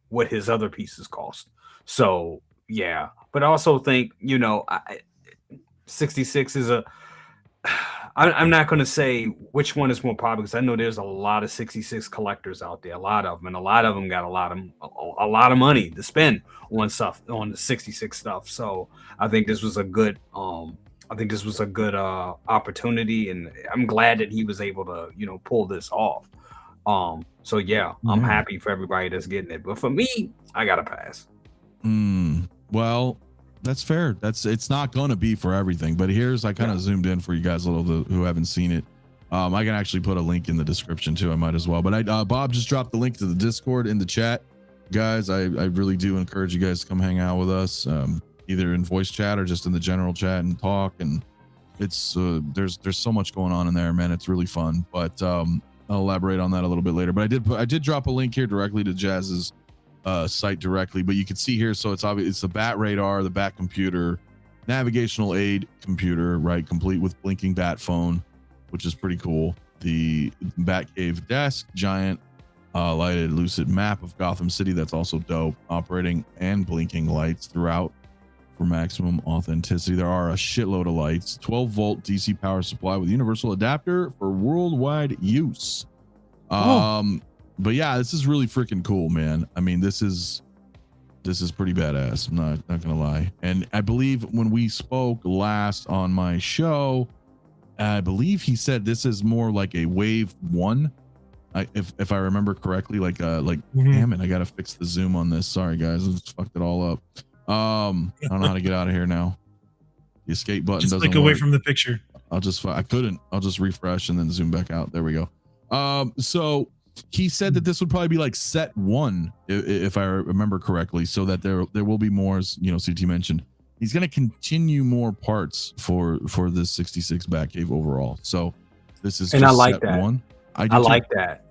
what his other pieces cost. So yeah, but I also think, you know, 66 is I'm not going to say which one is more popular because I know there's a lot of 66 collectors out there, a lot of them got a lot of money to spend on stuff, on the 66 stuff. So I think this was a good opportunity, and I'm glad that he was able to, you know, pull this off. So yeah, I'm happy for everybody that's getting it, but for me, I gotta pass. Well, that's fair. It's not going to be for everything, but I kind of zoomed in for you guys who haven't seen it. I can actually put a link in the description too. I might as well, but Bob just dropped the link to the Discord in the chat, guys. I really do encourage you guys to come hang out with us, either in voice chat or just in the general chat and talk. And it's there's so much going on in there, man. It's really fun, but I'll elaborate on that a little bit later. But I did drop a link here directly to Jazz's site directly, but you can see here, so it's obvious it's the Bat Radar, the Bat Computer, navigational aid computer, right, complete with blinking Bat phone, which is pretty cool. The Bat Cave desk, giant lighted lucid map of Gotham City, that's also dope, operating and blinking lights throughout for maximum authenticity. There are a shitload of lights, 12-volt DC power supply with universal adapter for worldwide use. But yeah, this is really freaking cool, man. I mean, this is pretty badass. I'm not gonna lie. And I believe when we spoke last on my show, I believe he said this is more like a wave 1. If I remember correctly, damn it, I gotta fix the zoom on this. Sorry guys, I just fucked it all up. I don't know how to get out of here now. The escape button doesn't click away from the picture. I'll just refresh and then zoom back out. There we go. So he said that this would probably be like set 1, if I remember correctly, so that there will be more, you know, CT mentioned. He's going to continue more parts for this 66 Batcave overall. So this is, and just I like set that 1. I like that.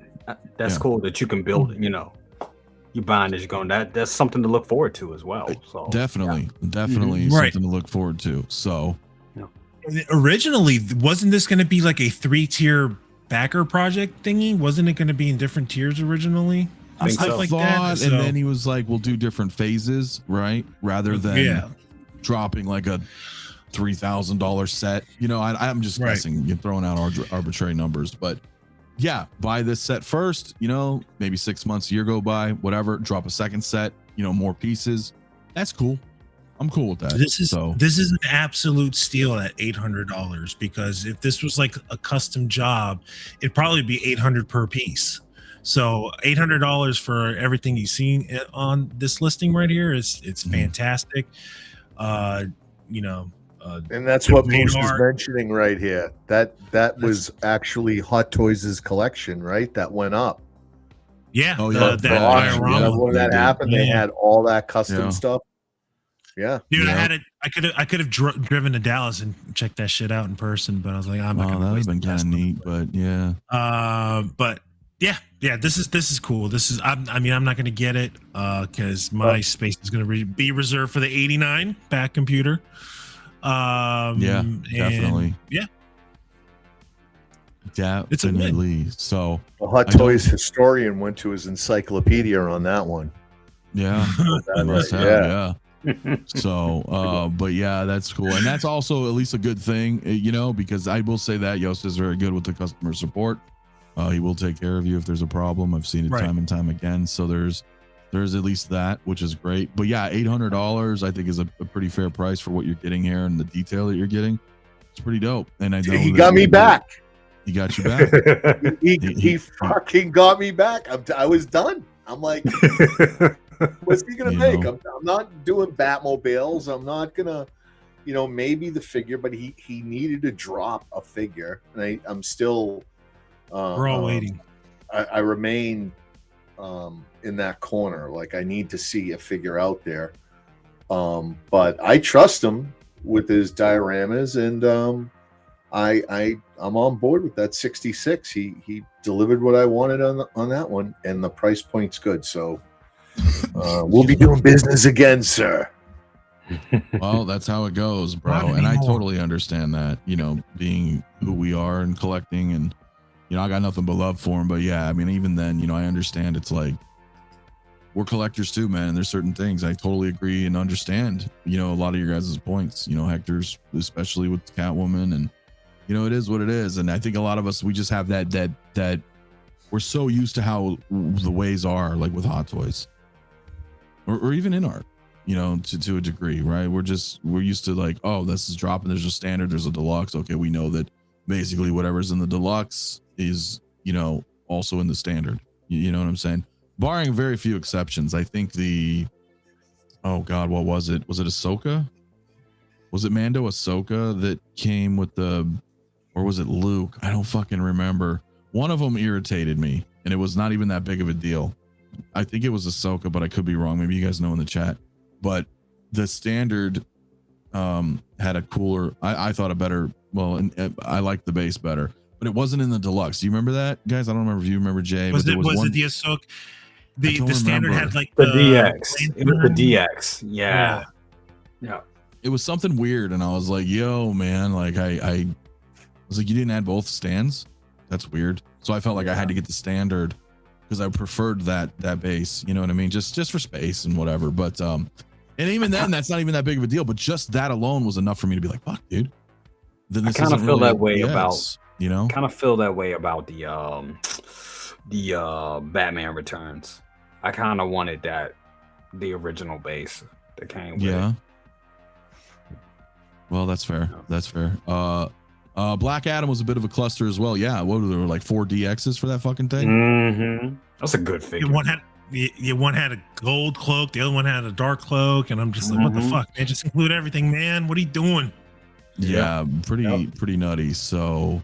That's cool that you can build it, you know. You buying as you're going. That's something to look forward to as well. So definitely something to look forward to. So originally, wasn't this going to be like a 3-tier backer project thingy? Wasn't it going to be in different tiers originally? Think Stuff so. like thought, that. and then he was like, "We'll do different phases, right? Rather than dropping like a $3,000 set." You know, I'm just Right. guessing. You're throwing out arbitrary numbers, but yeah, buy this set first. You know, maybe 6 months, a year go by, whatever. Drop a second set. You know, more pieces. That's cool. I'm cool with that. This is an absolute steal at $800, because if this was like a custom job, it'd probably be $800 per piece. So $800 for everything you've seen on this listing right here it's fantastic. You know, and that's what paint Moose is art. mentioning right here. That was actually Hot Toys' collection, right? That went up. Yeah, Oh, yeah, that the auction, diorama. When that They did. happened, they had all that custom Yeah. stuff. Yeah, Dude, Yeah. I could have driven to Dallas and checked that shit out in person, but I was like, I'm not Oh, gonna that would have waste been the kind of gas. neat, but yeah. But yeah, this is cool. This is I mean, I'm not gonna get it because my space is gonna be reserved for the 89 back computer. Yeah, and definitely. yeah, Definitely. So the Hot I don't- Toys historian went to his encyclopedia on that one. yeah, That I must right, have, yeah. So, but yeah, that's cool, and that's also at least a good thing, you know, because I will say that Yost is very good with the customer support. He will take care of you if there's a problem. I've seen it Right. time and time again. So there's at least that, which is great. But yeah, $800 I think is a pretty fair price for what you're getting here and the detail that you're getting. It's pretty dope. And I know He that got me back. He got you back. He fucking got me back. I was done. I'm like, what's he gonna You make? know. I'm not doing Batmobiles. I'm not gonna, maybe the figure, but he needed to drop a figure, and I'm still. we're all waiting. I remain in that corner. Like, I need to see a figure out there. But I trust him with his dioramas, and I'm on board with that 66. He delivered what I wanted on that one, and the price point's good. So we'll be doing business again, sir. Well, that's how it goes, bro. Not And I anymore. totally understand that, being who we are and collecting, and I got nothing but love for him. But yeah, I mean, even then, I understand it's like we're collectors too, man. And there's certain things I totally agree and understand, a lot of your guys' points, Hector's, especially with Catwoman, and it is what it is. And I think a lot of us, we just have that we're so used to how the ways are, like with Hot Toys or even in art, to a degree, right? We're used to like, oh, this is dropping. There's a standard, there's a deluxe. Okay. We know that basically whatever's in the deluxe is, also in the standard. You know what I'm saying? Barring very few exceptions. I think oh God, what was it? Was it Ahsoka? Was it Mando Ahsoka that came with or was it Luke? I don't fucking remember. One of them irritated me, and it was not even that big of a deal. I think it was Ahsoka, but I could be wrong. Maybe you guys know in the chat. But the standard had a cooler, I thought a better, and I liked the base better, but it wasn't in the deluxe. Do you remember that, guys? I don't remember if you remember, Jay. Was but it the Ahsoka? The standard remember. had like The DX. It was the DX. Yeah. It was something weird, and I was like, yo, man, like I was like, you didn't add both stands? That's weird. So I felt like I had to get the standard because I preferred that base, you know what I mean? Just for space and whatever. But and even then, that's not even that big of a deal. But just that alone was enough for me to be like, fuck, dude. Then this I kind of isn't feel really that way a about DS, kind of feel that way about the Batman Returns. I kind of wanted the original base that came with Yeah. it. Well, that's fair. That's fair. Black Adam was a bit of a cluster as well. Yeah. What were there, like 4 DXs for that fucking thing? Mm-hmm. That's a good figure. One had a gold cloak, the other one had a dark cloak, and I'm just like, what the fuck, man? Just include everything, man. What are you doing? Yeah, pretty nutty. So,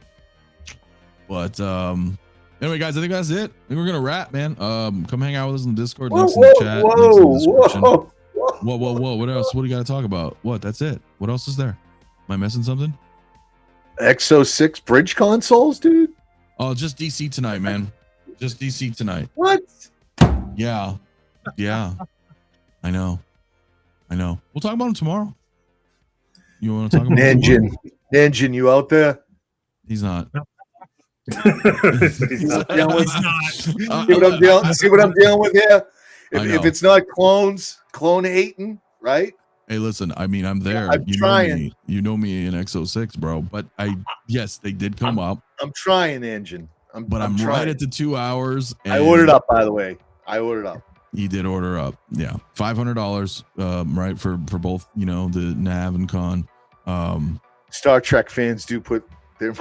but anyway, guys, I think that's it. I think we're gonna wrap, man. Come hang out with us in the Discord. Links in the chat. Links in the description. Whoa! What else? What do you got to talk about? What? That's it. What else is there? Am I missing something? X06 bridge consoles, dude. Oh, just DC tonight, man. Just DC tonight. What? Yeah. I know. We'll talk about them tomorrow. You want to talk about them tomorrow? Ninjin, you out there? He's not. See what I'm dealing with? He's not. See what I'm dealing with here? I know. If it's not clone hating, right? Hey, listen, I mean, I'm there. I'm you trying. know me. You know me in X06, bro. But yes, they did come up. I'm trying, Engine. I'm right trying. at the 2 hours. I ordered up, by the way. I ordered up. You did order up. Yeah. $500, right, for both, you know, the Nav and Con. Star Trek fans do put their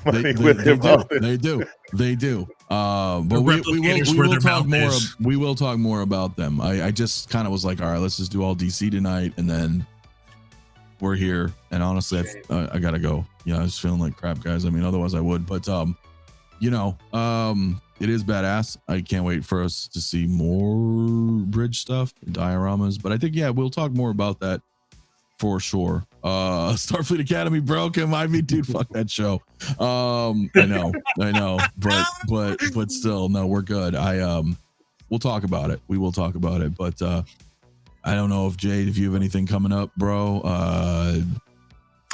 money where their mouth is. They do. But we will talk more. We will talk more about them. I just kind of was like, all right, let's just do all DC tonight, and then we're here. And honestly, I gotta go. Yeah, I was feeling like crap, guys. I mean, otherwise I would. But you know, it is badass. I can't wait for us to see more bridge stuff, dioramas. But I think, yeah, we'll talk more about that for sure. Starfleet Academy broke him. I mean, dude, fuck that show. I know, but still, no, we're good. We'll talk about it. We will talk about it. But I don't know if Jade, if you have anything coming up, bro. I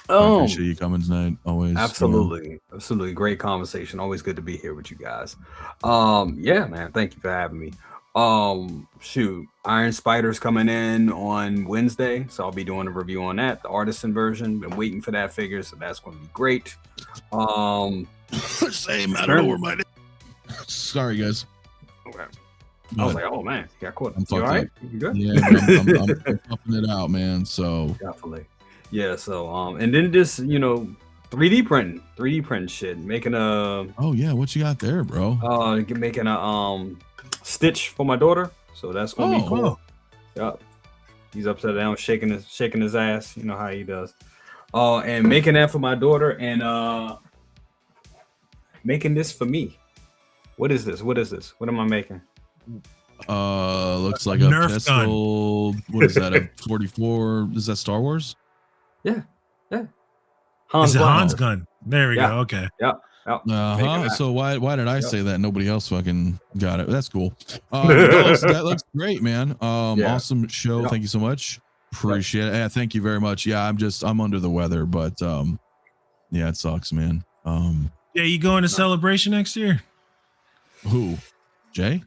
appreciate you coming tonight. Always. Absolutely. Great conversation. Always good to be here with you guys. Yeah, man. Thank you for having me. Shoot, Iron Spider's coming in on Wednesday, so I'll be doing a review on that, the artisan version. Been waiting for that figure, so that's going to be great. Same. I don't know where my. Sorry, guys. Okay. I was like, oh man, you got caught. I'm You all right? You good? Yeah, I'm puffing it out, man. So Definitely. Yeah. So and then just 3D printing shit, making a. Oh yeah, what you got there, bro? Making a Stitch for my daughter, so that's gonna be cool. Yep, he's upside down, shaking his ass. You know how he does. And making that for my daughter, and making this for me. What is this? What am I making? Looks like a Nerf pistol. gun. What is that? A 44? Is that Star Wars? Yeah. Han's gun. There we Yeah. go. Okay. Yep. So why did I say that? Nobody else fucking got it. That's cool. That looks great, man. Awesome show. Yeah. Thank you so much. Appreciate it. Yeah, thank you very much. Yeah, I'm under the weather, but yeah, it sucks, man. Yeah, you going to Celebration next year? Who? Jay,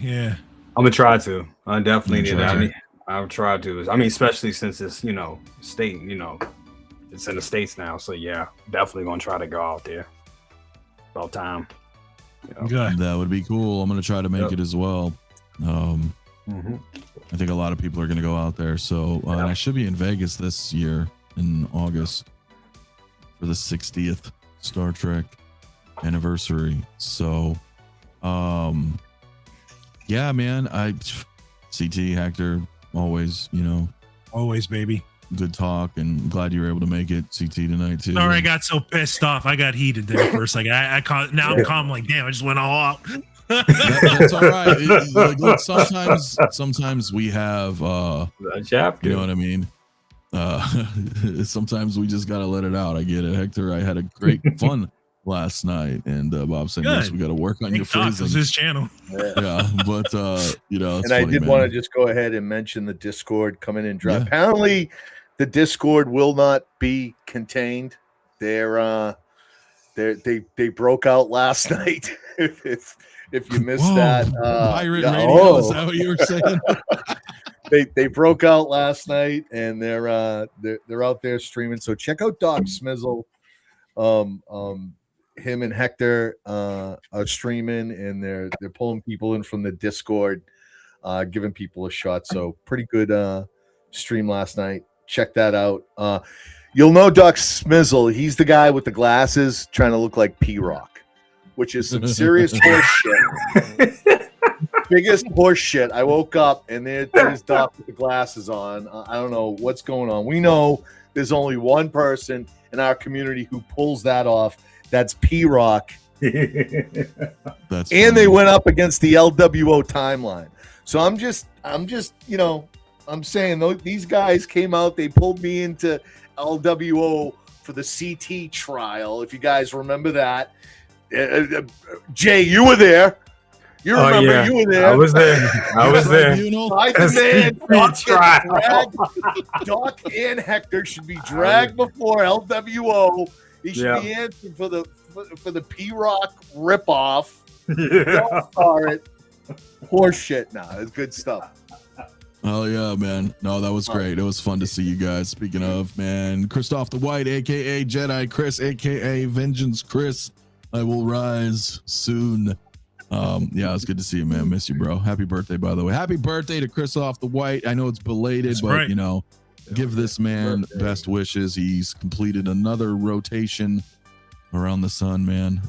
yeah. I'm gonna try to. I definitely need try that. I'll try to. I mean, especially since it's state. It's in the States now, so yeah, definitely gonna try to go out there. About time. Good. that would be cool. I'm gonna try to make it as well. I think a lot of people are gonna go out there. So and I should be in Vegas this year in August for the 60th Star Trek anniversary. So yeah, man, CT Hector, always, Always, baby. good talk, and glad you were able to make it, CT, tonight too. Sorry, I got so pissed off. I got heated there for a second. I'm calm. Like, damn, I just went all out. That's all right. Look, sometimes we have you know what I mean. Sometimes we just gotta let it out. I get it, Hector. I had a great fun last night, and Bob said, yes, we got to work on your phrasing. It's his channel. Yeah, but and I did want to just go ahead and mention the Discord coming in dry. Apparently, the Discord will not be contained. They broke out last night. If you missed that, pirate radio. Is that what you were saying? They broke out last night, and they're out there streaming. So check out Doc Smizzle. Him and Hector are streaming, and they're pulling people in from the Discord, giving people a shot. So pretty good stream last night. Check that out. You'll know Doc Smizzle. He's the guy with the glasses trying to look like P-Rock, which is some serious horse shit. Biggest horse shit. I woke up and there's Doc with the glasses on. I don't know what's going on. We know there's only one person in our community who pulls that off. That's P-Rock. That's and funny. they went up against the LWO timeline. So I'm just, I'm saying these guys came out. They pulled me into LWO for the CT trial. If you guys remember that, Jay, you were there. You remember you were there. I was there. I demand Doc and Hector should be dragged before LWO. He should be answering for the for the P-Rock ripoff. Yeah. Don't star it. Horse shit. Nah, it's good stuff. Oh yeah, man. No, that was great. It was fun to see you guys. Speaking of, man, Christoph the White, aka Jedi Chris, aka Vengeance Chris. I will rise soon. Yeah, it's good to see you, man. Miss you, bro. Happy birthday, by the way. Happy birthday to Christoph the White. I know it's belated, That's but right. you know, give this man best wishes. He's completed another rotation around the sun, man,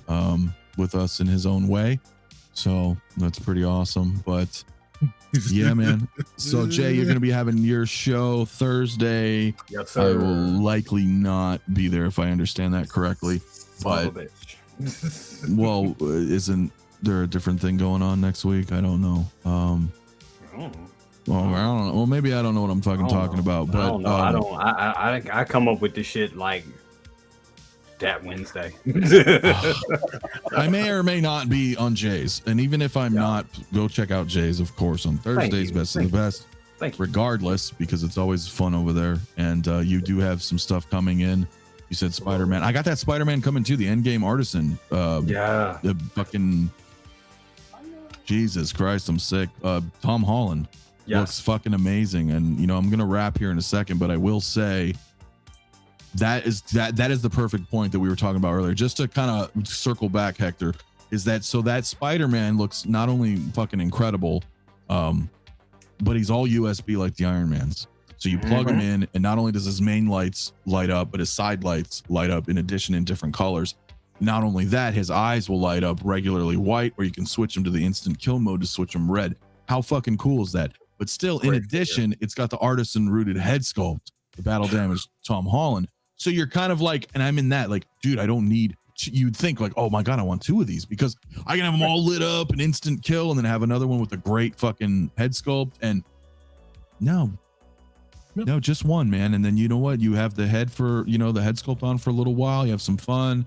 with us in his own way. So that's pretty awesome. But yeah, man. So Jay, you're gonna be having your show Thursday. Yes, sir. I will likely not be there if I understand that correctly. Son of a But bitch. well, isn't there a different thing going on next week? I don't know. Oh. Well, I don't know. Well, maybe I don't know what I'm fucking talking about. But I don't know. I come up with this shit like that Wednesday. I may or may not be on Jay's, and even if I'm not, go check out Jay's, of course, on Thursdays. Best of the best. Thank you. Regardless, because it's always fun over there, and you do have some stuff coming in. You said Spider-Man. I got that Spider-Man coming too. The Endgame Artisan. Yeah. The fucking Jesus Christ, I'm sick. Tom Holland looks fucking amazing, and you know I'm gonna wrap here in a second, but I will say that is the perfect point that we were talking about earlier. Just to kind of circle back, Hector, is that so that Spider-Man looks not only fucking incredible, but he's all USB like the Iron Man's. So you plug him in, and not only does his main lights light up, but his side lights light up in addition in different colors. Not only that, his eyes will light up regularly white, or you can switch them to the instant kill mode to switch them red. How fucking cool is that? But still, in addition, it's got the artisan rooted head sculpt, the battle damage Tom Holland. So you're kind of like, and I'm in that, like, dude, I don't need, you'd think like, oh my God, I want two of these because I can have them all lit up and instant kill and then have another one with a great fucking head sculpt. And no, just one, man. And then you know what? You have the head for, you know, the head sculpt on for a little while. You have some fun.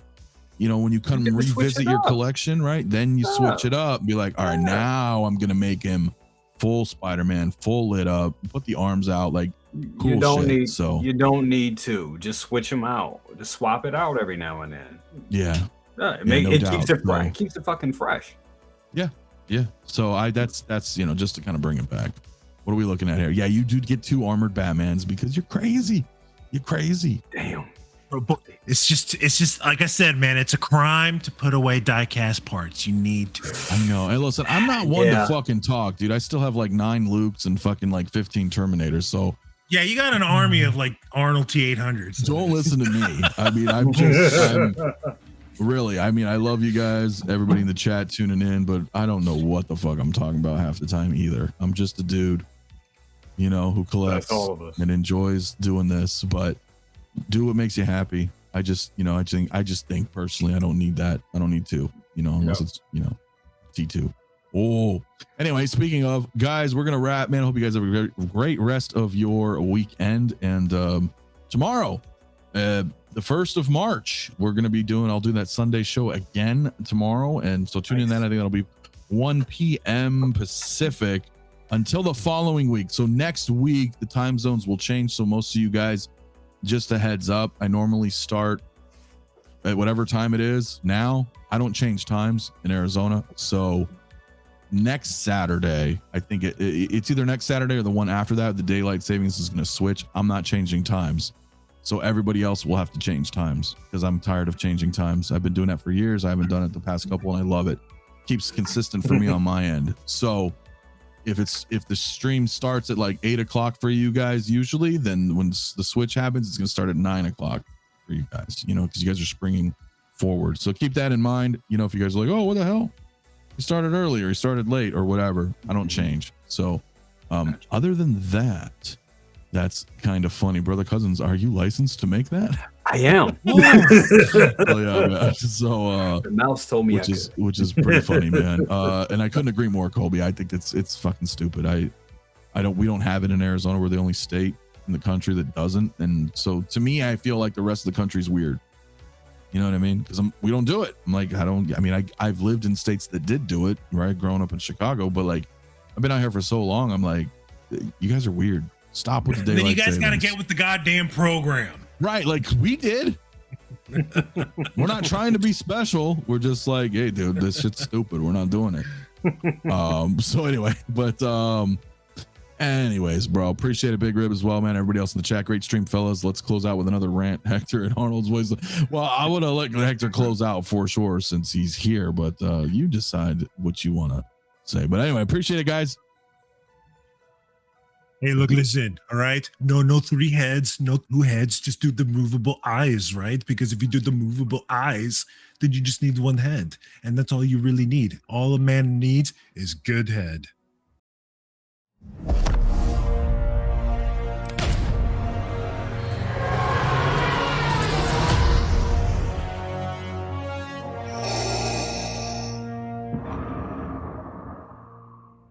You know, when you come revisit your collection, right? Then you switch it up, be like, all right, now I'm going to make him full Spider-Man, full lit up, put the arms out, like, cool you don't shit. need So you don't need to just switch them out. Just swap it out every now and then. yeah, It keeps doubt, it fresh. bro. Keeps it fucking fresh. yeah. So that's you know, just to kind of bring it back. What are we looking at here? Yeah, you do get two armored Batmans because you're crazy. You're crazy. Damn. It's just like I said, man. It's a crime to put away die-cast parts. You need to. I know. Hey, listen, I'm not one to fucking talk, dude. I still have like 9 Lukes and fucking like 15 Terminators. So Yeah, you got an army of like Arnold T-800s. don't listen to me. I mean, I'm really, I mean, I love you guys, everybody in the chat tuning in, but I don't know what the fuck I'm talking about half the time either. I'm just a dude, you know, who collects and enjoys doing this, but do what makes you happy. I just think personally, I don't need that. I don't need to, you know, unless it's, you know, T2. Oh, anyway, speaking of, guys, we're going to wrap, man. I hope you guys have a great rest of your weekend. And tomorrow, the 1st of March, we're going to be I'll do that Sunday show again tomorrow. And so tune in that. I think that'll be 1 p.m. Pacific until the following week. So next week, the time zones will change. So most of you guys, just a heads up, I normally start at whatever time it is now. I don't change times in Arizona. So next Saturday, I think it's either next Saturday or the one after that, the daylight savings is going to switch. I'm not changing times. So everybody else will have to change times because I'm tired of changing times. I've been doing that for years. I haven't done it the past couple and I love it. Keeps consistent for me on my end. So if the stream starts at like 8 o'clock for you guys, usually, then when the switch happens, it's going to start at 9 o'clock for you guys, you know, because you guys are springing forward. So keep that in mind. You know, if you guys are like, oh, what the hell? You started early or you started late or whatever, I don't change. So other than that, that's kind of funny. Brother Cousins, are you licensed to make that? I am. Oh yeah, man. So the mouse told me which is pretty funny, man. And I couldn't agree more, Colby. I think it's fucking stupid. We don't have it in Arizona. We're the only state in the country that doesn't. And so to me, I feel like the rest of the country is weird. You know what I mean? Because we don't do it. I'm like, I've lived in states that did do it, right? Growing up in Chicago, but like I've been out here for so long. I'm like, you guys are weird. Stop with the daylight Then you guys got to savings. get with the goddamn program. Right, like we did. We're not trying to be special. We're just like, hey, dude, this shit's stupid. We're not doing it. So anyway, but anyways, bro, appreciate it, Big Rib, as well, man. Everybody else in the chat, great stream, fellas. Let's close out with another rant. Hector and Arnold's voice. Well, I would have let Hector close out for sure since he's here, but you decide what you want to say. But anyway, appreciate it, guys. Hey, look, listen, all right? No 3 heads, no 2 heads. Just do the movable eyes, right? Because if you do the movable eyes, then you just need 1 head. And that's all you really need. All a man needs is good head.